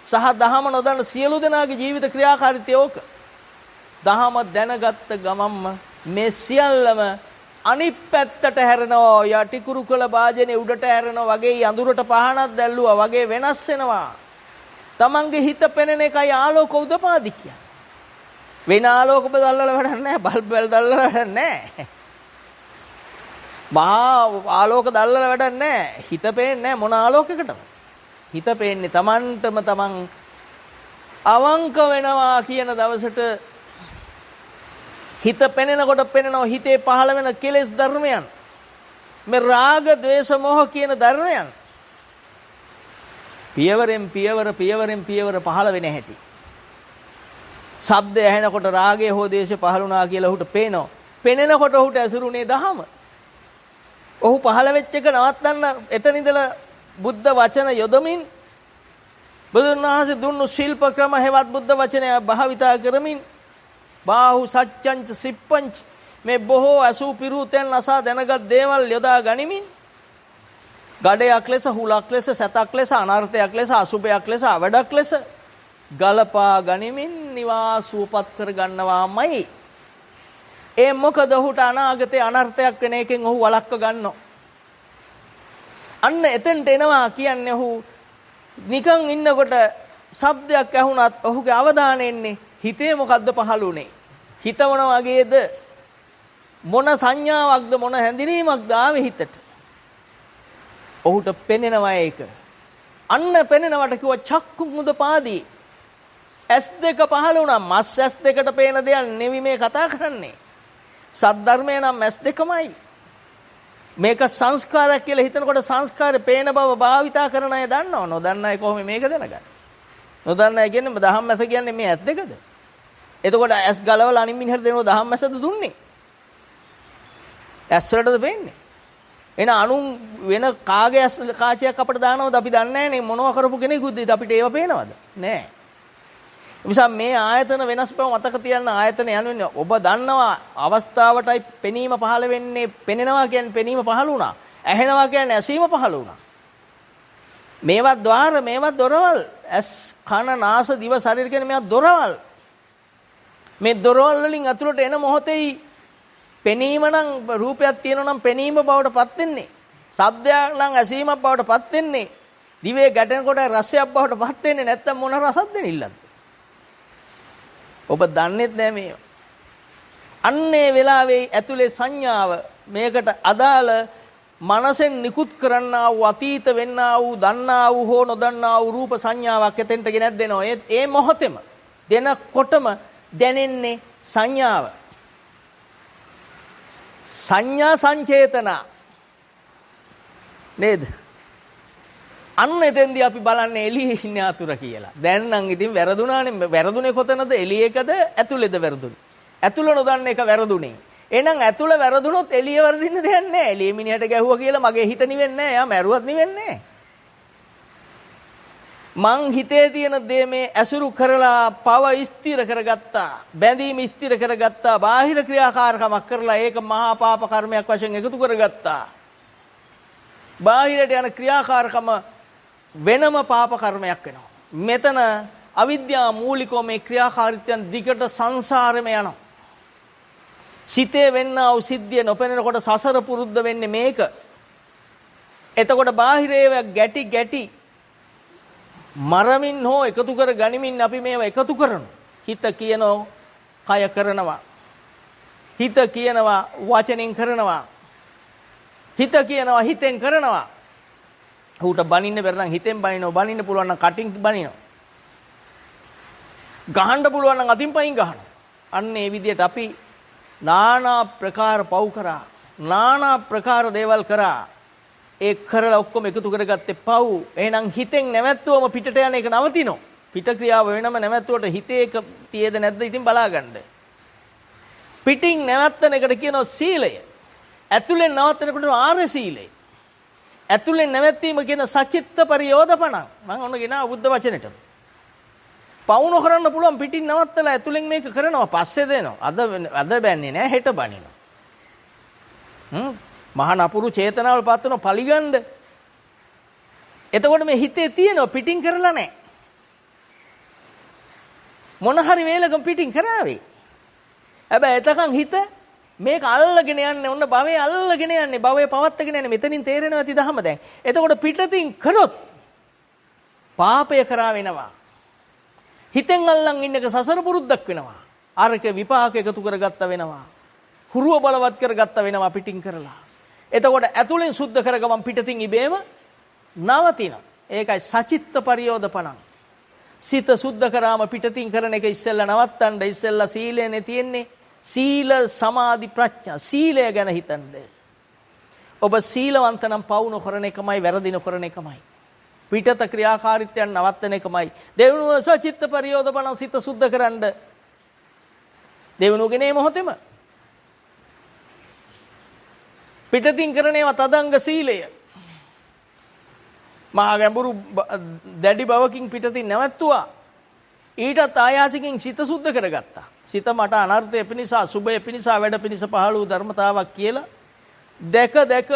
සහ දහම නොදන්න සියලු දෙනාගේ ජීවිත ක්‍රියාකාරීත්වය ඕක. දහම දැනගත්ත ගමම්ම මේ සියල්ලම අනිත් පැත්තට හැරෙනවා. යටි කුරුකල භාජනේ උඩට හැරෙනවා වගේ අඳුරට පහනක් දැල්ලුවා වගේ වෙනස් වෙනවා. තමන්ගේ හිත පෙනෙන එකයි ආලෝක උදපාදි කියන්නේ. වෙන ආලෝක බදල්වල වැඩක් නැහැ. බල්බ් වල දැල්වල වැඩක් නැහැ. මහා ආලෝක දැල්වල වැඩක් නැහැ. හිත පේන්නේ නැහැ මොන ආලෝකයකටද? හිත පේන්නේ තමන්ටම තමන් අවංක වෙනවා කියන දවසට හිත පෙනෙනකොට පෙනෙනවා හිතේ පහළ වෙන කෙලෙස් ධර්මයන්. මේ රාග, ద్వේෂ, මොහ කියන ධර්මයන් පියවරෙන් පියවර පහළ වෙන හැටි. ශබ්දය ඇහෙනකොට රාගය හෝ ද්වේෂය පහළ වුණා කියලා ඔහුට පේනවා. පෙනෙනකොට ඔහුට ඇසුරුනේ දහම. ඔහු පහළ වෙච්ච එක නවත්තන්න එතන ඉඳලා බුද්ධ වචන යොදමින් බුදුන් වහන්සේ දුන්නු ශිල්ප ක්‍රම හේවත් බුද්ධ වචනය භාවිතා කරමින් බාහු සත්‍යංච සිප්පංච මේ බොහෝ අසූ පිරුතෙන් අසා දැනගත් දේවල් යොදා ගනිමින් ගඩයක් ලෙස, හුලක් ලෙස, සතක් ලෙස, අනර්ථයක් ලෙස, අසුභයක් ලෙස, අවඩක් ලෙස ගලපා ගනිමින් නිවාසුවපත් කර ගන්නවාමයි. ඒ මොකද ඔහුට අනාගතේ අනර්ථයක් වෙන එකෙන් ඔහු වළක්ව ගන්නවා. අන්න එතෙන්ට එනවා කියන්නේ ඔහු නිකන් ඉන්නකොට ශබ්දයක් ඇහුණත් ඔහුගේ අවධානය එන්නේ හිතේ මොකද්ද පහළ වුනේ? හිත මොන වගේද? මොන සංඥාවක්ද මොන හැඳිනීමක්ද ආවේ හිතට? ඔහුට පෙනෙනවා ඒක. අන්න පෙනෙනවට කිව්ව චක්කු මුදපාදී. S2 පහළ වුණා. මස් S2කට පේන දෙයක් නෙවෙයි මේ කතා කරන්නේ. සද්ධර්මය නම් S2මයි. මේක සංස්කාරයක් කියලා හිතනකොට සංස්කාරේ පේන බව භාවිතා කරන අය දන්නව. නොදන්න අය කොහොම මේක දැනගන්නේ? නොදන්න අය කියන්නේ දහම්මැස කියන්නේ මේ S2ද? එතකොට S ගලවලා අනින් මිනිහට දෙනව දහම්මැසද දුන්නේ? S වලටද පේන්නේ? එන අනුන් වෙන කාගේ ඇස් කාචයක් අපිට දානවද අපි දන්නේ නැහැ නේ. මොනවා කරපු කෙනෙකුද අපිට ඒව පේනවද? නෑ. නිසා මේ ආයතන වෙනස් බව මතක තියන්න. ආයතන යන්නේ ඔබ දන්නවා අවස්ථාවටයි පෙනීම පහළ වෙන්නේ. පෙනෙනවා කියන්නේ පෙනීම පහළ වුණා. ඇහෙනවා කියන්නේ ඇසීම පහළ වුණා. මේවත් ద్వාර මේවත් දොරවල්. ඇස් කන නාස දිව ශරීර කියන මේවා දොරවල්. මේ දොරවල් වලින් අතුලට එන මොහොතේ පෙනීම නම් රූපයක් තියෙනවා නම් පෙනීම බවට පත් වෙන්නේ. ශබ්දයක් නම් ඇසීමක් බවට පත් වෙන්නේ. දිවේ ගැටෙනකොට රසයක් බවට පත් වෙන්නේ. නැත්තම් මොන රසක්ද දෙනිල්ලද? ඔබ දන්නේත් නැහැ මේව. අන්නේ වෙලාවේ ඇතුලේ සංඥාව මේකට අදාළ මනසෙන් නිකුත් කරන්නා වූ අතීත වෙන්නා වූ දන්නා වූ හෝ නොදන්නා වූ රූප සංඥාවක් එතෙන්ට ගෙනත් දෙනවා. ඒ මොහොතේම දෙනකොටම දැනෙන්නේ සංඥාව. සංඥා සංචේතන නේද? අන්න එතෙන්දී අපි බලන්නේ එළියේ ඉන්න අතුර කියලා. දැන් නම් ඉතින් වැරදුනානේ. වැරදුනේ කොතනද? එළියේකද ඇතුළේද වැරදුනේ? ඇතුළ නොදන්න එක වැරදුනේ. එහෙනම් ඇතුළ වැරදුනොත් එළිය වරදින්න දෙයක් නැහැ. එළිය මිනිහට ගැහුවා කියලා මගේ හිත නිවෙන්නේ නැහැ. යා මැරුවත් නිවෙන්නේ නැහැ. මං හිතේ තියෙන දේ මේ ඇසුරු කරලා පව ස්ථිර කරගත්තා. බැඳීම ස්ථිර කරගත්තා. බාහිර ක්‍රියාකාරකමක් කරලා ඒක මහා පාප කර්මයක් වශයෙන් එකතු කරගත්තා. බාහිරට යන ක්‍රියාකාරකම වෙනම පාප කර්මයක් වෙනවා. මෙතන අවිද්‍යාව මූලිකව මේ ක්‍රියාකාරීත්වයන් දිගට සංසාරෙම යනවා. සිතේ වෙන්නා වූ සිද්ධිය නොපෙනෙනකොට සසර පුරුද්ද වෙන්නේ මේක. එතකොට බාහිර ඒවා ගැටි ගැටි මරමින් හෝ එකතු කර ගනිමින් අපි මේවා එකතු කරනවා. හිත කියනවා කය කරනවා. හිත කියනවා වචනෙන් කරනවා. හිත කියනවා හිතෙන් කරනවා. ඌට බනින්න බැර නම් හිතෙන් බනිනවා. බනින්න පුළුවන් නම් කටින් බනිනවා. ගහන්න පුළුවන් නම් අතින් පයින් ගහනවා. අන්න ඒ විදිහට අපි নানা ප්‍රකාර පව් කරා. নানা ප්‍රකාර දේවල් කරා. ඒ කරලා ඔක්කොම එකතු කරගත්තේ පව්. එහෙනම් හිතෙන් නැවැත්තුවම පිටට යන එක නවතිනවා. පිට ක්‍රියාව වෙනම නැවැත්තුවට හිතේ එක තියේද නැද්ද ඉතින් බලාගන්න. පිටින් නැවැත්තන එකට කියනවා සීලය. ඇතුලෙන් නවත්තනකොට ආර්ය සීලය. ඇතුලෙන් නැවැත්වීම කියන සචිත්ත පරියෝධපණ. මම ඔන්න ගෙනා බුද්ධ වචනෙට. පව් නොකරන්න පුළුවන් පිටින් නවත්තලා ඇතුලෙන් මේක කරනවා. පස්සේ දෙනවා. අද බැන්නේ නැහැ හෙට බනිනවා. මහා නපුරු චේතනාවල පත් වෙන පලිගන්න. එතකොට මේ හිතේ තියෙනවා පිටින් කරලා නැහැ. මොන හරි වේලකම් පිටින් කරාවේ. හැබැයි එතකන් හිත මේක අල්ලගෙන යන්නේ ඔන්න භවයේ අල්ලගෙන යන්නේ භවයේ පවත්තගෙන යන්නේ මෙතනින් තේරෙනවා ඇති දහම දැන්. එතකොට පිටතින් කරොත් පාපය කරා වෙනවා. හිතෙන් අල්ලන් ඉන්න එක සසර පුරුද්දක් වෙනවා. අරක විපාක එකතු කරගත්ත වෙනවා. හුරුව බලවත් කරගත්ත වෙනවා පිටින් කරලා. එතකොට ඇතුලෙන් සුද්ධ කරගමන් පිටතින් ඉබේම නවතිනවා. ඒකයි සචිත්ත පරියෝධපණං. සිත සුද්ධ කරාම පිටතින් කරන එක ඉස්සෙල්ලා නවත්තන්න. ඉස්සෙල්ලා සීලයනේ තියෙන්නේ. සීල සමාධි ප්‍රඥා. සීලය ගැන හිතන්න. ඔබ සීලවන්ත නම් පව් නොකරන එකමයි වැරදි නොකරන එකමයි. පිටත ක්‍රියාකාරීත්වයන් නවත්තන එකමයි. දෙවනුව සචිත්ත පරියෝධපණං සිත සුද්ධ කරන්න. දෙවනුවගෙන මේ මොහොතේම පිටතින් කරන ඒවා තදංග සීලය. මහා ගැඹුරු දැඩි බවකින් පිටතින් නැවැත්තුවා. ඊටත් ආයාසකින් සිත සුද්ධ කරගත්තා. සිත මට අනර්ථය පිණිස සුභය පිණිස වැඩ පිණිස පහළ වූ ධර්මතාවක් කියලා දැක දැක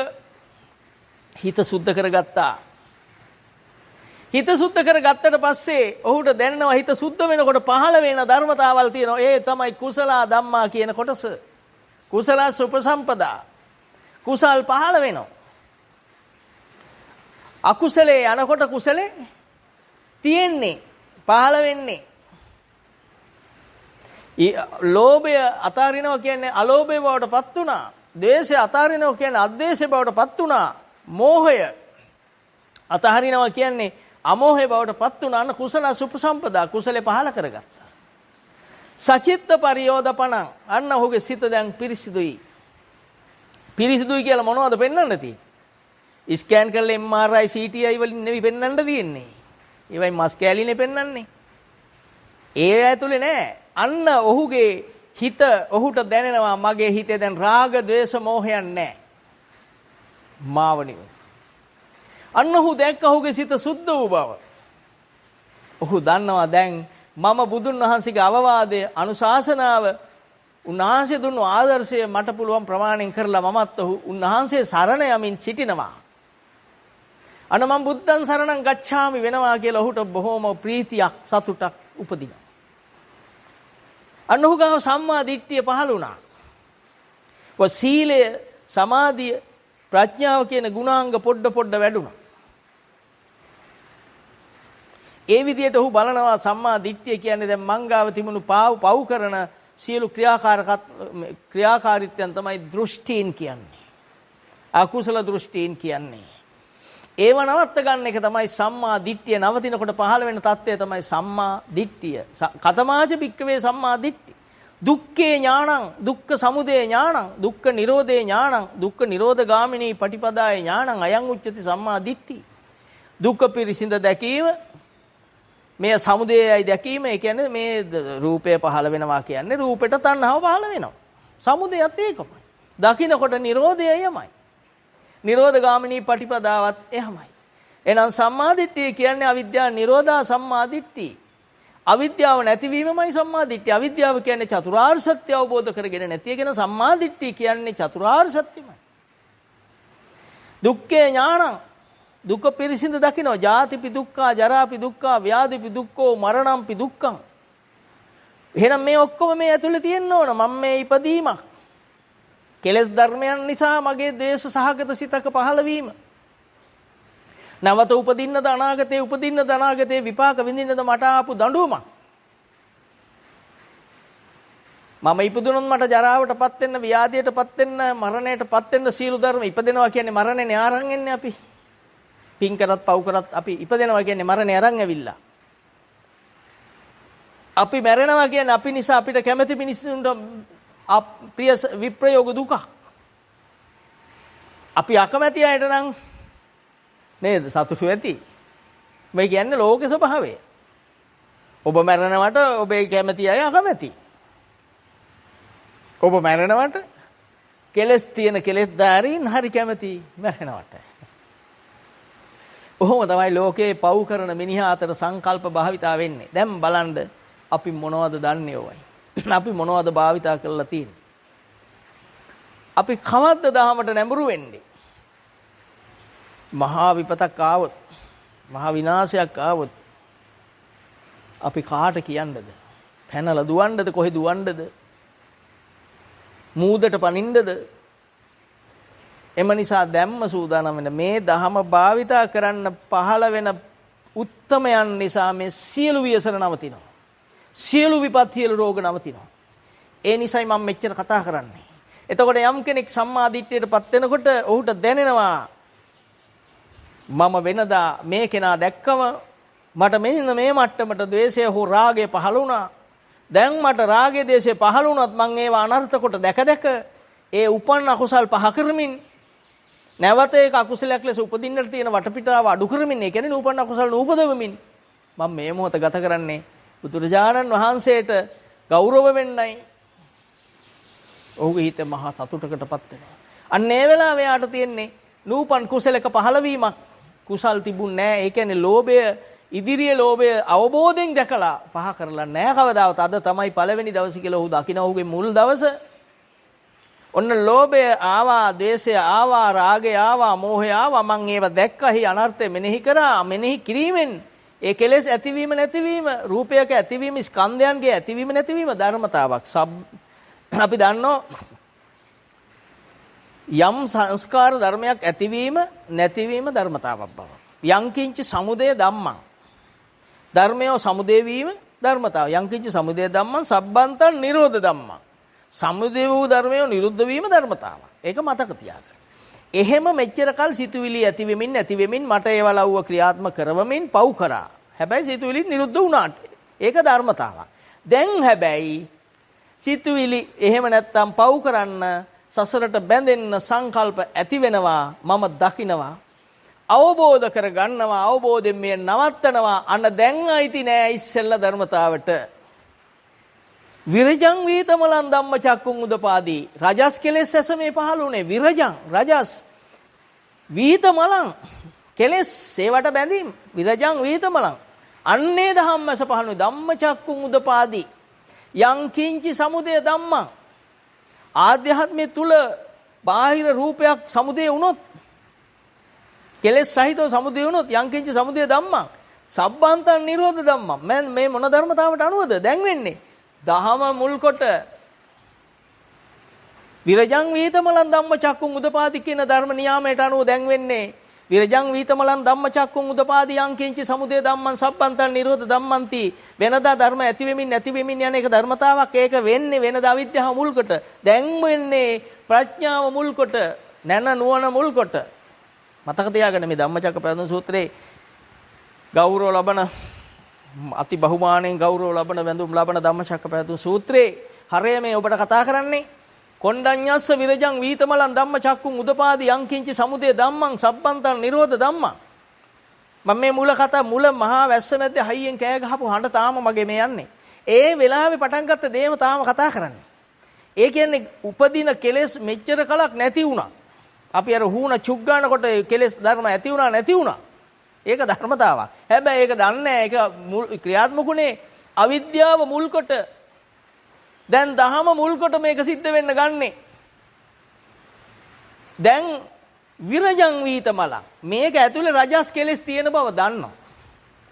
හිත සුද්ධ කරගත්තා. හිත සුද්ධ කරගත්තට පස්සේ ඔහුට දැනෙනවා හිත සුද්ධ වෙනකොට පහළ වෙන ධර්මතාවල් තියෙනවා. ඒ තමයි කුසල ධම්මා කියන කොටස. කුසල සුපසම්පදා. කුසල් පහළ වෙනවා. අකුසලේ යනකොට කුසලේ තියෙන්නේ පහළ වෙන්නේ. ලෝභය අතාරිනවා කියන්නේ අලෝභය බවට පත් වුණා. ද්වේෂය අතාරිනවා කියන්නේ අද්වේෂය බවට පත් වුණා. මෝහය අතහරිනවා කියන්නේ අමෝහය බවට පත් වුණා. අන්න කුසල සුපසම්පදා කුසලේ පහළ කරගත්තා. සචිත්ත පරියෝධපණං. අන්න ඔහුගේ සිත දැන් පිරිසිදුයි. පිරිසිදුයි කියලා මොනවද පෙන්වන්න තියෙන්නේ? ස්කෑන් කරලා MRI CTI වලින් නෙවෙයි පෙන්වන්න තියෙන්නේ. ඒවයි මස් කැලිනේ පෙන්වන්නේ. ඒ ඇතුලේ නෑ. අන්න ඔහුගේ හිත ඔහුට දැනෙනවා මගේ හිතේ දැන් රාග ద్వේෂ මෝහයන් නෑ. මාවනිව. අන්න ඔහු දැක්ක ඔහුගේ සිත සුද්ධ වූ බව. ඔහු දන්නවා දැන් මම බුදුන් වහන්සේගේ අවවාදය අනුශාසනාව උන්වහන්සේ දුන්නු ආදර්ශය මට පුළුවන් ප්‍රමාණයෙන් කරලා මමත් උන්වහන්සේ සරණ යමින් සිටිනවා. අන මම බුද්ධං සරණං ගච්ඡාමි වෙනවා කියලා ඔහුට බොහොම ප්‍රීතියක් සතුටක් උපදිනවා. අන්න ඔහු ගාව සම්මා දිට්ඨිය පහළ වුණා. සීලය, සමාධිය, ප්‍රඥාව කියන ගුණාංග පොඩ වැඩුණා. ඒ විදිහට ඔහු බලනවා සම්මා දිට්ඨිය කියන්නේ දැන් මංගාව තිබුණු පව් කරන සියලු ක්‍රියාකාරීත්වයන් තමයි දෘෂ්ටීන් කියන්නේ. අකුසල දෘෂ්ටීන් කියන්නේ. ඒව නවත්ත ගන්න එක තමයි සම්මා දිට්ඨිය. නවතිනකොට පහළ වෙන தත්ත්වය තමයි සම්මා දිට්ඨිය. කතමාච භික්කවේ සම්මා දිට්ඨි. දුක්ඛේ ඥානං, දුක්ඛ සමුදය ඥානං, දුක්ඛ නිරෝධේ ඥානං, දුක්ඛ නිරෝධ ගාමිනී පටිපදාය ඥානං අයං උච්චති සම්මා දිට්ඨි. දුක්ඛ පිරිසිඳ දැකීම, මේ සමුදයයි දැකීම. ඒ කියන්නේ මේ රූපය පහළ වෙනවා කියන්නේ රූපෙට තණ්හාව පහළ වෙනවා. සමුදයත් ඒකමයි. දකින්නකොට නිරෝධය එයමයි. නිරෝධ ගාමිනී පටිපදාවත් එහමයි. එහෙනම් සම්මාදිට්ඨිය කියන්නේ අවිද්‍යාව නිරෝධා සම්මාදිට්ඨිය. අවිද්‍යාව නැතිවීමමයි සම්මාදිට්ඨිය. අවිද්‍යාව කියන්නේ චතුරාර්ය සත්‍ය අවබෝධ කරගෙන නැති එකන සම්මාදිට්ඨිය කියන්නේ චතුරාර්ය සත්‍යමයි. දුක්ඛේ ඥානං දුක පිරිසිඳ දකිනවා. ජාතිපි දුක්ඛා, ජරාපි දුක්ඛා, ව්‍යාධිපි දුක්ඛෝ, මරණම්පි දුක්ඛං. එහෙනම් මේ ඔක්කොම මේ ඇතුලේ තියෙන්න ඕන. මම මේ ඉපදීමක්. කෙලෙස් ධර්මයන් නිසා මගේ ද්වේෂ සහගත සිතක පහළ වීම. නැවත උපදින්නද අනාගතේ උපදින්නද අනාගතේ විපාක විඳින්නද මට ආපු දඬුවමක්. මම ඉපදුනොත් මට ජරාවටපත් වෙන්න, ව්‍යාධියටපත් වෙන්න, මරණයටපත් වෙන්න සීල ධර්ම ඉපදෙනවා කියන්නේ මරණයනේ ආරං එන්නේ අපි. පින් කරත් පව් කරත් අපි ඉපදෙනවා කියන්නේ මරණය අරන් ඇවිල්ලා. අපි මැරෙනවා කියන්නේ අපි නිසා අපිට කැමති මිනිස්සුන්ට ප්‍රිය විප්‍රයෝග දුක. අපි අකමැති අයට නම් නේද සතුටු ඇති. මේ කියන්නේ ලෝක ස්වභාවය. ඔබ මැරෙනවට ඔබේ කැමති අය අකමැති. ඔබ මැරෙනවට කෙලස් තියෙන කෙලෙස්දාරීන් හරි කැමති මැරෙනවට. ඔහොම තමයි ලෝකේ පව් කරන මිනිහා අතර සංකල්ප භාවිතා වෙන්නේ. දැන් බලන්න අපි මොනවද දන්නේ ඔයයි. අපි මොනවද භාවිතා කරලා තියෙන්නේ. අපි කවද්ද දහමට නැඹුරු වෙන්නේ. මහා විපතක් ආවොත්, මහා විනාශයක් ආවොත් අපි කාට කියන්නද? පැනලා දුවන්නද? කොහෙ දුවන්නද? මූදට පනින්නද? එම නිසා දැම්ම සූදානම් වෙන මේ දහම භාවිතා කරන්න පහළ වෙන උත්තමයන් නිසා මේ සියලු ව්‍යසන නවතිනවා. සියලු විපත් සියලු රෝග නවතිනවා. ඒ නිසයි මම මෙච්චර කතා කරන්නේ. එතකොට යම් කෙනෙක් සම්මා දිට්ඨියටපත් වෙනකොට ඔහුට දැනෙනවා මම වෙනදා මේ කෙනා දැක්කම මට මෙන්න මේ මට්ටමට ද්වේෂය හෝ රාගය පහළ වුණා. දැන් මට රාගය දේශය පහළ වුණත් මම ඒවා අනර්ථ කොට දැක ඒ උපන් අකුසල් පහ කරමින් නැවත ඒක අකුසලයක් ලෙස උපදින්නට තියෙන වටපිටාව අඩු කරමින් ඒ කියන්නේ උපන් අකුසල් නූපදවමින් මම මේ මොහොත ගත කරන්නේ බුදුරජාණන් වහන්සේට ගෞරව වෙන්නයි. ඔහුගේ හිත මහා සතුටකටපත් වෙනවා. අන්න ඒ වෙලාවේ යාට තියෙන්නේ නූපන් කුසලක පහළවීමක්. කුසල් තිබුණ නැහැ. ඒ කියන්නේ ලෝභය, ඉදිරියේ ලෝභය අවබෝධයෙන් දැකලා පහ කරලා නැහැ කවදාවත්. අද තමයි පළවෙනි දවසේ කියලා ඔහු දකින්න ඔහුගේ මුල් දවස. ඔන්න ලෝභය ආවා, ද්වේෂය ආවා, රාගය ආවා, මෝහය ආවා. මං ඒව දැක්කහි අනර්ථය මෙනෙහි කරා. මෙනෙහි කිරීමෙන් ඒ කෙලෙස් ඇතිවීම නැතිවීම, රූපයක ඇතිවීම, ස්කන්ධයන්ගේ ඇතිවීම නැතිවීම ධර්මතාවක්. අපි දන්නෝ යම් සංස්කාර ධර්මයක් ඇතිවීම නැතිවීම ධර්මතාවක් බව. යංකින්ච සමුදය ධම්මං. ධර්මය සමුදය වීම ධර්මතාව. යංකින්ච සමුදය ධම්මං සබ්බන්තං නිරෝධ ධම්මං. සමුදය වූ ධර්මය නිරුද්ධ වීම ධර්මතාවක්. ඒක මතක තියාගන්න. එහෙම මෙච්චර කල් සිතුවිලි ඇති වෙමින් නැති වෙමින් මට ඒව ලව්ව ක්‍රියාත්මක කරවමින් පව් කරා. හැබැයි සිතුවිලි නිරුද්ධ වුණාට ඒක ධර්මතාවක්. දැන් හැබැයි සිතුවිලි එහෙම නැත්තම් පව් කරන්න සසරට බැඳෙන්න සංකල්ප ඇති වෙනවා. මම දකිනවා, අවබෝධ කර ගන්නවා, අවබෝධයෙන් මේ නවත්තනවා. අන්න දැන් අයිති නෑ ඉස්සෙල්ලා ධර්මතාවට. විරජං වීතමලං ධම්මචක්කුං උදපාදී. රජස් කෙලෙස් ඇස මේ පහළුනේ. විරජං රජස් වීතමලං කෙලෙස් ඒවට බැඳීම්. විරජං වීතමලං අන්නේ ධම්මස පහළුනේ. ධම්මචක්කුං උදපාදී. යං කිංචි සමුදය ධම්මං. ආධ්‍යාත්මයේ තුල බාහිර රූපයක් සමුදය වුණොත්, කෙලෙස් සහිතව සමුදය වුණොත් යං කිංචි සමුදය ධම්මං සබ්බන්තං නිරෝධ ධම්මං. මේ මොන ධර්මතාවට අනුවද දැන් වෙන්නේ? දහම මුල් කොට විරජං වීතමලං ධම්මචක්කුං උදපාදි කියන ධර්ම නියාමයට අනුව දැන් වෙන්නේ විරජං වීතමලං ධම්මචක්කුං උදපාදි යං කිංචි සමුදය ධම්මං සබ්බන්තං නිරෝධ ධම්මන්ති. වෙනදා ධර්ම ඇති වෙමින් නැති වෙමින් යන එක ධර්මතාවක්. ඒක වෙන්නේ වෙනදා අවිද්‍යාව මුල් කොට. දැන් වෙන්නේ ප්‍රඥාව මුල් කොට, නැන නුවණ මුල් කොට. මතක තියාගන්න මේ ධම්මචක්කපවත්තන සූත්‍රයේ ගෞරව ලබන, අති බහුමාණයෙන් ගෞරව ලබන, වැඳුම් ලබන ධම්මචක්කපවත්තන සූත්‍රයේ හරය මේ ඔබට කතා කරන්නේ. කොණ්ඩඤ්ඤස්ස විරජං වීතමලං ධම්මචක්කුං උදපාදි යං කිංචි සමුදය ධම්මං සබ්බන්තං නිරෝධ ධම්මං. මම මේ මුල කතා මුල මහා වැස්ස මැද්දේ හයියෙන් කෑ ගහපු හඬ තාම මගේ මේ යන්නේ. ඒ වෙලාවේ පටන් ගත්ත දේම තාම කතා කරන්නේ. ඒ කියන්නේ උපදින කෙලෙස් මෙච්චර කලක් නැති වුණා. අපි අර හුණ චුක් ගන්නකොට කෙලෙස් ධර්ම ඇති වුණා නැති වුණා. ඒක ධර්මතාවක්. හැබැයි ඒක දන්නේ නැහැ. ඒක ක්‍රියාත්මකුනේ අවිද්‍යාව මුල් කොට. දැන් දහම මුල් කොට මේක සිද්ධ වෙන්න ගන්නෙ. දැන් විරජං වීතමලං මේක ඇතුලේ රජස් කෙලෙස් තියෙන බව දන්නවා.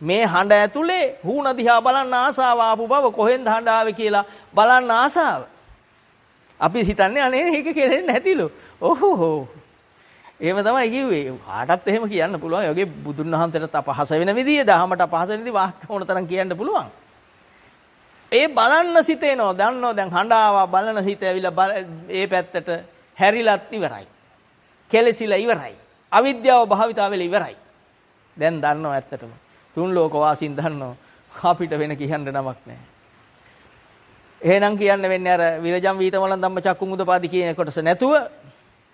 මේ හඬ ඇතුලේ හුණ දිහා බලන්න ආසාව ආපු බව කොහෙන්ද හඬ ආවේ කියලා බලන්න ආසාව. අපි හිතන්නේ අනේ ඒක කෙලෙන්නේ නැතිලු. ඕහෝ. එහෙම තමයි කිව්වේ. කාටත් එහෙම කියන්න පුළුවන්. යෝගේ බුදුන් වහන්සේට අපහාස වෙන විදිය, දහමට අපහාස වෙන විදිය වාක්‍ය ඕන තරම් කියන්න පුළුවන්. ඒ බලන්න සිතේනෝ දන්නෝ දැන් හඬ ආවා බලන සිත ඇවිල්ලා ඒ පැත්තට හැරිලත් ඉවරයි. කෙලසිලා ඉවරයි. අවිද්‍යාව භාවිතා වෙලා ඉවරයි. දැන් දන්නව ඇත්තටම. තුන් ලෝක වාසීන් දන්නව අපිට වෙන කියන්න නමක් නැහැ. එහෙනම් කියන්න වෙන්නේ අර විරජම් වීතමලන් ධම්මචක්කුං උදපාදි කියන කොටස නැතුව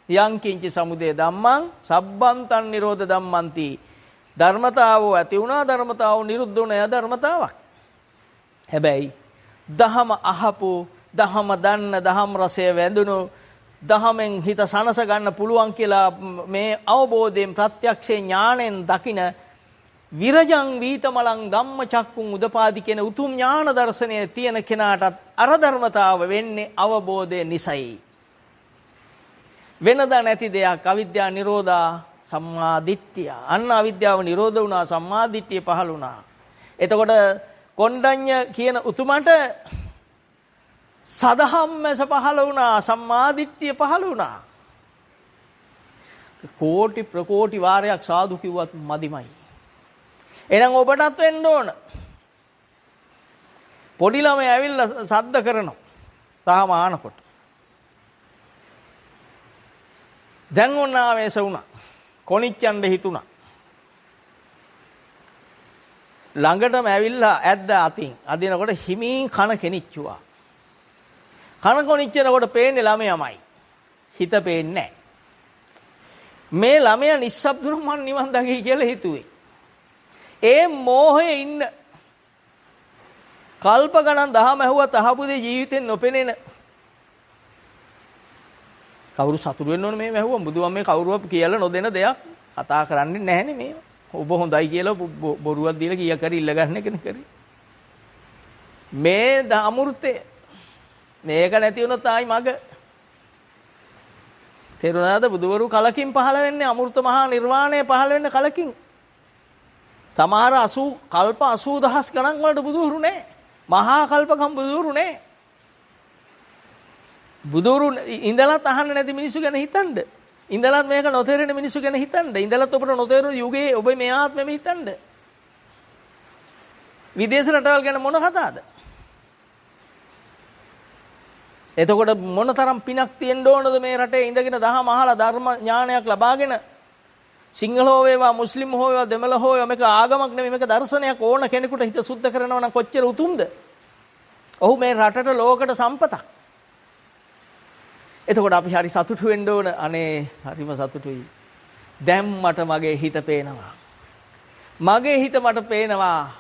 යං කිංචි සමුදය ධම්මං සබ්බන්තං නිරෝධ ධම්මන්ති. ධර්මතාවෝ ඇති වුණා ධර්මතාවෝ නිරුද්ධ වුණා ධර්මතාවක්. හැබැයි දහම අහපු දහම දන්න දහම් රසය වැඳුණු දහමෙන් හිත සනස ගන්න පුළුවන් කියලා මේ අවබෝධයෙන් ප්‍රත්‍යක්ෂේ ඥාණයෙන් දකින විරජං වීතමලං ධම්මචක්කුං උදපාදි කියන උතුම් ඥාන දර්ශනය තියෙන කෙනාටත් අර ධර්මතාව වෙන්නේ අවබෝධය නිසයි. වෙනදා නැති දෙයක් අවිද්‍යාව නිරෝධා සම්මා දිට්ඨිය. අන්න අවිද්‍යාව නිරෝධ වුණා සම්මා දිට්ඨිය පහළ වුණා. එතකොට කොණ්ඩඤ්ඤ කියන උතුමට සදහම්මස පහළ වුණා සම්මා දිට්ඨිය පහළ වුණා. කෝටි ප්‍රකෝටි වාරයක් සාදු කිව්වත් මදිමයි. එහෙනම් ඔබටත් වෙන්න ඕන. පොඩි ළමයි ඇවිල්ලා සද්ද කරනවා. තාම ආනකොට. දැන් ඔන්න ආවේශ වුණා. කොනිච්චන්න හිතුණා. ළඟටම ඇවිල්ලා ඇද්ද අතින්. අදිනකොට හිමින් කන කෙනිච්චුවා. කන කොනිච්චනකොට පේන්නේ ළමයාමයි. හිත පේන්නේ නැහැ. මේ ළමයා නිස්සබ්දුන මන් නිවන් දකි කියලා හිතුවේ. ඒ මෝහයේ ඉන්න කල්ප ගණන් දහම ඇහුවත් අහපුදේ ජීවිතෙන් නොපෙනෙන කවුරු සතුටු වෙන්න ඕන මේ ඇහුවා බුදුන් මේ කවුරුව කියලා නොදෙන දෙයක් කතා කරන්නේ නැහනේ මේ. ඔබ හොඳයි කියලා බොරුවක් දීලා කීයක් හරි ඉල්ල ගන්න එකනේ කරේ. මේ අමෘතේ මේක නැති වුණොත් ආයි මග තේරුණාද? බුදුවරු කලකින් පහළ වෙන්නේ අමෘත මහා නිර්වාණය පහළ වෙන්නේ කලකින්. තමාර 80 කල්ප 80000 ගණන් වලට බුදුවරු නැහැ. මහා කල්පකම් බුදුවරු නැහැ. බුදුවරු ඉඳලත් අහන්න නැති මිනිස්සු ගැන හිතන්න. ඉඳලත් මේක නොතේරෙන මිනිස්සු ගැන හිතන්න. ඉඳලත් ඔබට නොතේරුණු යුගයේ ඔබ මේ ආත්මෙම හිතන්න. විදේශ රටවල් ගැන මොන කතාවද? එතකොට මොනතරම් පිනක් තියෙන්න ඕනද මේ රටේ ඉඳගෙන දහම අහලා ධර්ම ඥානයක් ලබාගෙන සිංහල හෝ වේවා මුස්ලිම් හෝ වේවා දෙමළ හෝ වේවා මේක ආගමක් නෙමෙයි මේක දර්ශනයක් ඕන කෙනෙකුට හිත සුද්ධ කරනවා නම් කොච්චර උතුම්ද? ඔහු මේ රටට ලෝකයට සම්පතක්. එතකොට අපි හරි සතුටු වෙන්න ඕන. අනේ හරිම සතුටුයි. දැන් මට මගේ හිත පේනවා. මගේ හිත මට පේනවා.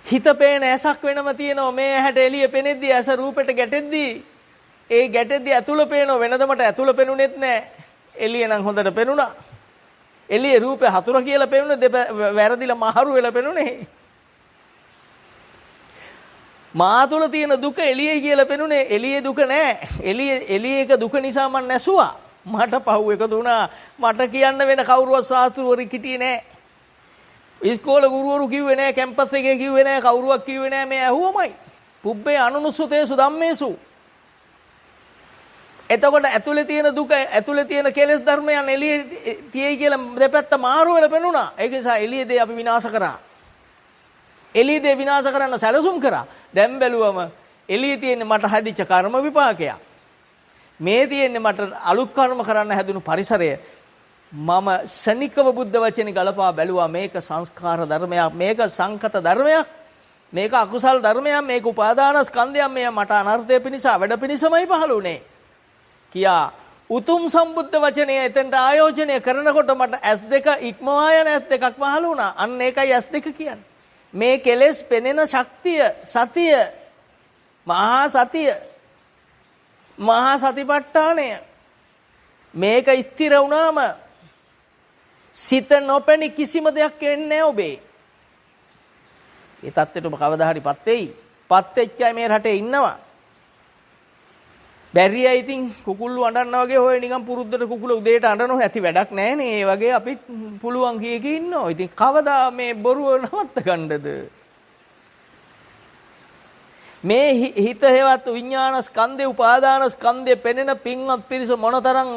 හිත පේන ඇසක් වෙනම තියෙනවා. මේ ඇහැට එළිය පෙනෙද්දී ඇස රූපෙට ගැටෙද්දී ඒ ගැටෙද්දී ඇතුළ පේනවා. වෙනදමට ඇතුළ පෙනුනේත් නැහැ. එළිය නම් හොඳට පෙනුණා. එළිය රූපේ හතුර කියලා පෙනුනේ වැරදිලා මහරු වෙලා පෙනුනේ. මා තුළ තියෙන දුක එළියේ කියලා පෙනුනේ. එළියේ දුක නෑ. එළියේක දුක නිසා මම නැසුවා. මට පහුව එකතු වුණා. මට කියන්න වෙන කවුරුවත් සාස්ත්‍රවරි කිටියේ නෑ. ඉස්කෝලේ ගුරුවරු කිව්වේ නෑ. කැම්පස් එකේ කිව්වේ නෑ. කවුරුවක් කිව්වේ නෑ. මේ ඇහුවමයි. පුබ්බේ අනුනුස්සතේසු ධම්මේසු. එතකොට ඇතුලේ තියෙන දුක ඇතුලේ තියෙන කෙලෙස් ධර්මයන් එළියේ තියෙයි කියලා දෙපැත්ත මාරු වෙලා පෙනුණා. ඒක නිසා එළියේ දේ අපි විනාශ කරා. එළියේ දේ විනාශ කරන්න සැලසුම් කරා. දැන් බැලුවම එළියේ තියෙන්නේ මට හැදිච්ච කර්ම විපාකයක්. මේ තියෙන්නේ මට අලුත් කර්ම කරන්න හැදුණු පරිසරය. මම ශනිකව බුද්ධ වචනේ ගලපා බැලුවා මේක සංස්කාර ධර්මයක්, මේක සංකත ධර්මයක්, මේක අකුසල් ධර්මයක්, මේක උපාදාන ස්කන්ධයක්. මේ මට අනර්ථය පිණිස වැඩ පිණිසමයි පහළ වුණේ. කියා උතුම් සම්බුද්ධ වචනය එතෙන්ට ආයෝජනය කරනකොට මට S2 ඉක්මවා යන S2ක් පහළ වුණා. අන්න ඒකයි S2 කියන්නේ. මේ කෙලෙස් පෙනෙන ශක්තිය, සතිය, මහා සතිය මහා සතිපට්ඨානය. මේක ස්ථිර වුණාම සිත නොපෙනි කිසිම දෙයක් වෙන්නේ නැහැ ඔබේ. ඒ தත්ත්වයට ඔබ කවදා හරිපත් වෙයි. පත් වෙච්චයි මේ රටේ ඉන්නවා. බැරිය ඉතින් කුකුල්ලු අඬනවා වගේ ඔය නිකන් පුරුද්දට කුකුල උදේට අඬනෝ ඇති වැඩක් නැහනේ. ඒ වගේ අපි පුළුවන් කීකේ ඉන්නවා. ඉතින් කවදා මේ බොරුව නවත්ත ගන්නද? මේ හිත හේවත් විඥාන ස්කන්ධේ උපාදාන ස්කන්ධේ පෙනෙන පින්වත් පිරිස මොනතරම්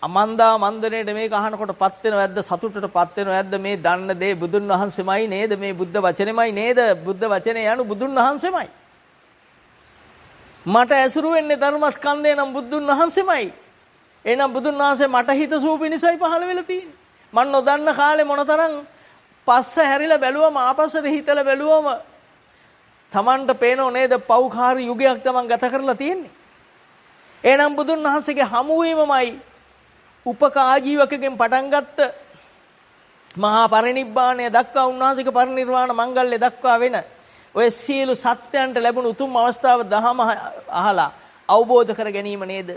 අමන්දා මන්දනේට මේක අහනකොටපත් වෙනවද? සතුටටපත් වෙනවද? මේ දන්න දේ බුදුන් වහන්සේමයි නේද? මේ බුද්ධ වචනේමයි නේද? බුද්ධ වචනේ යනු බුදුන් වහන්සේමයි. මට ඇසුරු වෙන්නේ ධර්මස්කන්ධේ නම් බුදුන් වහන්සේමයි. එහෙනම් බුදුන් වහන්සේ මට හිතසුව පිණිසයි පහළ වෙලා තියෙන්නේ. මන් නොදන්න කාලේ මොනතරම් පස්ස හැරිලා බැලුවම ආපස්සට හිතලා බැලුවම Tamanට පේනෝ නේද? පෞඛාරී යුගයක් Taman ගත කරලා තියෙන්නේ. එහෙනම් බුදුන් වහන්සේගේ හමු වීමමයි උපකාජීවකගෙන් පටන් ගත්ත මහා පරිනිබ්බාණය දක්වා උන්වහන්සේගේ පරිනිර්වාණ මංගල්‍ය දක්වා වෙන ඔය සියලු සත්‍යයන්ට ලැබුණු උතුම් අවස්ථාව දහම අහලා අවබෝධ කර ගැනීම නේද?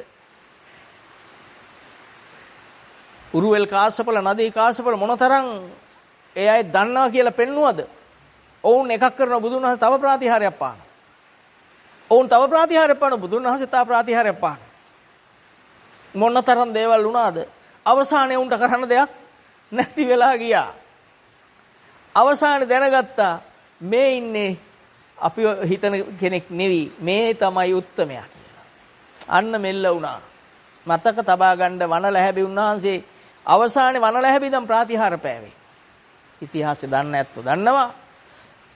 උරුවෙල් කාශ්‍යපල නදී කාශ්‍යපල මොනතරම් ඒ අය දන්නවා කියලා පෙන්නුවද? ඔවුන් එකක් කරන බුදුන් වහන්සේ තව ප්‍රාතිහාර්යයක් පානවා. ඔවුන් තව ප්‍රාතිහාර්යයක් පාන බුදුන් වහන්සේ තව ප්‍රාතිහාර්යයක් පානවා. මොනතරම් දේවල් වුණාද? අවසානයේ උන්ට කරන්න දෙයක් නැති වෙලා ගියා. අවසානයේ දැනගත්තා මේ ඉන්නේ අපි හිතන කෙනෙක් නෙවෙයි, මේ තමයි උත්තමයා කියලා. අන්න මෙල්ල වුණා. මතක තබා ගන්න වනලැහැබි උන්වහන්සේ අවසානයේ වනලැහැබි දම් ප්‍රාතිහාර පෑවේ. ඉතිහාසය දන්න ඇත්තෝ දන්නවා.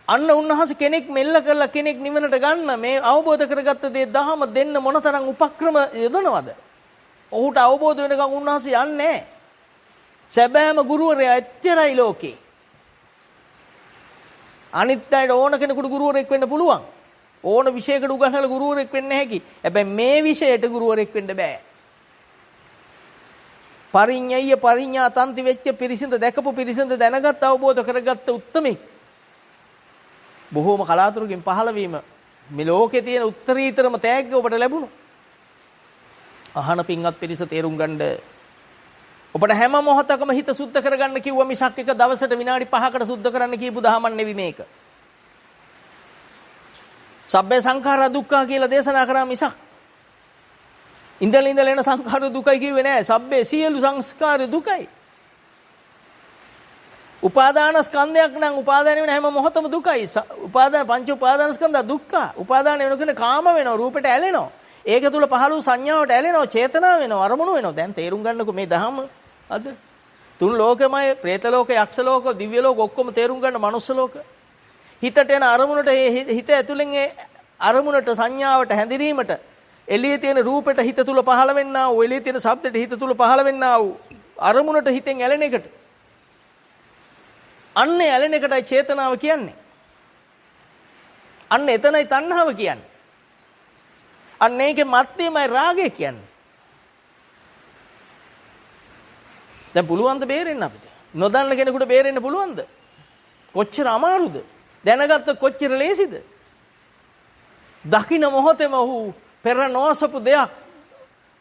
අන්න උන්වහන්සේ කෙනෙක් මෙල්ල කරලා කෙනෙක් නිවනට ගන්න මේ අවබෝධ කරගත්ත දේ දහම දෙන්න මොනතරම් උපක්‍රම යොදනවද? ඔහුට අවබෝධ වෙනකන් උන්වහන්සේ යන්නේ නැහැ. සැබෑම ගුරුවරයා එච්චරයි ලෝකේ. අනිත් අයට ඕන කෙනෙකුට ගුරුවරයෙක් වෙන්න පුළුවන්. ඕන විෂයකට උගන්වලා ගුරුවරයෙක් වෙන්න හැකි. හැබැයි මේ විෂයට ගුරුවරයෙක් වෙන්න බෑ. පරිඤ්ඤය පරිඤ්ඤා තන්ති වෙච්ච පිරිසිඳ දැකපු පිරිසිඳ දැනගත් අවබෝධ කරගත්ත උත්තමෙක්. බොහෝම කලාතුරකින් පහළ වීම මේ ලෝකේ තියෙන උත්තරීතරම තෑග්ග ඔබට ලැබුණා. අහන පින්වත් පිරිස තේරුම් ගන්න ඔබට හැම මොහොතකම හිත සුද්ධ කරගන්න කිව්ව මිසක් එක දවසට විනාඩි 5කට සුද්ධ කරන්න කියපු දහමක් නෙවි මේක. සබ්බේ සංඛාරා දුක්ඛා කියලා දේශනා කරා මිසක් ඉඳලා එන සංඛාර දුකයි කිව්වේ නෑ. සබ්බේ සියලු සංස්කාර දුකයි. උපාදාන ස්කන්ධයක් නම් උපාදාන වෙන හැම මොහොතම දුකයි. උපාදාන පංච උපාදාන ස්කන්ධ දුක්ඛ. උපාදාන වෙනකොට කාම වෙනවා, රූපෙට ඇලෙනවා. ඒක තුල පහළ වූ සංඥාවට ඇලෙනවා, චේතනාව වෙනවා, අරමුණු වෙනවා. දැන් තේරුම් ගන්නකො මේ ධහම අද තුන් ලෝකෙමයි, പ്രേත ලෝක, යක්ෂ ලෝක, දිව්‍ය ලෝක ඔක්කොම තේරුම් ගන්න මනුස්ස ලෝක. හිතට එන අරමුණට හිත ඇතුලෙන් ඒ අරමුණට සංඥාවට හැඳිරීමට එළියේ තියෙන රූපෙට හිත තුල පහළ වෙන්නා වූ, එළියේ තියෙන ශබ්දෙට හිත තුල පහළ වෙන්නා වූ අරමුණට හිතෙන් ඇලෙන එකට අන්න ඇලෙන එකටයි චේතනාව කියන්නේ. අන්න එතනයි තණ්හාව කියන්නේ. අන්න ඒකේ මැත්තේමයි රාගය කියන්නේ. දැන් පුළුවන් ද බේරෙන්න අපිට? නොදන්න කෙනෙකුට බේරෙන්න පුළුවන්ද? කොච්චර අමාරුද? දැනගත්ත කොච්චර ලේසිද? දකින්න මොහොතේම ඔහු පෙර නොසපු දෙයක්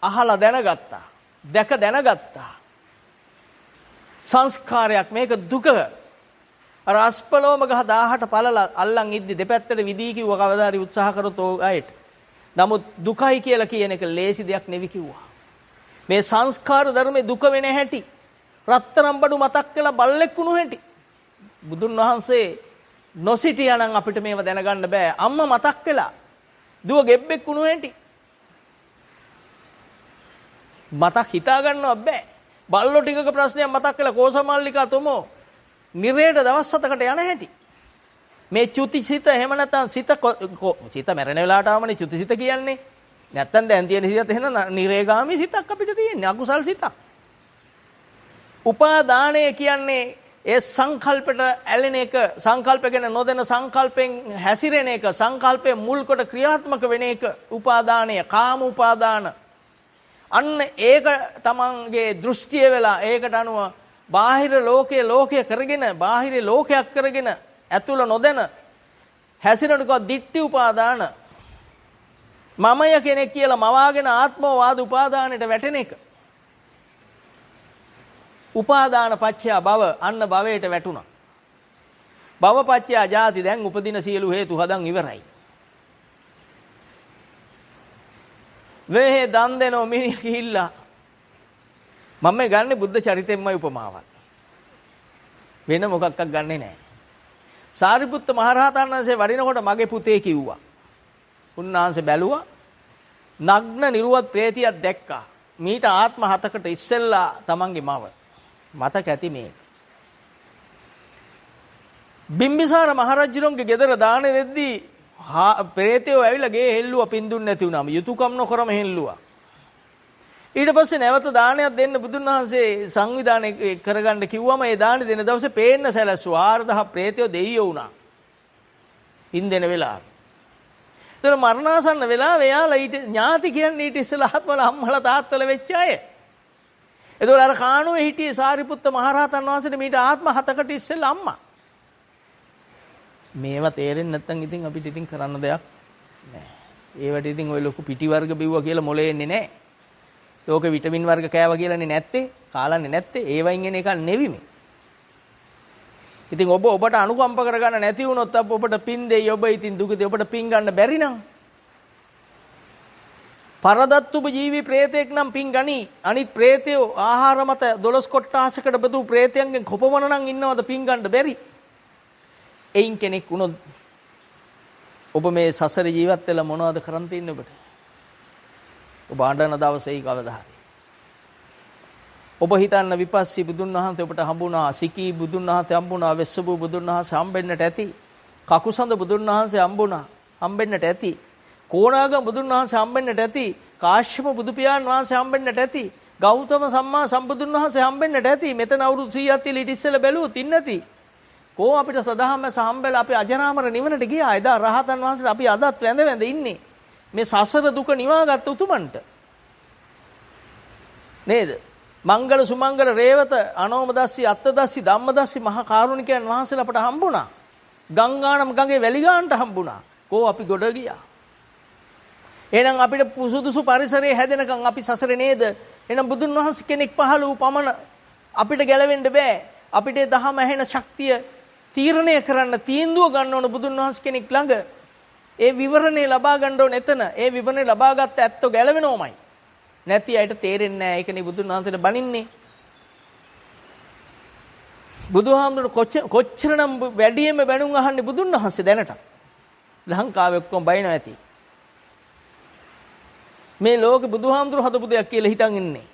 අහලා දැනගත්තා. දැක දැනගත්තා. සංස්කාරයක් මේක දුක. අර අස්පලෝම ගහ 18 පළල අල්ලන් ඉද්දි දෙපැත්තට විදී කිව්ව කවදා හරි උත්සාහ කරොත් ඔය අයට. නමුත් දුකයි කියලා කියන එක ලේසි දෙයක් නෙවි කිව්වා. මේ සංස්කාර ධර්මයේ දුක වෙන හැටි රත්තරන් බඩු මතක් කළා බල්ලෙක් වුණු හැටි බුදුන් වහන්සේ නොසිටියා නම් අපිට මේව දැනගන්න බෑ. අම්මා මතක් කළා දුව ගෙබ්බෙක් වුණු හැටි මතක් හිතා ගන්නව බෑ. බල්ලෝ ටිකක ප්‍රශ්නයක් මතක් කළා කෝසමල්ලිකා තුමෝ නිරේට දවස් 7කට යන හැටි. මේ චුතිසිත එහෙම නැත්නම් සිත මැරෙන වෙලාවට ආවනේ චුතිසිත කියන්නේ. නැත්නම් දැන් තියෙන සිතත් එහෙනම් නිරේගාමී සිතක් අපිට තියෙන්නේ අකුසල් සිතක්. උපාදානය කියන්නේ ඒ සංකල්පයට ඇලෙන එක, සංකල්ප ගැන නොදැන සංකල්පෙන් හැසිරෙන එක, සංකල්පයේ මුල් කොට ක්‍රියාත්මක වෙන එක උපාදානය, කාම උපාදාන. අන්න ඒක තමන්ගේ දෘෂ්ටිය වෙලා ඒකට අනුව බාහිර ලෝකයේ කරගෙන, බාහිර ලෝකයක් කරගෙන ඇතුළ නොදැන හැසිරෙනක දිට්ඨි උපාදාන. මමය කෙනෙක් කියලා මවාගෙන ආත්මවාද උපාදානයට වැටෙන එක. උපාදාන පත්‍ය භව අන්න භවයට වැටුණා. භව පත්‍ය ජාති දැන් උපදින සියලු හේතු හදන් ඉවරයි. වෙහෙ දන් දෙනෝ මිනිහ කිහිල්ලා මම ගන්නෙ බුද්ධ චරිතෙන්මයි උපමාවක්. වෙන මොකක්වත් ගන්නෙ නැහැ. සාරිපුත්ත මහරහතන් වහන්සේ වඩිනකොට මගේ පුතේ කිව්වා. උන්වහන්සේ බැලුවා නග්න නිරුවත් ප්‍රේතියක් දැක්කා. මීට ආත්ම 7කට ඉස්සෙල්ලා තමන්ගේ මව. මතක ඇති මේ. බිම්බිසාර මහරජුරුන්ගේ ගෙදර දාන දෙද්දී ප්‍රේතයෝ ඇවිල්ලා ගේ හෙල්ලුවා පින්දුන් නැති වුණාම යුතුයකම් නොකරම හෙල්ලුවා. ඊට පස්සේ නැවත දානයක් දෙන්න බුදුන් වහන්සේ සංවිධානය කරගන්න කිව්වම ඒ දාන දෙන දවසේ පේන්න සැලැස්සුවා 4000 ප්‍රේතයෝ දෙයියෝ වුණා. පින් දෙන වෙලාව. ඒතර මරණාසන්න වෙලාව එයාලා ඊට ඥාති කියන්නේ ඊට ඉස්සෙල්ලා ආත්මල අම්මලා තාත්තලා වෙච්ච අය. ඒතර අර කාණුවේ හිටියේ සාරිපුත්ත මහරහතන් වහන්සේට මීට ආත්ම 7කට ඉස්සෙල්ලා අම්මා. මේවා තේරෙන්නේ නැත්නම් ඉතින් අපිට ඉතින් කරන්න දෙයක් නැහැ. ඒවට ඉතින් ওই ලොකු පිටි වර්ග බිව්වා කියලා මොලේ එන්නේ නැහැ. ලෝකේ විටමින් වර්ග කෑවා කියලානේ නැත්තේ, කාලන්නේ නැත්තේ. ඒවයින් එන එක නෙවිමේ. ඉතින් ඔබට අනුකම්ප කරගන්න නැති වුණොත් ඔබට පින් දෙයි. ඔබ ඉතින් දුකදී ඔබට පින් ගන්න බැරි නම් පරදත්තුබ ජීවි ප්‍රේතෙක් නම් පින් ගනි. අනිත් ප්‍රේතයෝ ආහාර මත 12 කොට්ටාසකට බදු ප්‍රේතයන්ගෙන් කොපමණ නම් ඉන්නවද පින් ගන්න බැරි. එයින් කෙනෙක් වුණොත් ඔබ මේ සසර ජීවත් වෙලා මොනවද කරන් තින්නේ ඔබට? ඔබ අඬන දවසේයි කවදා හරි. ඔබ හිතන්න විපස්සී බුදුන් වහන්සේ ඔබට හම්බුණා, සිකී බුදුන් වහන්සේ හම්බුණා, වෙස්සබු බුදුන් වහන්සේ හම්බෙන්නට ඇති. කකුසඳ බුදුන් වහන්සේ හම්බෙන්නට ඇති. කෝණාගම බුදුන් වහන්සේ හම්බෙන්නට ඇති. කාශ්‍යප බුදු පියාණන් වහන්සේ හම්බෙන්නට ඇති. ගෞතම සම්මා සම්බුදුන් වහන්සේ හම්බෙන්නට ඇති. මෙතන අවුරුදු 100ක් තියලා ඊට ඉස්සෙල්ලා බැලුවොත් ඉන්නේ නැති. කෝ අපිට සදාහමස හම්බෙලා අපි අජරාමර නිවනට ගියා. එදා රහතන් වහන්සේලා අපි අදත් වැඳ ඉන්නේ. මේ සසර දුක නිවාගත් උතුමන්ට. නේද? මංගල සුමංගල රේවත අනෝමදස්සි අත්තදස්සි ධම්මදස්සි මහා කාරුණිකයන් වහන්සේලා අපට හම්බුණා. ගංගානම් ගඟේ වැලි ගානට හම්බුණා. කෝ අපි ගොඩ ගියා. එහෙනම් අපිට සුදුසු පරිසරයේ හැදෙනකන් අපි සසරේ නේද? එහෙනම් බුදුන් වහන්සේ කෙනෙක් පහළ වූ පමණ අපිට ගැලවෙන්න බෑ. අපිට දහම ඇහෙන ශක්තිය තීරණය කරන්න තීන්දුව ගන්න ඕන බුදුන් වහන්සේ කෙනෙක් ළඟ. ඒ විවරණේ ලබා ගන්න ඕන එතන. ඒ විවරණේ ලබාගත්ත ඇත්තෝ ගැලවෙනවමයි. නැති අයට තේරෙන්නේ නැහැ. ඒකනේ බුදුන් වහන්සේට බනින්නේ. බුදුහාමුදුරු කොච්චරනම් වැඩියෙන්ම බැනුම් අහන්නේ බුදුන් වහන්සේ දැනට. ලංකාවේ ඔක්කොම බයිනවා ඇති. මේ ලෝකේ බුදුහාමුදුරු හදපු දෙයක් කියලා හිතන් ඉන්නේ.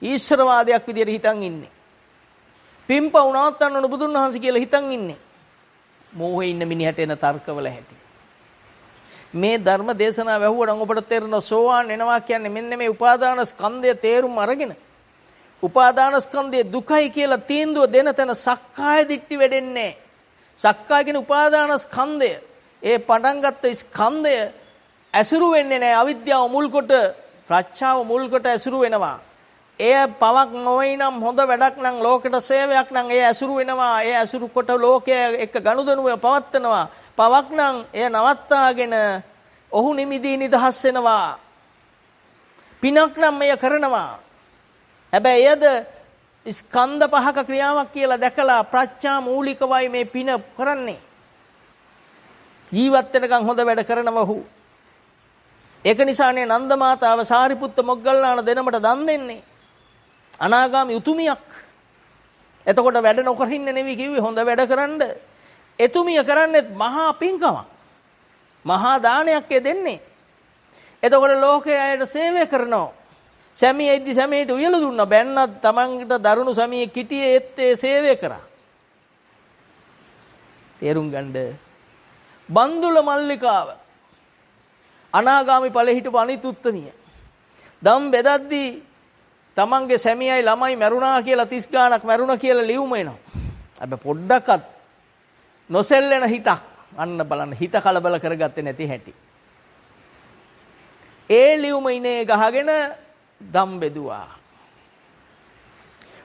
ඊශ්වරවාදයක් විදියට හිතන් ඉන්නේ. පිම්ප උනාත් අන්නන බුදුන් වහන්සේ කියලා හිතන් ඉන්නේ. මෝහේ ඉන්න මිනිහට එන තර්කවල හැටි. මේ ධර්ම දේශනාව වැහුවනම් ඔබට තේරෙනවා සෝවාන් වෙනවා කියන්නේ මෙන්න මේ උපාදාන ස්කන්ධය තේරුම් අරගෙන උපාදාන ස්කන්ධය දුකයි කියලා තීන්දුව දෙන තැන සක්කාය දිට්ඨි වෙඩෙන්නේ. සක්කාය කියන උපාදාන ස්කන්ධය ඒ පටන් ගත්ත ස්කන්ධය ඇසුරු වෙන්නේ නැහැ. අවිද්‍යාව මුල් කොට ප්‍රඥාව මුල් කොට ඇසුරු වෙනවා. එය පවක් නොවේ නම් හොඳ වැඩක් නම් ලෝකෙට සේවයක් නම් එය ඇසුරු වෙනවා. එය ඇසුරු කොට ලෝකයේ එක්ක ගනුදෙනුව පවත්වනවා. පවක් නම් එය නවත්තාගෙන ඔහු නිමිදී නිදහස් වෙනවා. පිනක් නම් මෙය කරනවා. හැබැයි එයද ස්කන්ධ පහක ක්‍රියාවක් කියලා දැකලා ප්‍රඥා මූලිකවයි මේ පින කරන්නේ. ජීවත් වෙනකන් හොඳ වැඩ කරනවා ඔහු. ඒක නිසානේ නන්ද මාතාව සාරිපුත්ත මොග්ගල්ලාන දෙනමට දන් දෙන්නේ. අනාගාමී උතුමියක්. එතකොට වැඩ නොකර ඉන්න නෙවෙයි කිව්වේ හොඳ වැඩ කරන්න. එතුමිය කරන්නේ මහා පින්කමක්. මහා දානයක් දෙන්නේ. එතකොට ලෝකයේ අයට සේවය කරනවා. සැමියෙද්දි සැමියට උයල දුන්නා. බැන්නත් තමන්ට දරුණු සැමියෙක් හිටියේ ඒත් ඒ සේවය කරා. තේරුම් ගන්න. බන්දුල මල්ලිකාව අනාගාමී ඵලෙ හිටපු අනිත් උත්තමිය. දම් බෙදද්දී තමන්ගේ සැමියයි ළමයි මැරුණා කියලා 30 ගාණක් මැරුණා කියලා ලියුම එනවා. හැබැයි පොඩ්ඩක්වත් නොසෙල්ලෙන හිතක්. අන්න බලන්න හිත කලබල කරගත්තේ නැති හැටි. ඒ ලියුම ඉනේ ගහගෙන දම් බෙදුවා.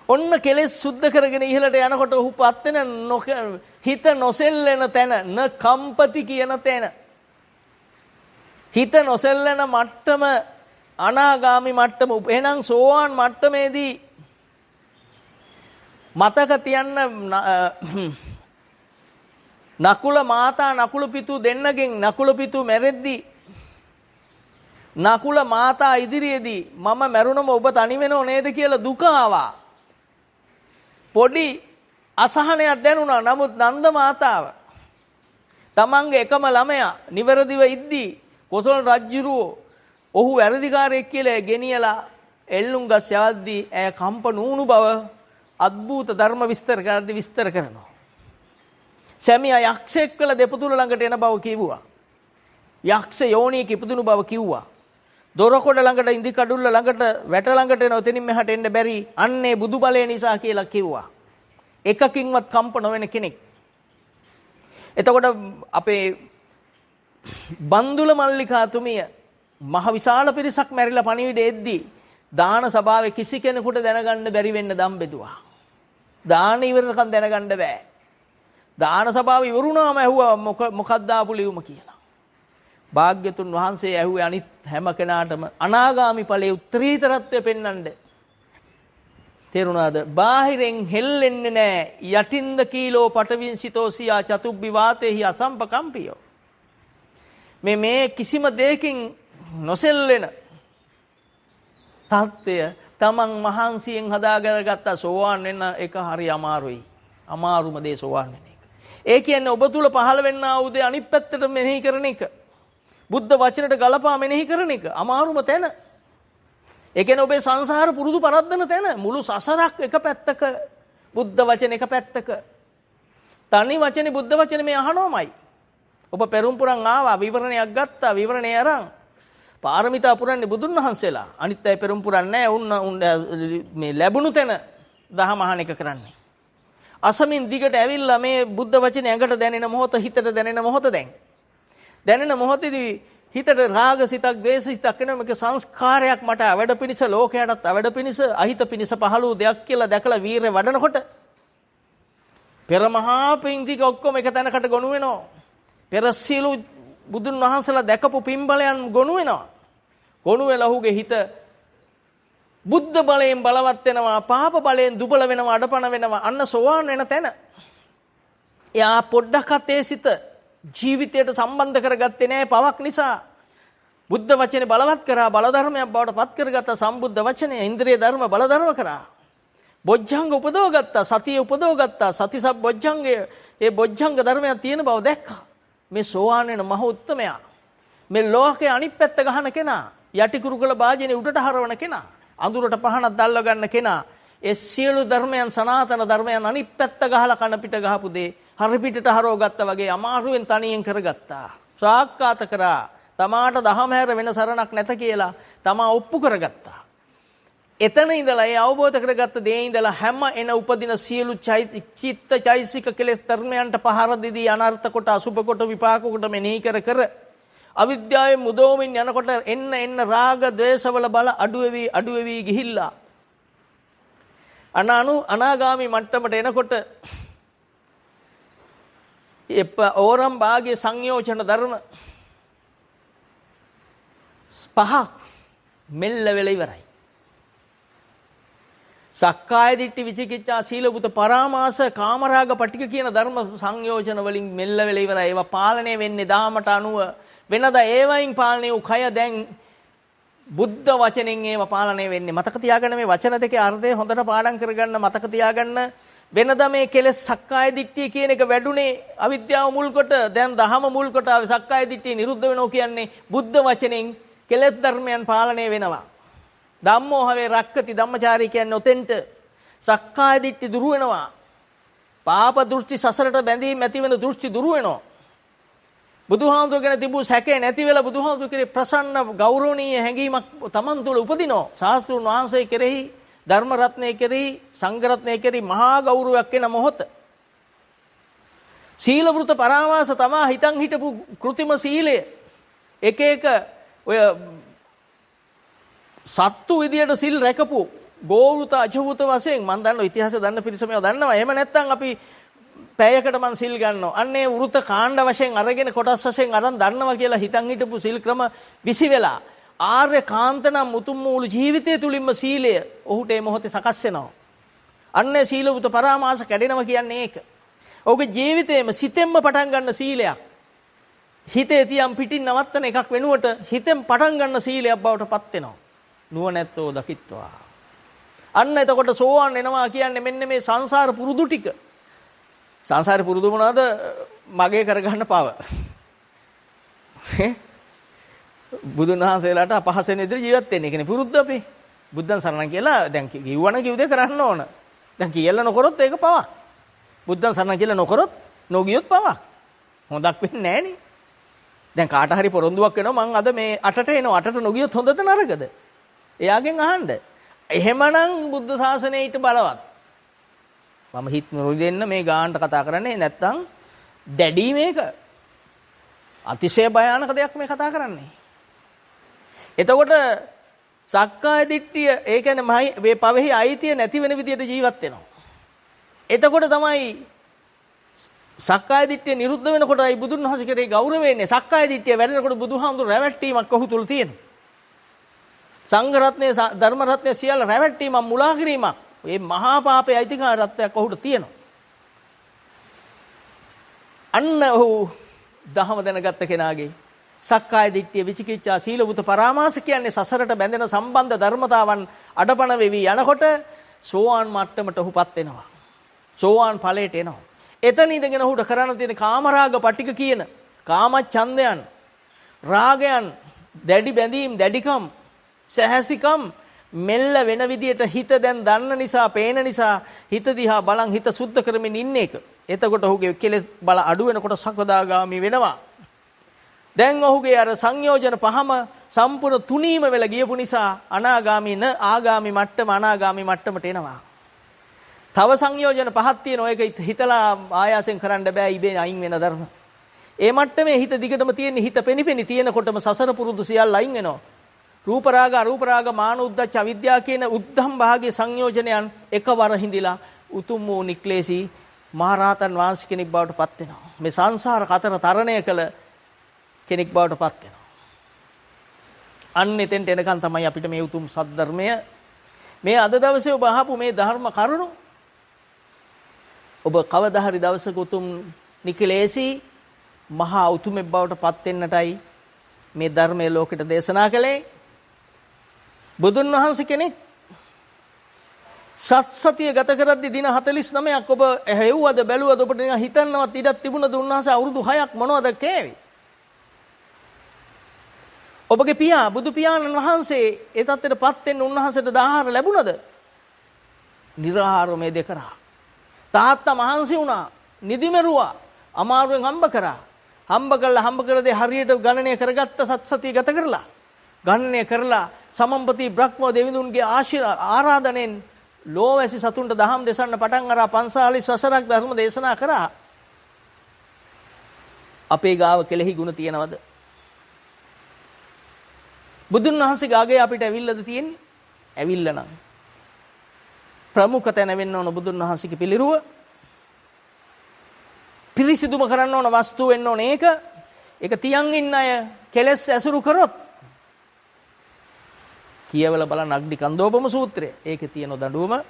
ඔන්න කෙලෙස් සුද්ධ කරගෙන ඉහළට යනකොට ඔහු පත් වෙන හිත නොසෙල්ලෙන තැන න කම්පති කියන තැන. හිත නොසෙල්ලන මට්ටම අනාගාමි මට්ටම. එහෙනම් සෝවාන් මට්ටමේදී මතක තියන්න නකුල මාතා නකුල පිතු දෙන්නගෙන් නකුල පිතු මැරෙද්දී නකුල මාතා ඉදිරියේදී මම මැරුණම ඔබ තනි වෙනව නේද කියලා දුක ආවා. පොඩි අසහනයක් දැනුණා. නමුත් නන්ද මාතාව තමන්ගේ එකම ළමයා නිවැරදිව ඉද්දී කොසල් රජුරෝ ඔහු වැරදිකාරයෙක් කියලා ගෙනියලා එල්ලුම්ගස් යවද්දී ඇය කම්ප නූණු බව අద్භූත ධර්ම විස්තර කරනවා. සැමියා යක්ෂයෙක් කළ දෙපතුල ළඟට එන බව කිව්වා. යක්ෂ යෝනියක ඉපදුණු බව කිව්වා. දොරකොඩ ළඟට ඉඳි කඩුල්ල ළඟට වැට ළඟට එන ඔතනින් මෙහාට එන්න බැරි අන්නේ බුදු බලය නිසා කියලා කිව්වා. එකකින්වත් කම්ප නොවන කෙනෙක්. එතකොට අපේ බන්දුල මල්ලිකාතුමිය මහ විශාල පිරිසක් මැරිලා පණිවිඩ එද්දී දාන සභාවේ කිසි කෙනෙකුට දැනගන්න බැරි වෙන්න දම් බෙදුවා. දාන ඉවරනකම් දැනගන්න බෑ. දාන සභාව ඉවරුණාම ඇහුවා මොකක්ද ආපු ලියුම කියලා. භාග්‍යතුන් වහන්සේ ඇහුවේ අනිත් හැම කෙනාටම අනාගාමි ඵලයේ උත්තරීතරත්වය පෙන්වන්න. තේරුණාද? බාහිරෙන් හෙල්ලෙන්නේ නැහැ. යටින්ද කීලෝ පටවින්සිතෝ සියා චතුබ්බි වාතේහි අසම්පකම්පියෝ. මේ කිසිම දෙයකින් නොසෙල්ලෙන තත්ත්වය තමන් මහන්සියෙන් හදාගත්ත සෝවාන් වෙන එක හරි අමාරුයි. අමාරුම දේ සෝවාන් වෙන එක. ඒ කියන්නේ ඔබ තුල පහළ වෙන්නා වූ දේ අනිත් පැත්තට මෙනෙහි කරන එක. බුද්ධ වචනට ගලපා මෙනෙහි කරන එක අමාරුම තැන. ඒ කියන්නේ ඔබේ සංසාර පුරුදු පරද්දන තැන. මුළු සසරක් එක පැත්තක බුද්ධ වචන එක පැත්තක. තනි වචනේ බුද්ධ වචනේ මේ අහනෝමයි. ඔබ පෙරම් පුරන් ආවා විවරණයක් ගත්තා විවරණේ අරන් පාරමිතා පුරන්නේ බුදුන් වහන්සේලා. අනිත් අය පෙරම් පුරන්නේ නැහැ. මේ ලැබුණු තැන දහම අහන එක කරන්නේ. අසමින් දිගට ඇවිල්ලා මේ බුද්ධ වචනේ ඇඟට දැනෙන මොහොත හිතට දැනෙන මොහොත දැනෙන මොහොතේදී හිතට රාග සිතක් ද්වේෂ සිතක් එනවා. මේක සංස්කාරයක් මට අවඩ පිනිස ලෝකයටත් අවඩ පිනිස අහිත පිනිස පහළ වූ දෙයක් කියලා දැකලා වීරය වඩනකොට පෙර මහා පින්තික ඔක්කොම එක තැනකට ගොනු වෙනවා. පෙර සියලු බුදුන් වහන්සේලා දැකපු පින්බලයන් ගොනු වෙනවා. ගොනු වෙලා ඔහුගේ හිත බුද්ධ බලයෙන් බලවත් වෙනවා, පාප බලයෙන් දුබල වෙනවා, අඩපණ වෙනවා. අන්න සෝවාන් වෙන තැන. එයා පොඩ්ඩක්වත් ඒ සිත ජීවිතයට සම්බන්ධ කරගත්තේ නැහැ පවක් නිසා. බුද්ධ වචනේ බලවත් කරා, බල ධර්මයක් බවට පත් කරගත්ත සම්බුද්ධ වචනේ ඉන්ද්‍රිය ධර්ම බල ධර්ම කරා. බොජ්ජංග උපදව ගත්තා, සතිය උපදව ගත්තා. සතිසබ් බොජ්ජංගය ඒ බොජ්ජංග ධර්මයක් තියෙන බව දැක්කා. මේ සෝවාන් වෙන මහ උත්තමයා. මේ ලෝකේ අනිත් පැත්ත ගහන කෙනා, යටි කුරුකල භාජනේ උඩට හරවන කෙනා, අඳුරට පහනක් දැල්ව ගන්න කෙනා, ඒ සියලු ධර්මයන් සනාතන ධර්මයන් අනිත් පැත්ත ගහලා කන පිට ගහපු දේ හරි පිටට හරව ගත්තා වගේ අමාරුවෙන් තනියෙන් කරගත්තා. සාක්කාත කරා. තමාට දහම හැර වෙන සරණක් නැත කියලා තමා ඔප්පු කරගත්තා. එතන ඉඳලා ඒ අවබෝධ කරගත්ත දේ ඉඳලා හැම එන උපදින සියලු චිත්ත චෛසික කෙලෙස් ධර්මයන්ට පහර දෙදී අනර්ථ කොට අසුභ කොට විපාක කොට මෙනෙහි කර අවිද්‍යාවෙන් මුදවමින් යනකොට එන්න රාග ද්වේෂවල බල අඩුවෙවි ගිහිල්ලා අනාගාමි මට්ටමට එනකොට ඕරම් භාගයේ සංයෝජන ධර්ම පහක් මෙල්ල වෙලා ඉවරයි. සක්කාය දිට්ඨි විචිකිච්ඡා සීලබුත පරාමාස කාමරාග පටික කියන ධර්ම සංයෝජන වලින් මෙල්ල වෙලා ඉවරයි. ඒවා පාලනය වෙන්නේ දාමට අනුව. වෙනදා ඒවයින් පාලනය වූ කය දැන් බුද්ධ වචනෙන් ඒවා පාලනය වෙන්නේ. මතක තියාගන්න මේ වචන දෙකේ අර්ථය හොඳට පාඩම් කරගන්න. මතක තියාගන්න වෙනදා මේ කෙලෙස් සක්කාය දිට්ඨිය කියන එක වැඩුණේ අවිද්‍යාව මුල් කොට. දැන් දහම මුල් කොට සක්කාය දිට්ඨිය නිරුද්ධ වෙනවා කියන්නේ බුද්ධ වචනෙන් කෙලෙස් ධර්මයන් පාලනය වෙනවා. ධම්මෝ හවේ රක්කති ධම්මචාරී කියන්නේ ඔතෙන්ට සක්කාය දිට්ඨි දුරු වෙනවා. පාප දෘෂ්ටි සසරට බැඳීම් ඇති වෙන දෘෂ්ටි දුරු වෙනවා. බුදුහාමුදුරු ගැන තිබූ සැකේ නැති වෙලා බුදුහාමුදුරු කෙරෙහි ප්‍රසන්න ගෞරවණීය හැඟීමක් තමන් තුළ උපදිනවා. ශාස්ත්‍රඥ වහන්සේ කෙරෙහි, ධර්ම රත්නයේ කෙරෙහි, සංඝ රත්නයේ කෙරෙහි මහා ගෞරවයක් එන මොහොත. සීල වෘත පරාමාස තමා හිතන් හිටපු කෘතිම සීලය එක ඔය සත්තු විදියට සිල් රැකපු ගෝවෘත අජවෘත වශයෙන් මම දන්නවා ඉතිහාසය දන්න පිරිස මේවා දන්නවා. එහෙම නැත්නම් අපි පැයකට මං සිල් ගන්නවා. අන්නේ වෘත කාණ්ඩ වශයෙන් අරගෙන කොටස් වශයෙන් අරන් දන්නවා කියලා හිතන් හිටපු සිල් ක්‍රම විසි වෙලා ආර්ය කාන්තනම් මුතුන් මූල ජීවිතය තුලින්ම සීලය ඔහුට මේ මොහොතේ සකස් වෙනවා. අන්නේ සීලවෘත පරාමාස කැඩෙනවා කියන්නේ ඒක. ඔහුගේ ජීවිතේම සිතෙන්ම පටන් ගන්න සීලයක්. හිතේ තියම් පිටින් නවත්තන එකක් වෙනුවට හිතෙන් පටන් ගන්න සීලයක් බවට පත් වෙනවා. නුවණැත්තෝ දකිත්වා. අන්න එතකොට සෝවාන් වෙනවා කියන්නේ මෙන්න මේ සංසාර පුරුදු ටික. සංසාරේ පුරුදු මොනවාද? මගේ කරගන්න පව. බුදුන් වහන්සේලාට අපහාස වෙන විදිහට ජීවත් වෙන්න. ඒ කියන්නේ පුරුද්ද අපි. බුද්ධං සරණං කියලා දැන් කිව්වන කිව්දේ කරන්න ඕන. දැන් කියලා නොකරොත් ඒක පවක්. බුද්ධං සරණං කියලා නොකරොත් නොගියොත් පවක්. හොඳක් වෙන්නේ නැහනේ. දැන් කාට හරි පොරොන්දුවක් වෙනවා මං අද මේ 8ට එනවා 8ට නොගියොත් හොඳද නරකද? එයාගෙන් අහන්න. එහෙමනම් බුද්ධ ශාසනය ඊට බලවත්. මම හිත නොදෙන්න මේ ගානට කතා කරන්නේ නැත්තම් දැඩි මේක. අතිශය භයානක දෙයක් මේ කතා කරන්නේ. එතකොට සක්කාය දිට්ඨිය ඒ කියන්නේ මේ පවෙහි අයිතිය නැති වෙන විදියට ජීවත් වෙනවා. එතකොට තමයි සක්කාය දිට්ඨිය නිරුද්ධ වෙනකොටයි බුදුන් වහන්සේ කෙරේ ගෞරවය එන්නේ. සක්කාය දිට්ඨිය වැඩෙනකොට බුදුහාමුදුරු රැවැට්ටීමක් ඔහු තුල තියෙනවා. සංඝ රත්නයේ ධර්ම රත්නයේ සියල්ල රැවැට්ටීමක් මුලා කිරීමක්. මේ මහා පාපයේ අයිතිකාරත්වයක් ඔහුට තියෙනවා. අන්න ඔහු දහම දැනගත්ත කෙනාගේ සක්කාය දිට්ඨිය විචිකිච්ඡා සීලවෘත පරාමාස කියන්නේ සසරට බැඳෙන සම්බන්ධ ධර්මතාවන් අඩපණ වෙවි යනකොට සෝවාන් මට්ටමට ඔහුපත් වෙනවා. සෝවාන් ඵලයට එනවා. එතන ඉඳගෙන ඔහුට කරන්න තියෙන කාමරාග පටික කියන කාම ඡන්දයන් රාගයන් දැඩි බැඳීම් දැඩිකම් සහසිකම් මෙල්ල වෙන විදියට හිත දැන් දන්න නිසා පේන නිසා හිත දිහා බලන් හිත සුද්ධ කරමින් ඉන්න එක. එතකොට ඔහුගේ කෙලෙස් බල අඩු වෙනකොට සකදාගාමි වෙනවා. දැන් ඔහුගේ අර සංයෝජන පහම සම්පූර්ණ තුනීම වෙලා ගියපු නිසා අනාගාමි න ආගාමි මට්ටම අනාගාමි මට්ටමට එනවා. තව සංයෝජන පහක් තියෙනවා. ඒක හිතලා ආයාසෙන් කරන්න බෑ ඉබේ අයින් වෙන ධර්ම. ඒ මට්ටමේ හිත දිගටම තියෙන හිත පෙනිපෙනි තියෙනකොටම සසර පුරුදු සියල්ල අයින් වෙනවා. රූප රාග අරූප රාග මාන උද්දච්ච අවිද්‍යාව කියන උද්ධම් භාගයේ සංයෝජනයන් එකවර හිඳිලා උතුම් වූ නික්ලේශී මහරහතන් වහන්සේ කෙනෙක් බවට පත් වෙනවා. මේ සංසාර කතර තරණය කළ කෙනෙක් බවට පත් වෙනවා. අන්න එතෙන්ට එනකන් තමයි අපිට මේ උතුම් සද්ධර්මය මේ අද දවසේ ඔබ අහපු මේ ධර්ම කරුණු ඔබ කවදා හරි දවසක උතුම් නිකලේශී මහා උතුමෙක් බවට පත් වෙන්නටයි මේ ධර්මයේ ලෝකෙට දේශනා කළේ. බුදුන් වහන්සේ කෙනෙක් සත්සතිය ගත කරද්දී දින 49ක් ඔබ ඇහෙව්වද බැලුවද ඔබට නිකන් හිතන්නවත් ඉඩක් තිබුණද උන්වහන්සේ අවුරුදු 6ක් මොනවද කෑවේ? ඔබගේ පියා බුදු පියාණන් වහන්සේ ඒ තත්ත්වයටපත් වෙන්න උන්වහන්සේට ආහාර ලැබුණද? නිර්ආහාරව මේ දෙකරා. තාත්තා මහන්සි වුණා, නිදිමරුවා, අමාරුවෙන් හම්බ කරා. හම්බ කළ දේ හරියට ගණනය කරගත්ත සත්සතිය ගත කරලා ගණනය කරලා සමම්පති බ්‍රහ්ම දෙවිඳුන්ගේ ආරාධනෙන් ලෝවැසි සතුන්ට දහම් දෙසන්න පටන් අරා 45 වසරක් ධර්ම දේශනා කරා. අපේ ගාව කෙලෙහි ගුණ තියනවද? බුදුන් වහන්සේගේ අගය අපිට ඇවිල්ලාද තියෙන්නේ? ඇවිල්ලා නම් ප්‍රමුඛ තැන වෙන්න ඕන බුදුන් වහන්සේගේ පිළිරුව. පිරිසිදුම කරන්න ඕන වස්තු වෙන්න ඕන ඒක. ඒක තියන් ඉන්න අය කෙලස් ඇසුරු කරොත් කියවල බලන්න අග්නි කන්දෝපම සූත්‍රය. ඒකේ තියෙන දඬුවම.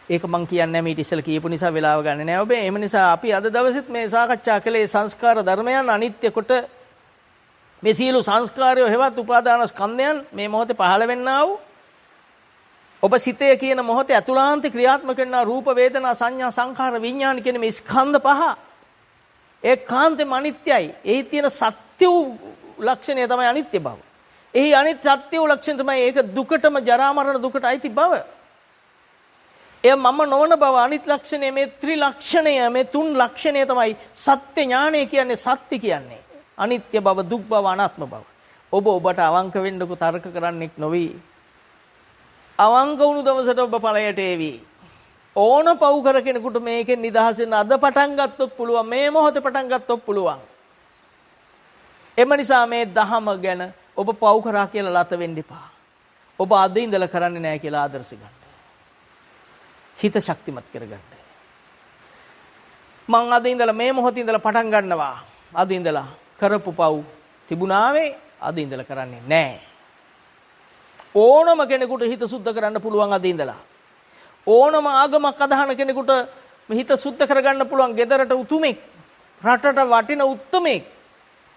ඒක මම කියන්නේ මේ ඉතිසල කියපු නිසා වෙලාව ගන්න නෑ ඔබේ. එහෙම නිසා අපි අද දවසෙත් මේ සාකච්ඡා කළේ සංස්කාර ධර්මයන් අනිත්‍ය කොට මේ සියලු සංස්කාරය හෙවත් උපාදාන ස්කන්ධයන් මේ මොහොතේ පහළ වෙන්නා වූ ඔබ සිතේ කියන මොහොතේ අතුලාන්ත ක්‍රියාත්මක වෙනා රූප වේදනා සංඥා සංඛාර විඥාන කියන මේ ස්කන්ධ පහ ඒකාන්තෙම අනිත්‍යයි. එහි තියෙන සත්‍ය වූ ලක්ෂණය තමයි අනිත්‍ය බව. එහි අනිත්‍ය සත්‍ය වූ ලක්ෂණය තමයි ඒක දුකටම ජරා මරණ දුකට අයිති බව. එය මම නොවන බව අනිත් ලක්ෂණය මේ ත්‍රිලක්ෂණය මේ තුන් ලක්ෂණය තමයි සත්‍ය ඥානය කියන්නේ සත්‍ය කියන්නේ. අනිත්‍ය බව දුක් බව අනාත්ම බව. ඔබ ඔබට අවංක වෙන්නකෝ තර්ක කරන්නෙක් නොවි. අවංක වුණු දවසට ඔබ ඵලයට එවි. ඕන පව් කර කෙනෙකුට මේකෙන් නිදහස් වෙන්න අද පටන් ගත්තොත් පුළුවන්. මේ මොහොතේ පටන් ගත්තොත් පුළුවන්. එම නිසා මේ දහම ගැන ඔබ පව් කරා කියලා ලත වෙන්න එපා. ඔබ අද ඉඳලා කරන්නේ නැහැ කියලා ආදර්ශ ගන්න. හිත ශක්තිමත් කරගන්න. මං අද ඉඳලා මේ මොහොතේ ඉඳලා පටන් ගන්නවා. අද ඉඳලා කරපු පව් තිබුණාවේ අද ඉඳලා කරන්නේ නැහැ. ඕනම කෙනෙකුට හිත සුද්ධ කරන්න පුළුවන් අද ඉඳලා. ඕනම ආගමක් අදහන කෙනෙකුට හිත සුද්ධ කරගන්න පුළුවන්. ගෙදරට උතුමෙක්, රටට වටින උත්තමෙක්,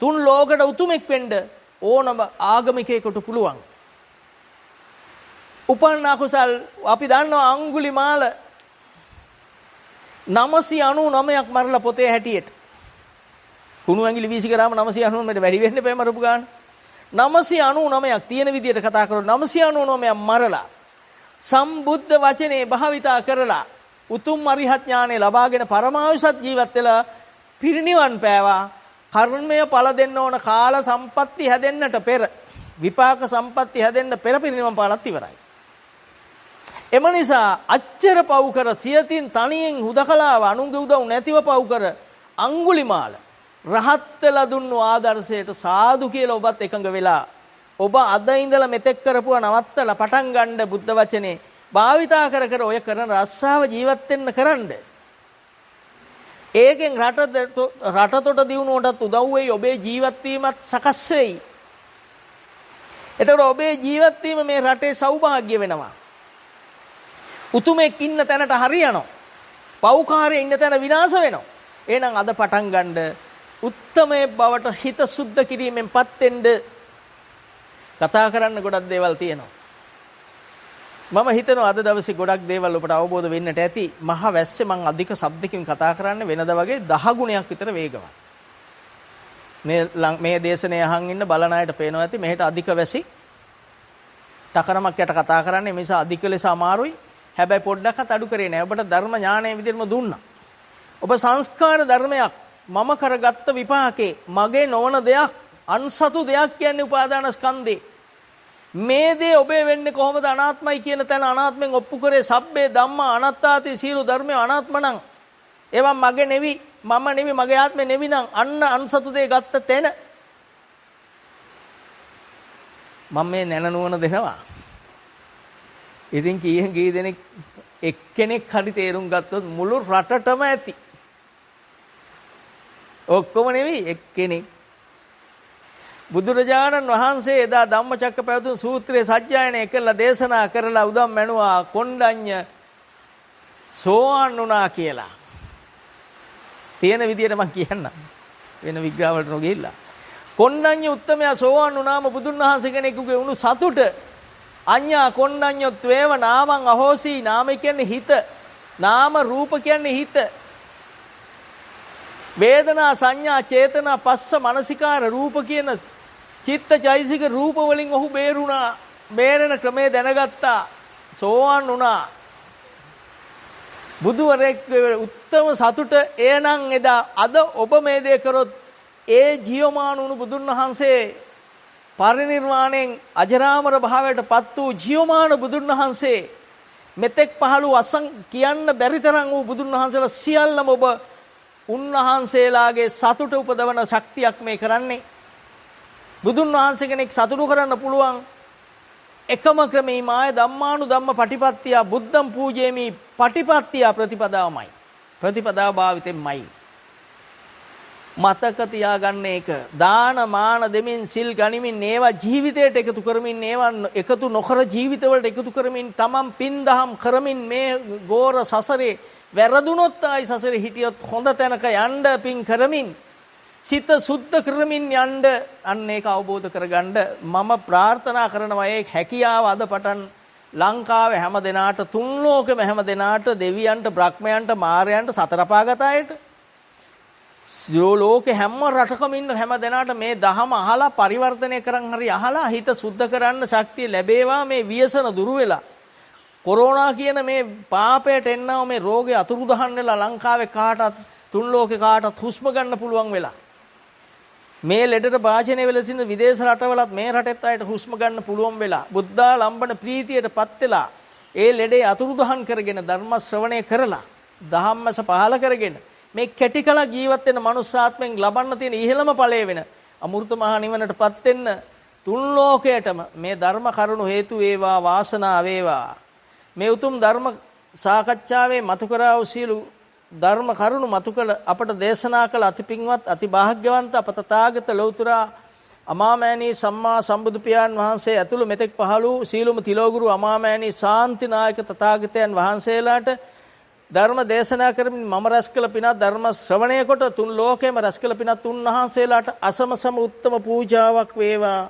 තුන් ලෝකෙට උතුමෙක් වෙන්න ඕනම ආගමිකයෙකුට පුළුවන්. උපන්න අකුසල් අපි දන්නවා අඟුලිමාල 999ක් මරලා පොතේ හැටියට. කුණු ඇඟිලි වීසි කරාම 999ට වැඩි වෙන්න බෑ මරපු ගාන. 999ක් තියෙන විදියට කතා කරලා 999ක් මරලා සම්බුද්ධ වචනේ භාවිතා කරලා උතුම් අරිහත් ඥානෙ ලබාගෙන පරමාවිසත් ජීවත් වෙලා පිරිනිවන් පෑවා. කර්මය ඵල දෙන්න ඕන කාල සම්පatti හැදෙන්නට පෙර, විපාක සම්පatti හැදෙන්න පෙර පිරිනිවන් පාලත් ඉවරයි. එම නිසා අච්චර පව් කර සියතින් තනියෙන් හුදකලාව අනුන්ගේ උදව් නැතිව පව් කර අඟුලිමාල රහත් වෙලා දුන්නු ආදර්ශයට සාදු කියලා ඔබත් එකඟ වෙලා ඔබ අද ඉඳලා මෙතෙක් කරපුවා නවත්තලා පටන් ගන්න බුද්ධ වචනේ භාවිතා කර කර ඔය කරන රස්සාව ජීවත් වෙන්න කරන්න. ඒකෙන් රටතොට දියුණුවටත් උදව් වෙයි, ඔබේ ජීවත් වීමත් සකස් වෙයි. එතකොට ඔබේ ජීවත් වීම මේ රටේ සෞභාග්‍ය වෙනවා. උතුමෙක් ඉන්න තැනට හරියනවා. පෞකාරයේ ඉන්න තැන විනාශ වෙනවා. එහෙනම් අද පටන් ගන්න උත්තමයේ බවට හිත සුද්ධ කිරීමෙන්පත් වෙන්න. කතා කරන්න ගොඩක් දේවල් තියෙනවා. මම හිතනවා අද දවසේ ගොඩක් දේවල් ඔබට අවබෝධ වෙන්නට ඇති. මහ වැස්සේ මම අධික ශබ්දකින් කතා කරන්නේ වෙනදා වගේ 10 ගුණයක් විතර වේගවත්. මේ දේශනේ අහන් ඉන්න බලන අයට පේනවා ඇති මෙහෙට අධික වැසි ටකරමක් යට කතා කරන්නේ මේ නිසා අධික ලෙස අමාරුයි. හැබැයි පොඩ්ඩක්වත් අඩු කරේ නෑ. ඔබට ධර්ම ඥානය විදිහටම දුන්නා. ඔබ සංස්කාර ධර්මයක් මම කරගත්ත විපාකේ මගේ නොවන දෙයක් අන්සතු දෙයක් කියන්නේ උපාදාන ස්කන්ධේ. මේ දේ ඔබේ වෙන්නේ කොහොමද? අනාත්මයි කියන තැන අනාත්මෙන් ඔප්පු කරේ සබ්බේ ධම්මා අනාත්තාති සියලු ධර්මය අනාත්ම නම් ඒවා මගේ නෙවි, මම නෙවි, මගේ ආත්මෙ නෙවි නම් අන්න අන්සතු දේ ගත්ත තැන මම මේ නැනනුවන දෙනවා. ඉතින් කී දෙනෙක් එක්කෙනෙක් හරි තේරුම් ගත්තොත් මුළු රටටම ඇති. ඔක්කොම නෙවෙයි එක්කෙනෙක්. බුදුරජාණන් වහන්සේ එදා ධම්මචක්කපවතුන් සූත්‍රයේ සජ්ජායනය කළා, දේශනා කරලා උදම් මැනුවා කොණ්ඩඤ්ඤ සෝවාන් වුණා කියලා. තියෙන විදියට මම කියන්නම්. වෙන විග්‍රහ වලට නොගිහිල්ලා. කොණ්ඩඤ්ඤ උත්තමයා සෝවාන් වුණාම බුදුන් වහන්සේ කෙනෙකුගේ උණු සතුට අඤ්ඤා කොණ්ඩඤ්ඤොත්වේව නාමං අහෝසි. නාම කියන්නේ හිත. නාම රූප කියන්නේ හිත. වේදනා සංඥා චේතනා පස්ස මනසිකාර රූප කියන චිත්තචෛසික රූප වලින් ඔහු බේරුණා. බේරෙන ක්‍රමේ දැනගත්තා. සෝවාන් වුණා. බුදුවරයෙක් උත්තම සතුට එනං එදා අද ඔබ මේ දේ කරොත් ඒ ජීවමාන වුණු බුදුන් වහන්සේ පරිනිර්වාණයෙන් අජරාමර භාවයට පත් වූ ජීවමාන බුදුන් වහන්සේ මෙතෙක් පහළ වූ කියන්න බැරි තරම් වූ බුදුන් වහන්සේලා සියල්ලම ඔබ උන්වහන්සේලාගේ සතුට උපදවන ශක්තියක් මේ කරන්නේ. බුදුන් වහන්සේ කෙනෙක් සතුටු කරන්න පුළුවන් එකම ක්‍රමී මාය ධම්මානු ධම්ම පටිපත්තිය බුද්ධම් පූජේමි පටිපත්තිය ප්‍රතිපදාවමයි. ප්‍රතිපදාව භාවිතෙන්මයි. මතක තියාගන්න එක. දාන මාන දෙමින් සිල් ගනිමින් ඒවා ජීවිතයට එකතු කරමින් ඒවා එකතු නොකර ජීවිතවලට එකතු කරමින් තමන් පින් දහම් කරමින් මේ ගෝර සසරේ වැරදුනොත් ආයි සසරේ හිටියොත් හොඳ තැනක යන්න පින් කරමින් සිත සුද්ධ කරමින් යන්න අන්න ඒක අවබෝධ කරගන්න මම ප්‍රාර්ථනා කරනවා. ඒ හැකියාව අද පටන් ලංකාවේ හැම දෙනාට, තුන් ලෝකෙම හැම දෙනාට, දෙවියන්ට, බ්‍රහ්මයන්ට, මාරයන්ට, සතර පාගත අයට, ලෝකේ හැම රටකම ඉන්න හැම දෙනාට මේ දහම අහලා පරිවර්තනය කරන් හරි අහලා හිත සුද්ධ කරන්න ශක්තිය ලැබේවා. මේ ව්‍යසන දුරු වෙලා කොරෝනා කියන මේ පාපයට එන්නව මේ රෝගේ අතුරුදහන් වෙලා ලංකාවේ කාටත්, තුන් ලෝකේ කාටත් හුස්ම ගන්න පුළුවන් වෙලා මේ ලෙඩට භාජනය වෙලා සිටින විදේශ රටවලත් මේ රටෙත් අයට හුස්ම ගන්න පුළුවන් වෙලා බුද්ධා ලම්බන ප්‍රීතියටපත් වෙලා ඒ ලෙඩේ අතුරුදහන් කරගෙන ධර්ම ශ්‍රවණය කරලා ධම්මස පහල කරගෙන මේ කැටි කල ජීවත් වෙන මනුස්සාත්මෙන් ලබන්න තියෙන ඉහළම ඵලය වෙන අමෘත මහ නිවනටපත් වෙන්න තුන් ලෝකයටම මේ ධර්ම කරුණු හේතු වේවා, වාසනාව වේවා. මේ උතුම් ධර්ම සාකච්ඡාවේ මතු කරා වූ සියලු ධර්ම කරුණු මතු කළ අපට දේශනා කළ අතිපින්වත් අතිභාග්‍යවන්ත අප තථාගත ලෞතර අමාමෑණී සම්මා සම්බුදු පියාණන් වහන්සේ ඇතුළු මෙතෙක් පහළ වූ සීලොම තිලෝගුරු අමාමෑණී ශාන්තිනායක තථාගතයන් වහන්සේලාට ධර්ම දේශනා කරමින් මම රැස් කළ පිනත් ධර්ම ශ්‍රවණය කොට තුන් ලෝකෙම රැස් කළ පිනත් උන්වහන්සේලාට අසමසම උත්තම පූජාවක් වේවා.